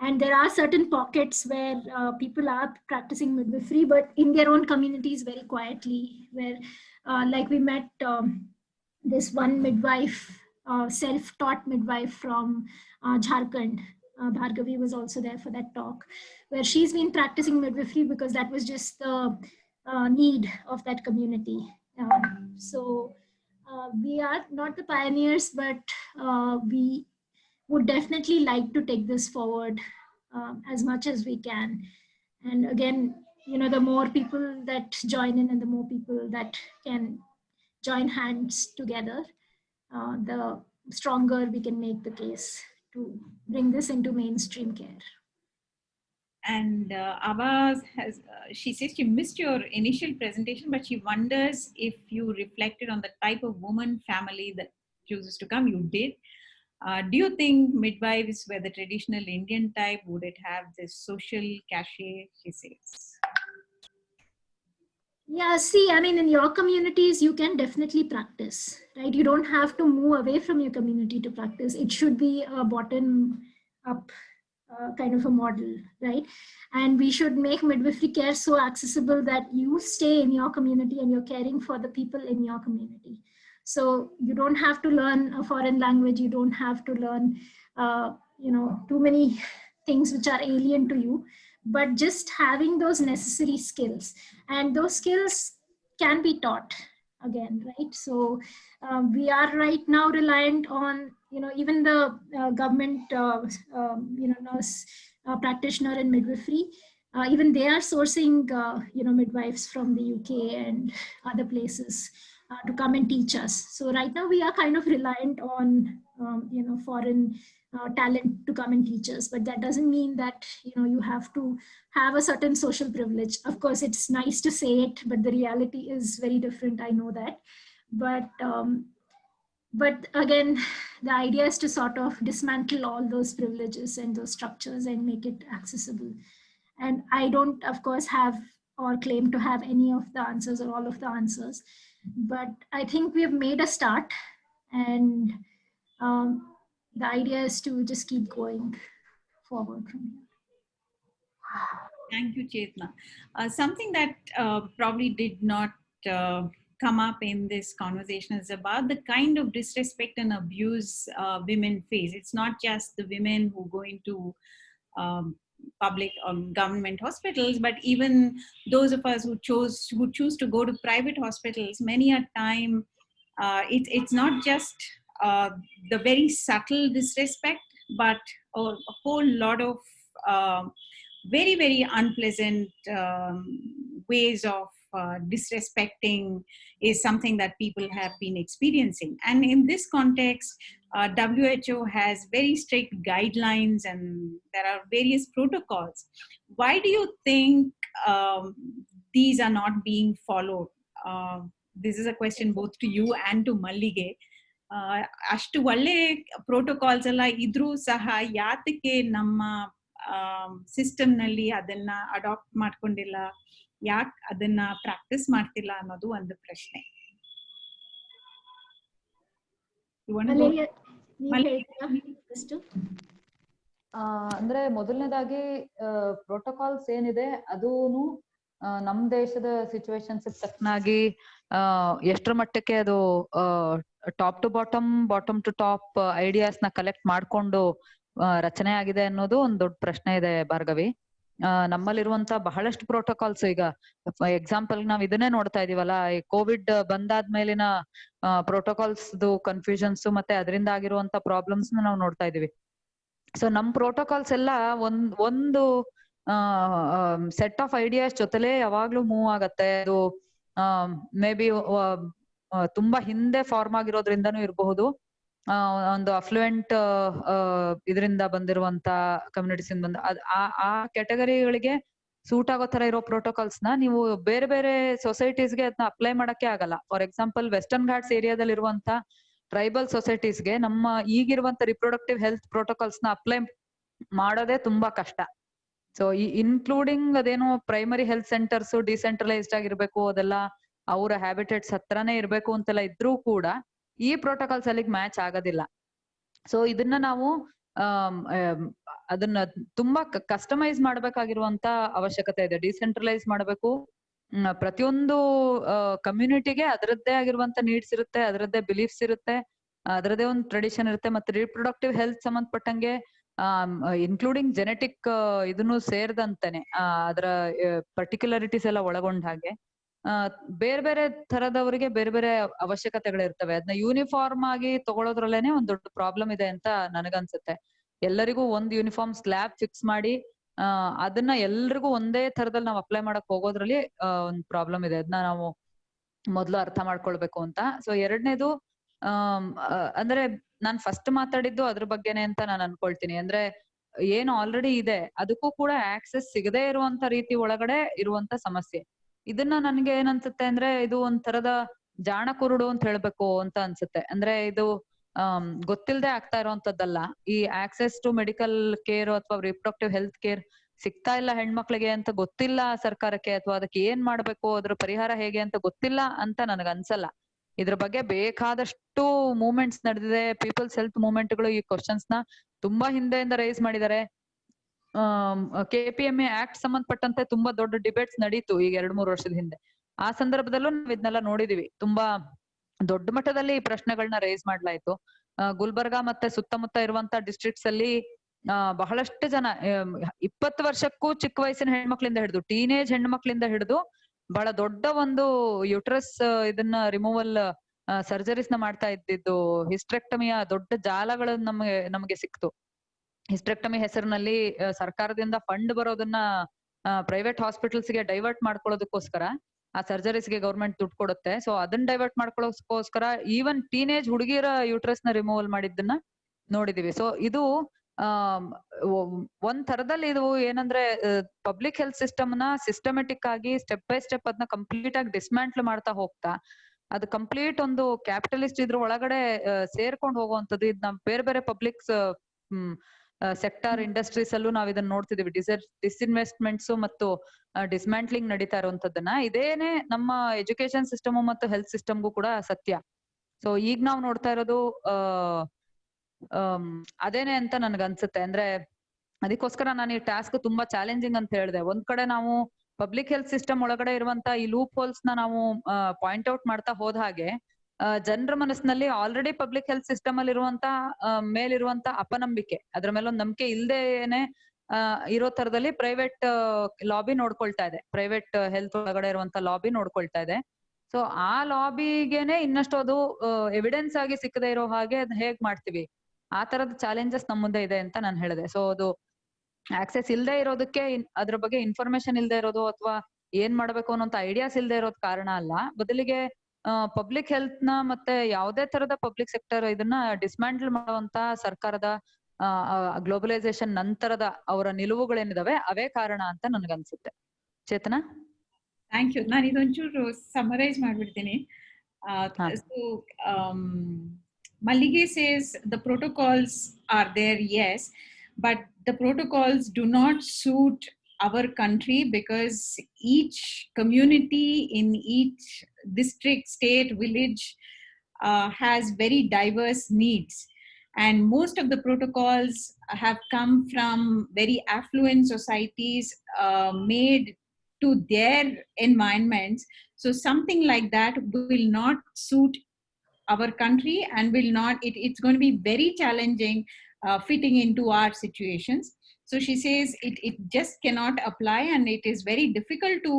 And there are certain pockets where people are practicing midwifery, but in their own communities very quietly, where like we met this one midwife, self-taught midwife from Jharkhand. Bhargavi was also there for that talk, where she's been practicing midwifery because that was just the need of that community. So we are not the pioneers, but we would definitely like to take this forward as much as we can. And again, the more people that join in and the more people that can join hands together, the stronger we can make the case to bring this into mainstream care. And Ava has, she says she missed your initial presentation, but she wonders if you reflected on the type of woman family that chooses to come. You did. Do you think midwives were the traditional Indian type? Would it have this social cachet? She says. Yeah, see, I mean, in your communities, you can definitely practice, right? You don't have to move away from your community to practice. It should be a bottom up kind of a model, right? And we should make midwifery care so accessible that you stay in your community and you're caring for the people in your community. So you don't have to learn a foreign language. You don't have to learn, too many things which are alien to you, but just having those necessary skills, and those skills can be taught again, right? So we are right now reliant on, even the government, nurse practitioner in midwifery, even they are sourcing, midwives from the UK and other places to come and teach us. So right now we are kind of reliant on, foreign talent to come and teach us, but that doesn't mean that, you have to have a certain social privilege. Of course, it's nice to say it, but the reality is very different. I know that. But again, the idea is to sort of dismantle all those privileges and those structures and make it accessible. And I don't, of course, have or claim to have any of the answers or all of the answers, but I think we have made a start, and the idea is to just keep going forward from here. Thank you, Chetna. Something that probably did not come up in this conversation is about the kind of disrespect and abuse women face. It's not just the women who go into public or government hospitals, but even those of us who choose to go to private hospitals. Many a time, it's not just the very subtle disrespect, but a whole lot of very, very unpleasant ways of disrespecting is something that people have been experiencing. And in this context, WHO has very strict guidelines and there are various protocols. Why do you think these are not being followed? This is a question both to you and to Mallige. ಅಷ್ಟು ಒಳ್ಳೆ protocols ಎಲ್ಲ ಇದ್ರೂ ಸಹ ಯಾತಕ್ಕೆ ನಮ್ಮ system ನಲ್ಲಿ ಅದನ್ನ adapt ಮಾಡ್ಕೊಂಡಿಲ್ಲ, ಯಾಕೆ ಅದನ್ನ ಪ್ರಾಕ್ಟೀಸ್ ಮಾಡ್ತಿಲ್ಲ ಅನ್ನೋದು ಒಂದು ಪ್ರಶ್ನೆ. ಅಂದ್ರೆ ಮೊದಲನೇದಾಗಿ ಪ್ರೋಟೋಕಾಲ್ಸ್ ಏನಿದೆ ಅದೂನು ನಮ್ ದೇಶದ ಸಿಚುವೇಶನ್ಸ್ ತಕ್ಕನಾಗಿ ಎಷ್ಟರ ಮಟ್ಟಕ್ಕೆ ಅದು top to bottom to top ideas ನ ಕಲೆಕ್ಟ್ ಮಾಡ್ಕೊಂಡು ರಚನೆ ಆಗಿದೆ ಅನ್ನೋದು ಒಂದ್ ದೊಡ್ಡ ಪ್ರಶ್ನೆ ಇದೆ ಭಾರ್ಗವಿ. ನಮ್ಮಲ್ಲಿರುವಂತ ಬಹಳಷ್ಟು ಪ್ರೋಟೋಕಾಲ್ಸ್, ಈಗ ಎಕ್ಸಾಂಪಲ್ ನಾವ್ ಇದನ್ನೇ ನೋಡ್ತಾ ಇದೀವಲ್ಲ, ಈ ಕೋವಿಡ್ ಬಂದಾದ್ಮೇಲಿನ ಪ್ರೋಟೋಕಾಲ್ಸ್ ಕನ್ಫ್ಯೂಷನ್ಸ್ ಮತ್ತೆ ಅದರಿಂದ ಆಗಿರುವಂತ ಪ್ರಾಬ್ಲಮ್ಸ್ ನಾವು ನೋಡ್ತಾ ಇದೀವಿ. ಸೊ ನಮ್ ಪ್ರೋಟೋಕಾಲ್ಸ್ ಎಲ್ಲ ಒಂದು ಸೆಟ್ ಆಫ್ ಐಡಿಯಾಸ್ ಜೊತೆಲೇ ಯಾವಾಗ್ಲೂ ಮೂವ್ ಆಗತ್ತೆ. ಅದು ಮೇ ಬಿ ತುಂಬಾ ಹಿಂದೆ ಫಾರ್ಮ್ ಆಗಿರೋದ್ರಿಂದನೂ ಇರಬಹುದು, ಒಂದು ಅಫ್ಲುಯೆಂಟ್ ಇದರಿಂದ ಬಂದಿರುವಂತ ಕಮ್ಯುನಿಟೀಸ್ ಬಂದ ಆ ಕ್ಯಾಟಗರಿಗಳಿಗೆ ಸೂಟ್ ಆಗೋ ತರ ಇರೋ ಪ್ರೋಟೋಕಾಲ್ಸ್ ನ ನೀವು ಬೇರೆ ಬೇರೆ ಸೊಸೈಟೀಸ್ಗೆ ಅದನ್ನ ಅಪ್ಲೈ ಮಾಡಕ್ಕೆ ಆಗಲ್ಲ. ಫಾರ್ ಎಕ್ಸಾಂಪಲ್ ವೆಸ್ಟರ್ನ್ ಘಾಟ್ಸ್ ಏರಿಯಾದಲ್ಲಿ ಇರುವಂತ ಟ್ರೈಬಲ್ ಸೊಸೈಟೀಸ್ಗೆ ನಮ್ಮ ಈಗಿರುವಂತ ರಿಪ್ರೊಡಕ್ಟಿವ್ ಹೆಲ್ತ್ ಪ್ರೋಟೋಕಾಲ್ಸ್ ನ ಅಪ್ಲೈ ಮಾಡೋದೇ ತುಂಬಾ ಕಷ್ಟ. ಸೊ ಇನ್ಕ್ಲೂಡಿಂಗ್ ಅದೇನೋ ಪ್ರೈಮರಿ ಹೆಲ್ತ್ ಸೆಂಟರ್ಸ್ ಡಿಸೆಂಟ್ರಲೈಸ್ಡ್ ಆಗಿರ್ಬೇಕು, ಅದೆಲ್ಲ ಅವರ ಹ್ಯಾಬಿಟೇಟ್ಸ್ ಹತ್ರನೇ ಇರ್ಬೇಕು ಅಂತೆಲ್ಲ ಇದ್ರೂ ಕೂಡ ಈ ಪ್ರೋಟೋಕಾಲ್ಸ್ ಅಲ್ಲಿಗೆ ಮ್ಯಾಚ್ ಆಗೋದಿಲ್ಲ. ಸೊ ಇದನ್ನ ನಾವು ಅದನ್ನ ತುಂಬಾ ಕಸ್ಟಮೈಸ್ ಮಾಡ್ಬೇಕಾಗಿರುವಂತ ಅವಶ್ಯಕತೆ ಇದೆ. ಡಿಸೆಂಟ್ರಲೈಸ್ ಮಾಡ್ಬೇಕು. ಪ್ರತಿಯೊಂದು ಕಮ್ಯುನಿಟಿಗೆ ಅದರದ್ದೇ ಆಗಿರುವಂತ ನೀಡ್ಸ್ ಇರುತ್ತೆ, ಅದರದ್ದೇ ಬಿಲೀಫ್ಸ್ ಇರುತ್ತೆ, ಅದರದ್ದೇ ಒಂದು ಟ್ರೆಡಿಷನ್ ಇರುತ್ತೆ. ಮತ್ತೆ ರಿಪ್ರೊಡಕ್ಟಿವ್ ಹೆಲ್ತ್ ಸಂಬಂಧಪಟ್ಟಂಗೆ ಇನ್ಕ್ಲೂಡಿಂಗ್ ಜೆನೆಟಿಕ್ ಇದನ್ನು ಸೇರ್ದಂತಾನೆ ಅದರ ಪರ್ಟಿಕ್ಯುಲರಿಟೀಸ್ ಎಲ್ಲ ಒಳಗೊಂಡ ಹಾಗೆ ಬೇರೆ ಬೇರೆ ತರದವರಿಗೆ ಬೇರೆ ಬೇರೆ ಅವಶ್ಯಕತೆಗಳಿರ್ತವೆ. ಅದನ್ನ ಯೂನಿಫಾರ್ಮ್ ಆಗಿ ತಗೊಳೋದ್ರಲ್ಲೇನೆ ಒಂದ್ ದೊಡ್ಡ ಪ್ರಾಬ್ಲಮ್ ಇದೆ ಅಂತ ನನಗನ್ಸುತ್ತೆ. ಎಲ್ಲರಿಗೂ ಒಂದ್ ಯೂನಿಫಾರ್ಮ್ ಸ್ಲ್ಯಾಬ್ ಫಿಕ್ಸ್ ಮಾಡಿ ಅದನ್ನ ಎಲ್ರಿಗೂ ಒಂದೇ ತರದಲ್ಲಿ ನಾವು ಅಪ್ಲೈ ಮಾಡಕ್ ಹೋಗೋದ್ರಲ್ಲಿ ಒಂದ್ ಪ್ರಾಬ್ಲಮ್ ಇದೆ. ಅದನ್ನ ನಾವು ಮೊದ್ಲು ಅರ್ಥ ಮಾಡ್ಕೊಳ್ಬೇಕು ಅಂತ. ಸೊ ಎರಡನೇದು ಅಂದ್ರೆ ನಾನ್ ಫಸ್ಟ್ ಮಾತಾಡಿದ್ದು ಅದ್ರ ಬಗ್ಗೆನೆ ಅಂತ ನಾನು ಅನ್ಕೊಳ್ತೀನಿ. ಅಂದ್ರೆ ಏನು ಆಲ್ರೆಡಿ ಇದೆ ಅದಕ್ಕೂ ಕೂಡ ಆಕ್ಸೆಸ್ ಸಿಗದೇ ಇರುವಂತ ರೀತಿ ಒಳಗಡೆ ಇರುವಂತ ಸಮಸ್ಯೆ. ಇದನ್ನ ನನ್ಗೆ ಏನ್ ಅನ್ಸುತ್ತೆ ಅಂದ್ರೆ ಇದು ಒಂದ್ ತರದ ಜಾಣ ಕುರುಡು ಅಂತ ಹೇಳ್ಬೇಕು ಅಂತ ಅನ್ಸುತ್ತೆ. ಅಂದ್ರೆ ಇದು ಗೊತ್ತಿಲ್ಲದೆ ಆಗ್ತಾ ಇರೋಂಥದ್ದಲ್ಲ. ಈ ಆಕ್ಸೆಸ್ ಟು ಮೆಡಿಕಲ್ ಕೇರ್ ಅಥವಾ ರಿಪ್ರೊಡಕ್ಟಿವ್ ಹೆಲ್ತ್ ಕೇರ್ ಸಿಗ್ತಾ ಇಲ್ಲ ಹೆಣ್ಮಕ್ಳಿಗೆ ಅಂತ ಗೊತ್ತಿಲ್ಲ ಸರ್ಕಾರಕ್ಕೆ, ಅಥವಾ ಅದಕ್ಕೆ ಏನ್ ಮಾಡ್ಬೇಕು, ಅದ್ರ ಪರಿಹಾರ ಹೇಗೆ ಅಂತ ಗೊತ್ತಿಲ್ಲ ಅಂತ ನನಗ್ ಅನ್ಸಲ್ಲ. ಇದ್ರ ಬಗ್ಗೆ ಬೇಕಾದಷ್ಟು ಮೂವ್ಮೆಂಟ್ಸ್ ನಡೆದಿದೆ. ಪೀಪಲ್ಸ್ ಹೆಲ್ತ್ ಮೂವ್ಮೆಂಟ್ಗಳು ಈ ಕ್ವಶನ್ಸ್ ನ ತುಂಬಾ ಹಿಂದೆಯಿಂದ ರೈಸ್ ಮಾಡಿದ್ದಾರೆ. KPMA ಆಕ್ಟ್ ಸಂಬಂಧಪಟ್ಟಂತೆ ತುಂಬಾ ದೊಡ್ಡ ಡಿಬೇಟ್ಸ್ ನಡೀತು ಈಗ 2-3 ವರ್ಷದ ಹಿಂದೆ. ಆ ಸಂದರ್ಭದಲ್ಲೂ ನಾವ್ ಇದನ್ನೆಲ್ಲ ನೋಡಿದೀವಿ. ತುಂಬಾ ದೊಡ್ಡ ಮಟ್ಟದಲ್ಲಿ ಈ ಪ್ರಶ್ನೆಗಳನ್ನ ರೈಸ್ ಮಾಡ್ಲಾಯ್ತು. ಗುಲ್ಬರ್ಗಾ ಮತ್ತೆ ಸುತ್ತಮುತ್ತ ಇರುವಂತ ಡಿಸ್ಟ್ರಿಕ್ಟ್ಸ್ ಅಲ್ಲಿ ಬಹಳಷ್ಟು ಜನ 20 ವರ್ಷಕ್ಕೂ ಚಿಕ್ಕ ವಯಸ್ಸಿನ ಹೆಣ್ಮಕ್ಳಿಂದ ಹಿಡಿದು ಟೀನೇಜ್ ಹೆಣ್ಮಕ್ಳಿಂದ ಹಿಡಿದು ಬಹಳ ದೊಡ್ಡ ಒಂದು ಯುಟ್ರಸ್ ಇದನ್ನ ರಿಮೂವಲ್ ಸರ್ಜರೀಸ್ ನ ಮಾಡ್ತಾ ಇದ್ದಿದ್ದು, ಹಿಸ್ಟ್ರೆಕ್ಟಮಿಯ ದೊಡ್ಡ ಜಾಲಗಳು ನಮಗೆ ಸಿಕ್ತು. ಹಿಸ್ಟ್ರೆಕ್ಟಮಿ ಹೆಸರಿನಲ್ಲಿ ಸರ್ಕಾರದಿಂದ ಫಂಡ್ ಬರೋದನ್ನ ಪ್ರೈವೇಟ್ ಹಾಸ್ಪಿಟಲ್ಸ್ ಗೆ ಡೈವರ್ಟ್ ಮಾಡ್ಕೊಳ್ಳೋದಕ್ಕೋಸ್ಕರ ಆ ಸರ್ಜರೀಸ್ಗೆ ಗೌರ್ಮೆಂಟ್ ದುಡ್ಡು ಕೊಡುತ್ತೆ. ಸೊ ಅದನ್ನ ಡೈವರ್ಟ್ ಮಾಡ್ಕೊಳ್ಳೋಸ್ಕೋಸ್ಕರ ಈವನ್ ಟೀನೇಜ್ ಹುಡುಗಿಯರ ಯೂಟ್ರಸ್ ನ ರಿಮೂವಲ್ ಮಾಡಿದ್ದನ್ನ ನೋಡಿದೀವಿ. ಸೊ ಇದು ಒಂದ್ ತರದಲ್ಲಿ ಇದು ಏನಂದ್ರೆ ಪಬ್ಲಿಕ್ ಹೆಲ್ತ್ ಸಿಸ್ಟಮ್ ನ ಸಿಸ್ಟಮೆಟಿಕ್ ಆಗಿ ಸ್ಟೆಪ್ ಬೈ ಸ್ಟೆಪ್ ಅದನ್ನ ಕಂಪ್ಲೀಟ್ ಆಗಿ ಡಿಸ್ಮ್ಯಾಂಟ್ಲ್ ಮಾಡ್ತಾ ಹೋಗ್ತಾ ಅದು ಕಂಪ್ಲೀಟ್ ಒಂದು ಕ್ಯಾಪಿಟಲಿಸ್ಟ್ ಇದ್ರ ಒಳಗಡೆ ಸೇರ್ಕೊಂಡು ಹೋಗುವಂತದ್ದು. ಇದು ನಮ್ ಬೇರೆ ಬೇರೆ ಪಬ್ಲಿಕ್ ಸೆಕ್ಟಾರ್ ಇಂಡಸ್ಟ್ರೀಸ್ ಅಲ್ಲೂ ನಾವ್ ಇದನ್ನ ನೋಡ್ತಿದೀವಿ. ಡಿಸ್ಇನ್ವೆಸ್ಟ್ಮೆಂಟ್ಸ್ ಮತ್ತು ಡಿಸ್ಮ್ಯಾಂಟ್ಲಿಂಗ್ ನಡೀತಾ ಇರುವಂತದ್ದನ್ನ. ಇದೇನೆ ನಮ್ಮ ಎಜುಕೇಶನ್ ಸಿಸ್ಟಮ್ ಮತ್ತು ಹೆಲ್ತ್ ಸಿಸ್ಟಮ್ಗೂ ಕೂಡ ಸತ್ಯ. ಸೊ ಈಗ ನಾವ್ ನೋಡ್ತಾ ಇರೋದು ಅದೇನೆ ಅಂತ ನನ್ಗ ಅನ್ಸುತ್ತೆ. ಅಂದ್ರೆ ಅದಕ್ಕೋಸ್ಕರ ನಾನು ಈ ಟಾಸ್ಕ್ ತುಂಬಾ ಚಾಲೆಂಜಿಂಗ್ ಅಂತ ಹೇಳಿದೆ. ಒಂದ್ ಕಡೆ ನಾವು ಪಬ್ಲಿಕ್ ಹೆಲ್ತ್ ಸಿಸ್ಟಮ್ ಒಳಗಡೆ ಇರುವಂತ ಈ ಲೂಪ್ ಹೋಲ್ಸ್ ನ ನಾವು ಪಾಯಿಂಟ್ ಔಟ್ ಮಾಡ್ತಾ ಹೋದ ಹಾಗೆ ಜನರ ಮನಸ್ಸಿನಲ್ಲಿ ಆಲ್ರೆಡಿ ಪಬ್ಲಿಕ್ ಹೆಲ್ತ್ ಸಿಸ್ಟಮ್ ಅಲ್ಲಿ ಇರುವಂತ ಮೇಲಿರುವಂತ ಅಪನಂಬಿಕೆ, ಅದ್ರ ಮೇಲೊಂದು ನಂಬಿಕೆ ಇಲ್ದೇನೆ ಇರೋ ತರದಲ್ಲಿ ಪ್ರೈವೇಟ್ ಲಾಬಿ ನೋಡ್ಕೊಳ್ತಾ ಇದೆ. ಪ್ರೈವೇಟ್ ಹೆಲ್ತ್ ಒಳಗಡೆ ಇರುವಂತ ಲಾಬಿ ನೋಡ್ಕೊಳ್ತಾ ಇದೆ. ಸೊ ಆ ಲಾಬಿಗೆನೆ ಇನ್ನಷ್ಟು ಅದು ಎವಿಡೆನ್ಸ್ ಆಗಿ ಸಿಕ್ಕದೆ ಇರೋ ಹಾಗೆ ಅದ್ ಹೇಗ್ ಮಾಡ್ತೀವಿ, ಆ ತರದ ಚಾಲೆಂಜಸ್ ನಮ್ಮ ಮುಂದೆ ಇದೆ ಅಂತ ನಾನು ಹೇಳಿದೆ. ಸೊ ಅದು ಆಕ್ಸೆಸ್ ಇಲ್ದೇ ಇರೋದಕ್ಕೆ ಅದ್ರ ಬಗ್ಗೆ ಇನ್ಫಾರ್ಮೇಶನ್ ಇಲ್ದೇ ಇರೋದು ಅಥವಾ ಏನ್ ಮಾಡ್ಬೇಕು ಅನ್ನೋಂತ ಐಡಿಯಾಸ್ ಇಲ್ದೇ ಇರೋದ್ ಕಾರಣ ಅಲ್ಲ. ಬದಲಿಗೆ ಪಬ್ಲಿಕ್ ಹೆಲ್ತ್ ನ ಮತ್ತೆ ಯಾವುದೇ ತರದ ಪಬ್ಲಿಕ್ ಸೆಕ್ಟರ್ ಇದನ್ನ ಡಿಸ್ಮ್ಯಾಂಟಲ್ ಮಾಡುವಂತ ಸರ್ಕಾರದ ಗ್ಲೋಬಲೈಸೇಷನ್ ನಂತರದ ಅವರ ನಿಲುವುಗಳೇನಿದಾವೆ ಅವೇ ಕಾರಣ ಅಂತ ನನ್ಗನ್ಸುತ್ತೆ. ಚೇತನಾ? Thank you. ನಾನು ಇದೊಂಚೂರು ಸಮರೈಸ್ ಮಾಡ್ಬಿಡ್ತೀನಿ. Mallige says the protocols are there, yes, but the protocols do not suit our country because each community in each district, state, village has very diverse needs. And most of the protocols have come from very affluent societies made to their environments. So something like that will not suit our country and will not, it's going to be very challenging fitting into our situations. So she says it just cannot apply and it is very difficult to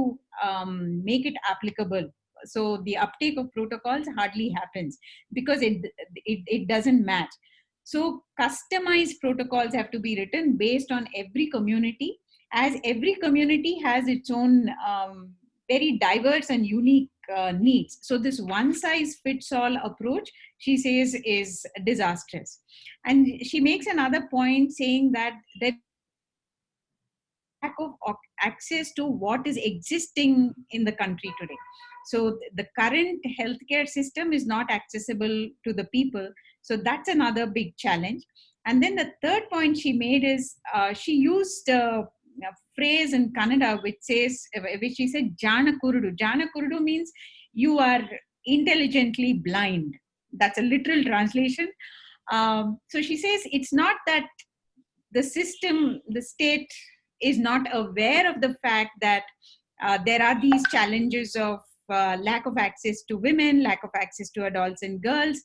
make it applicable. So the uptake of protocols hardly happens because it doesn't match. So customized protocols have to be written based on every community, as every community has its own very diverse and unique needs. So this one size fits all approach, she says, is disastrous. And she makes another point saying that there lack of access to what is existing in the country today. So the current healthcare system is not accessible to the people. So that's another big challenge. And then the third point she made is she used a phrase in Kannada which she said jana kurudu. Jana kurudu means you are intelligently blind. That's a literal translation. So she says it's not that the system, the state is not aware of the fact that there are these challenges of lack of access to women, lack of access to adults and girls,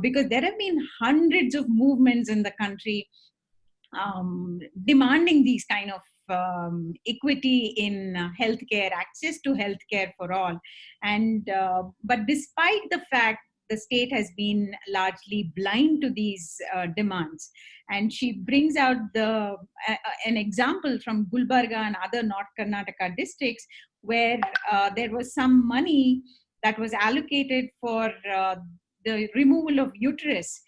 because there have been hundreds of movements in the country demanding these kind of equity in healthcare, access to healthcare for all. And but despite the fact the state has been largely blind to these demands. And she brings out an example from Gulbarga and other North Karnataka districts where there was some money that was allocated for the removal of uterus.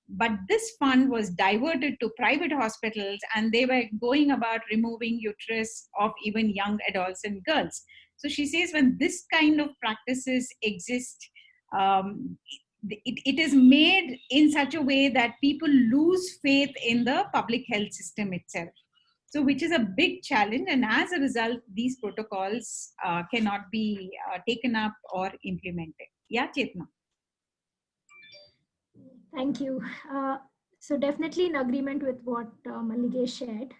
But this fund was diverted to private hospitals and they were going about removing uterus of even young adults and girls. So she says when this kind of practices exist, it is made in such a way that people lose faith in the public health system itself. So, which is a big challenge, and as a result, these protocols cannot be taken up or implemented. Yeah, Chetna. Thank you. So definitely in agreement with what Malligesh shared.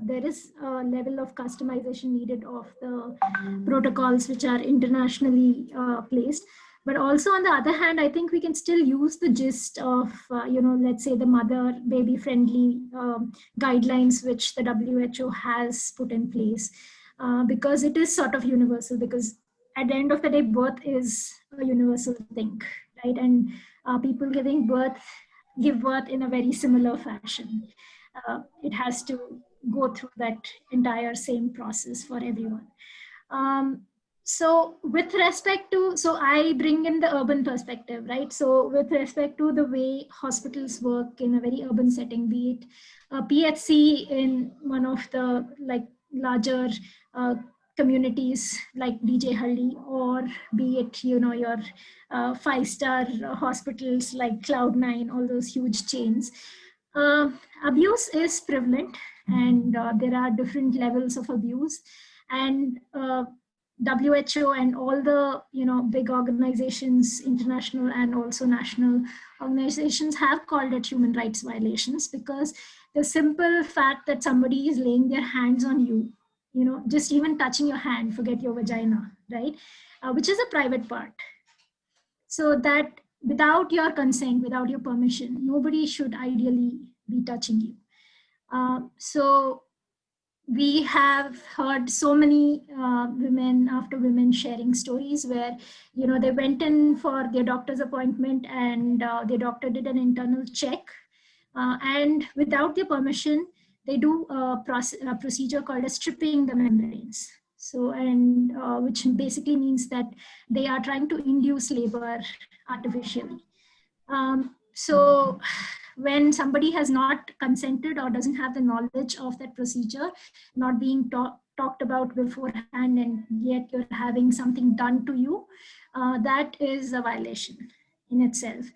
There is a level of customization needed of the protocols which are internationally placed. But also on the other hand, I think we can still use the gist of, let's say the mother-baby friendly guidelines which the WHO has put in place, because it is sort of universal, because at the end of the day, birth is a universal thing, right? And people give birth in a very similar fashion. It has to go through that entire same process for everyone. So with respect to, so I bring in the urban perspective, right? So with respect to the way hospitals work in a very urban setting, be it a PHC in one of the like larger communities like DJ Halli, or be it, your 5-star hospitals like Cloud9, all those huge chains. Abuse is prevalent, and there are different levels of abuse, and WHO and all the big organizations, international and also national organizations, have called it human rights violations, because the simple fact that somebody is laying their hands on you, just even touching your hand, forget your vagina, right, which is a private part, so that without your consent, without your permission, nobody should ideally be touching you. So we have heard so many women after women sharing stories where, they went in for their doctor's appointment, and their doctor did an internal check, and without their permission, they do a procedure called as stripping the membranes. So, and which basically means that they are trying to induce labor artificially. So when somebody has not consented or doesn't have the knowledge of that procedure, not being talked about beforehand, and yet you're having something done to you, that is a violation in itself.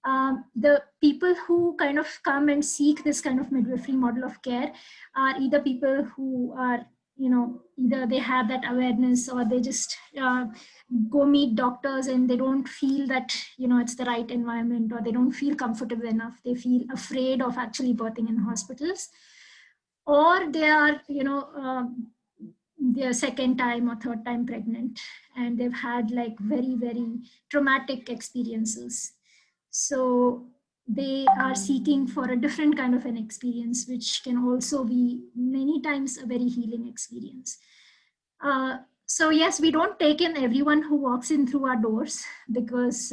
The people who kind of come and seek this kind of midwifery model of care are either people who are, either they have that awareness, or they just go meet doctors and they don't feel that, it's the right environment, or they don't feel comfortable enough. They feel afraid of actually birthing in hospitals, or they are, their second time or third time pregnant, and they've had like very, very traumatic experiences. So they are seeking for a different kind of an experience, which can also be many times a very healing experience. So yes, we don't take in everyone who walks in through our doors, because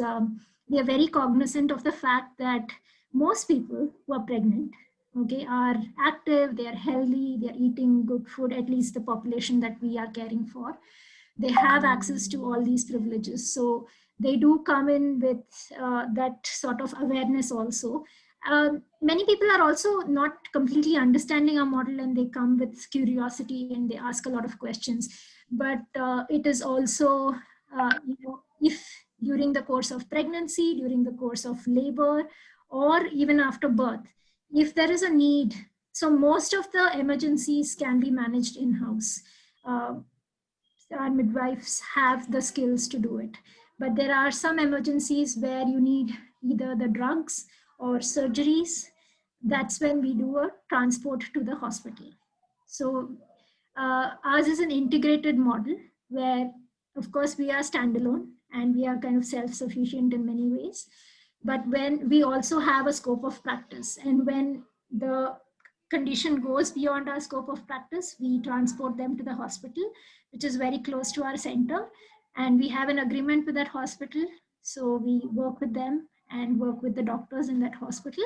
we are very cognizant of the fact that most people who are pregnant, okay, are active, they are healthy, they are eating good food, at least the population that we are caring for. They have access to all these privileges. So they do come in with that sort of awareness also. Many people are also not completely understanding our model, and they come with curiosity and they ask a lot of questions. But it is also, if during the course of pregnancy, during the course of labor, or even after birth, if there is a need, so most of the emergencies can be managed in-house. Our midwives have the skills to do it. But there are some emergencies where you need either the drugs or surgeries. That's when we do a transport to the hospital. So ours is an integrated model where, of course, we are standalone and we are kind of self-sufficient in many ways. But when we also have a scope of practice, and when the condition goes beyond our scope of practice, we transport them to the hospital, which is very close to our center. And we have an agreement with that hospital. So we work with them and work with the doctors in that hospital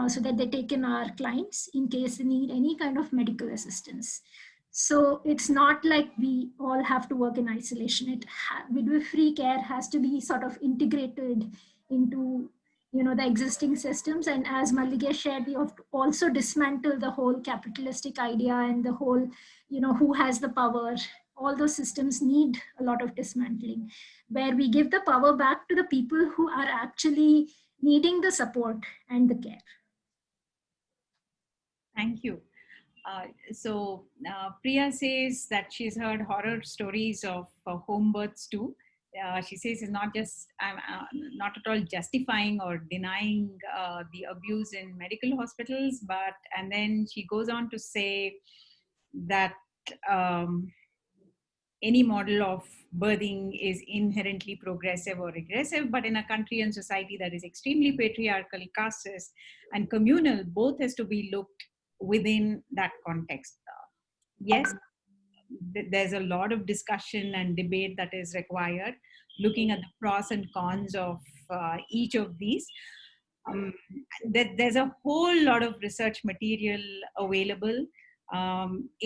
so that they take in our clients in case they need any kind of medical assistance. So it's not like we all have to work in isolation. Midwifery care has to be sort of integrated into the existing systems. And as Malligesh shared, we have to also dismantle the whole capitalistic idea and the whole, who has the power all those systems need a lot of dismantling, where we give the power back to the people who are actually needing the support and the care. Thank you. So Priya says that she's heard horror stories of home births too. She says it's not just, I'm not at all justifying or denying the abuse in medical hospitals, but, and then she goes on to say that any model of birthing is inherently progressive or regressive, but in a country and society that is extremely patriarchal, casteist, and communal, both has to be looked within that context. Yes, there's a lot of discussion and debate that is required, looking at the pros and cons of each of these. There's a whole lot of research material available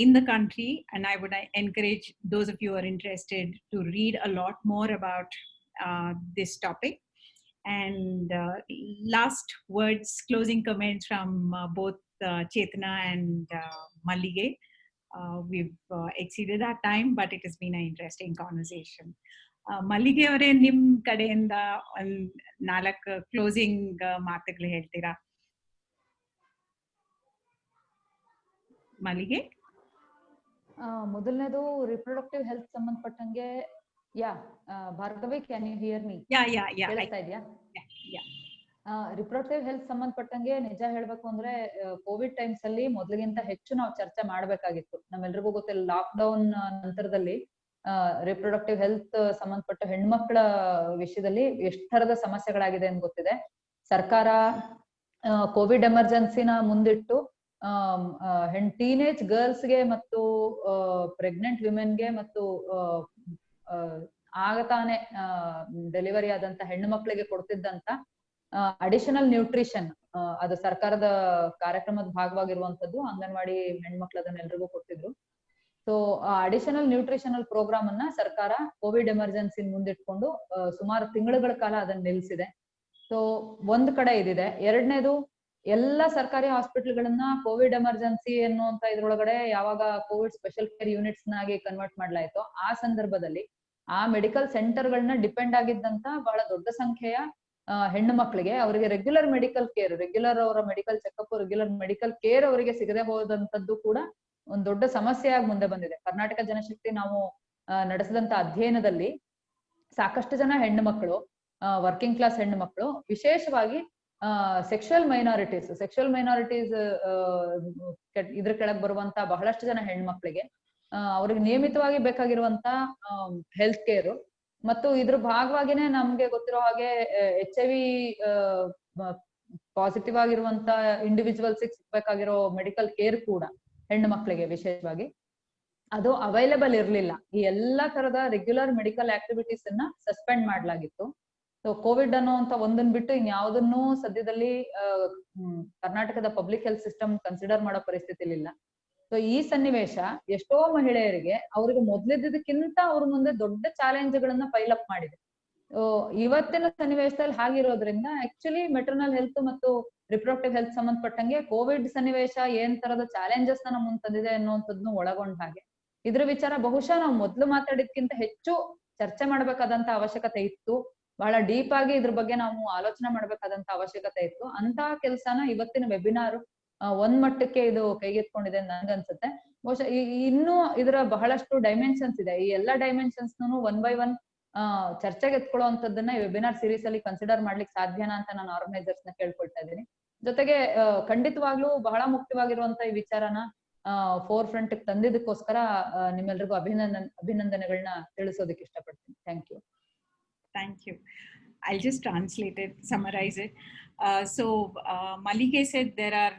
in the country, and I would encourage those of you who are interested to read a lot more about this topic. And last words, closing comments from both Chetna and Mallige. We've exceeded our time, but it has been an interesting conversation. Mallige ಅವರೇ, ನಿಮ್ ಕಡೆಯಿಂದ ಒಂದು 4 closing ಮಾತುಗಳು ಹೇಳ್ತೀರಾ? ಮಲ್ಲಿಗೆ, ಮೊದಲನೇದು reproductive health ಸಂಬಂಧಪಟ್ಟಂಗೆ, Bhargavi, can you hear me? ಕೇಳಿಸ್ತಾ ಇದೆಯಾ? ರಿಪ್ರೊಡಕ್ಟಿವ್ ಹೆಲ್ತ್ ಸಂಬಂಧಪಟ್ಟಂಗೆ ನಿಜ ಹೇಳ್ಬೇಕು ಅಂದ್ರೆ ಕೋವಿಡ್ ಟೈಮ್ಸ್ ಅಲ್ಲಿ ಮೊದಲಿಗಿಂತ ಹೆಚ್ಚು ನಾವು ಚರ್ಚೆ ಮಾಡ್ಬೇಕಾಗಿತ್ತು. ನಮ್ಮೆಲ್ರಿಗೂ ಗೊತ್ತಿಲ್ಲ, ಲಾಕ್ ಡೌನ್ ನಂತರದಲ್ಲಿ ರಿಪ್ರೊಡಕ್ಟಿವ್ ಹೆಲ್ತ್ ಸಂಬಂಧಪಟ್ಟ ಹೆಣ್ಮಕ್ಳ ವಿಷಯದಲ್ಲಿ ಎಷ್ಟು ತರದ ಸಮಸ್ಯೆಗಳಾಗಿದೆ ಅಂತ ಗೊತ್ತಿದೆ. ಸರ್ಕಾರ ಕೋವಿಡ್ ಎಮರ್ಜೆನ್ಸಿನ ಮುಂದಿಟ್ಟು ಟೀನೇಜ್ ಗರ್ಲ್ಸ್ಗೆ ಮತ್ತು ಪ್ರೆಗ್ನೆಂಟ್ ವಿಮೆನ್ಗೆ ಮತ್ತು ಆಗತಾನೆ ಡೆಲಿವರಿ ಆದಂತ ಹೆಣ್ಣು ಮಕ್ಕಳಿಗೆ ಕೊಡ್ತಿದ್ದಂತ ಅಡಿಷನಲ್ ನ್ಯೂಟ್ರಿಷನ್, ಅದು ಸರ್ಕಾರದ ಕಾರ್ಯಕ್ರಮದ ಭಾಗವಾಗಿರುವಂತದ್ದು. ಅಂಗನವಾಡಿ ಹೆಣ್ಮಕ್ಳು ಅದನ್ನ ಎಲ್ರಿಗೂ ಕೊಡ್ತಿದ್ರು. ಸೊ ಅಡಿಷನಲ್ ನ್ಯೂಟ್ರಿಷನಲ್ ಪ್ರೋಗ್ರಾಮ್ ಅನ್ನ ಸರ್ಕಾರ ಕೋವಿಡ್ ಎಮರ್ಜೆನ್ಸಿ ಮುಂದಿಟ್ಕೊಂಡು ಸುಮಾರು ತಿಂಗಳುಗಳ ಕಾಲ ಅದನ್ನ ನಿಲ್ಸಿದೆ. ಸೊ ಒಂದ್ ಕಡೆ ಇದಿದೆ. ಎರಡನೇದು, ಎಲ್ಲಾ ಸರ್ಕಾರಿ ಹಾಸ್ಪಿಟಲ್ಗಳನ್ನ ಕೋವಿಡ್ ಎಮರ್ಜೆನ್ಸಿ ಅನ್ನುವಂತ ಇದ್ರೊಳಗಡೆ ಯಾವಾಗ ಕೋವಿಡ್ ಸ್ಪೆಷಲ್ ಕೇರ್ ಯೂನಿಟ್ಸ್ ನಾಗಿ ಕನ್ವರ್ಟ್ ಮಾಡ್ಲಾಯ್ತು, ಆ ಸಂದರ್ಭದಲ್ಲಿ ಆ ಮೆಡಿಕಲ್ ಸೆಂಟರ್ಗಳನ್ನ ಡಿಪೆಂಡ್ ಆಗಿದ್ದಂತ ಬಹಳ ದೊಡ್ಡ ಸಂಖ್ಯೆಯ ಹೆಣ್ಣು ಮಕ್ಕಳಿಗೆ ಅವರಿಗೆ ರೆಗ್ಯುಲರ್ ಮೆಡಿಕಲ್ ಕೇರ್, ರೆಗ್ಯುಲರ್ ಅವರ medical checkup, regular medical care ಅವರಿಗೆ ಸಿಗದೆ ಹೋದಂತದ್ದು ಕೂಡ ಒಂದ್ ದೊಡ್ಡ ಸಮಸ್ಯೆಯಾಗಿ ಮುಂದೆ ಬಂದಿದೆ. ಕರ್ನಾಟಕ ಜನಶಕ್ತಿ ನಾವು ನಡೆಸಿದಂತ ಅಧ್ಯಯನದಲ್ಲಿ ಸಾಕಷ್ಟು ಜನ ಹೆಣ್ಣು ಮಕ್ಕಳು, ವರ್ಕಿಂಗ್ ಕ್ಲಾಸ್ ಹೆಣ್ಣು ಮಕ್ಕಳು, ವಿಶೇಷವಾಗಿ ಸೆಕ್ಷುವಲ್ ಮೈನಾರಿಟೀಸ್ ಇದ್ರ ಕೆಳಗೆ ಬರುವಂತ ಬಹಳಷ್ಟು ಜನ ಹೆಣ್ಮಕ್ಳಿಗೆ ಅವ್ರಿಗೆ ನಿಯಮಿತವಾಗಿ ಬೇಕಾಗಿರುವಂತ ಹೆಲ್ತ್ ಕೇರ್ ಮತ್ತು ಇದ್ರ ಭಾಗವಾಗಿನೇ ನಮ್ಗೆ ಗೊತ್ತಿರೋ ಹಾಗೆ HIV ಪಾಸಿಟಿವ್ ಆಗಿರುವಂತ ಇಂಡಿವಿಜುವಲ್ಸ್ ಸಿಗ್ಬೇಕಾಗಿರೋ ಮೆಡಿಕಲ್ ಕೇರ್ ಕೂಡ ಹೆಣ್ಣು ಮಕ್ಕಳಿಗೆ ವಿಶೇಷವಾಗಿ ಅದು ಅವೈಲೇಬಲ್ ಇರ್ಲಿಲ್ಲ. ಈ ಎಲ್ಲಾ ತರದ ರೆಗ್ಯುಲರ್ ಮೆಡಿಕಲ್ ಆಕ್ಟಿವಿಟೀಸ್ ಅನ್ನ ಸಸ್ಪೆಂಡ್ ಮಾಡ್ಲಾಗಿತ್ತು. ಸೊ ಕೋವಿಡ್ ಅನ್ನೋಂತ ಒಂದನ್ ಬಿಟ್ಟು ಇನ್ಯಾವುದನ್ನು ಸದ್ಯದಲ್ಲಿ ಕರ್ನಾಟಕದ ಪಬ್ಲಿಕ್ ಹೆಲ್ತ್ ಸಿಸ್ಟಮ್ ಕನ್ಸಿಡರ್ ಮಾಡೋ ಪರಿಸ್ಥಿತಿಲಿಲ್ಲ. ಸೊ ಈ ಸನ್ನಿವೇಶ ಎಷ್ಟೋ ಮಹಿಳೆಯರಿಗೆ ಅವ್ರಿಗೆ ಮೊದ್ಲಿದ್ದಕ್ಕಿಂತ ಅವ್ರ ಮುಂದೆ ದೊಡ್ಡ ಚಾಲೆಂಜ್ ಗಳನ್ನ ಪೈಲಪ್ ಮಾಡಿದೆ. ಇವತ್ತಿನ ಸನ್ನಿವೇಶದಲ್ಲಿ ಹಾಗಿರೋದ್ರಿಂದ ಆಕ್ಚುಲಿ ಮೆಟರ್ನಲ್ ಹೆಲ್ತ್ ಮತ್ತು ರಿಪ್ರೊಡಕ್ಟಿವ್ ಹೆಲ್ತ್ ಸಂಬಂಧಪಟ್ಟಂಗೆ ಕೋವಿಡ್ ಸನ್ನಿವೇಶ ಏನ್ ತರದ ಚಾಲೆಂಜಸ್ ನ ಮುಂದೆ ತಂದಿದೆ ಅನ್ನುವಂಥದ್ನು ಒಳಗೊಂಡ ಹಾಗೆ ಇದ್ರ ವಿಚಾರ ಬಹುಶಃ ನಾವು ಮೊದ್ಲು ಮಾತಾಡಿದ್ಕಿಂತ ಹೆಚ್ಚು ಚರ್ಚೆ ಮಾಡ್ಬೇಕಾದಂತ ಅವಶ್ಯಕತೆ ಇತ್ತು. ಬಹಳ ಡೀಪ್ ಆಗಿ ಇದ್ರ ಬಗ್ಗೆ ನಾವು ಆಲೋಚನೆ ಮಾಡ್ಬೇಕಾದಂತ ಅವಶ್ಯಕತೆ ಇತ್ತು. ಅಂತ ಕೆಲ್ಸನ ಇವತ್ತಿನ ವೆಬಿನಾರ್ ಒಂದ್ ಮಟ್ಟಕ್ಕೆ ಇದು ಕೈಗೆತ್ಕೊಂಡಿದೆ ನನ್ಗನ್ಸುತ್ತೆ. ಬಹುಶಃ ಇನ್ನೂ ಇದರ ಬಹಳಷ್ಟು ಡೈಮೆನ್ಷನ್ಸ್ ಇದೆ. ಈ ಎಲ್ಲಾ ಡೈಮೆನ್ಷನ್ಸ್ ಒನ್ ಬೈ ಒನ್ ಚರ್ಚೆಗೆ ಎತ್ಕೊಳ್ಳೋ ಅಂತದನ್ನ ಈ ವೆಬಿನಾರ್ ಸೀರೀಸ್ ಅಲ್ಲಿ ಕನ್ಸಿಡರ್ ಮಾಡ್ಲಿಕ್ಕೆ ಸಾಧ್ಯನಾ ಅಂತ ನಾನು ಆರ್ಗನೈಸರ್ಸ್ ನ ಕೇಳ್ಕೊಳ್ತಾ ಇದ್ದೀನಿ. ಜೊತೆಗೆ ಖಂಡಿತವಾಗ್ಲೂ ಬಹಳ ಮುಖ್ಯವಾಗಿರುವಂತ ಈ ವಿಚಾರನ ಫೋರ್ ಫ್ರಂಟ್ ತಂದಿದ್ದಕ್ಕೋಸ್ಕರ ನಿಮ್ಮೆಲ್ರಿಗೂ ಅಭಿನಂದನೆಗಳನ್ನ ತಿಳಿಸೋದಕ್ಕೆ ಇಷ್ಟಪಡ್ತೀನಿ. Thank you. Thank you. I'll just translate it, summarize it. Mallige said there are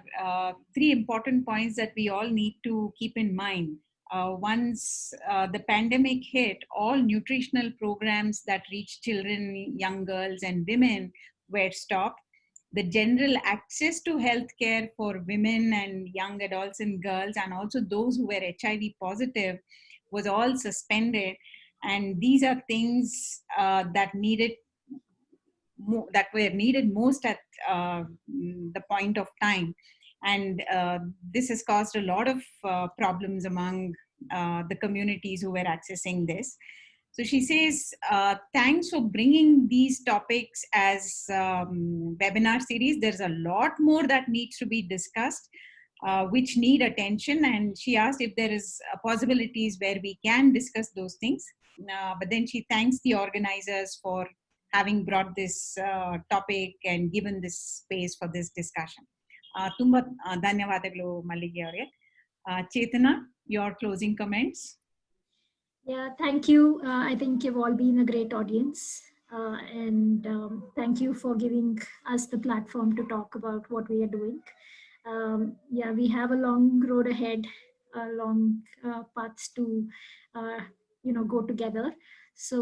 3 important points that we all need to keep in mind. Once the pandemic hit, all nutritional programs that reach children, young girls and women were stopped. The general access to healthcare for women and young adults and girls, and also those who were HIV positive, was all suspended. And these are things that were needed most at the point of time. And this has caused a lot of problems among the communities who were accessing this. So she says, thanks for bringing these topics as webinar series. There's a lot more that needs to be discussed, which need attention. And she asked if there is possibilities where we can discuss those things. But then she thanks the organizers for having brought this topic and given this space for this discussion. Tumba ಧನ್ಯವಾದಗಳು ಮಲ್ಲಿಗೆ ಅವರೇ. Chetana, your closing comments. Yeah, thank you. I think you've all been a great audience. And thank you for giving us the platform to talk about what we are doing. Yeah, we have a long road ahead, long paths to, go together. So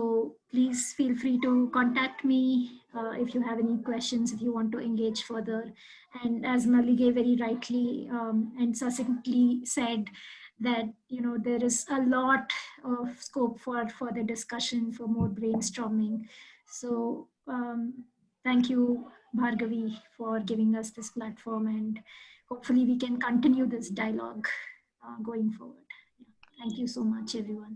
please feel free to contact me if you have any questions, if you want to engage further. And as Mallige very rightly and succinctly said, that there is a lot of scope for further discussion, for more brainstorming. So thank you, Bhargavi, for giving us this platform, and hopefully we can continue this dialogue going forward. Thank you so much, everyone.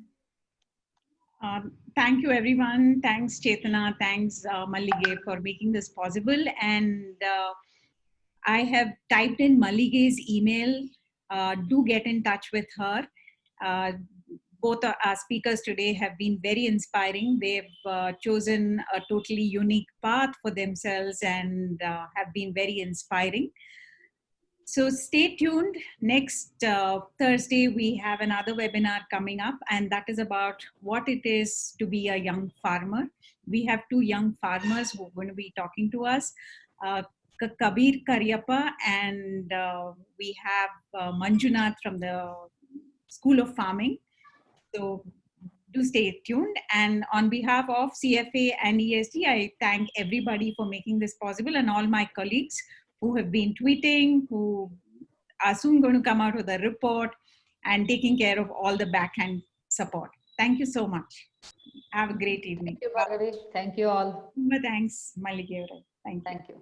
Thank you, everyone. Thanks, Chetana. Thanks, Mallige, for making this possible. And I have typed in Mallige's email. Do get in touch with her. Both our speakers today have been very inspiring. They've chosen a totally unique path for themselves and have been very inspiring. So stay tuned. Next Thursday, we have another webinar coming up, and that is about what it is to be a young farmer. We have two young farmers who are going to be talking to us. Kabir Karyappa, and we have Manjunath from the School of Farming. So do stay tuned. And on behalf of CFA and ESD, I thank everybody for making this possible, and all my colleagues who have been tweeting, who are soon going to come out with a report and taking care of all the backhand support. Thank you so much. Have a great evening. Thank you, Bhargavi. Thank you all. Thanks, Mallige. Thank you.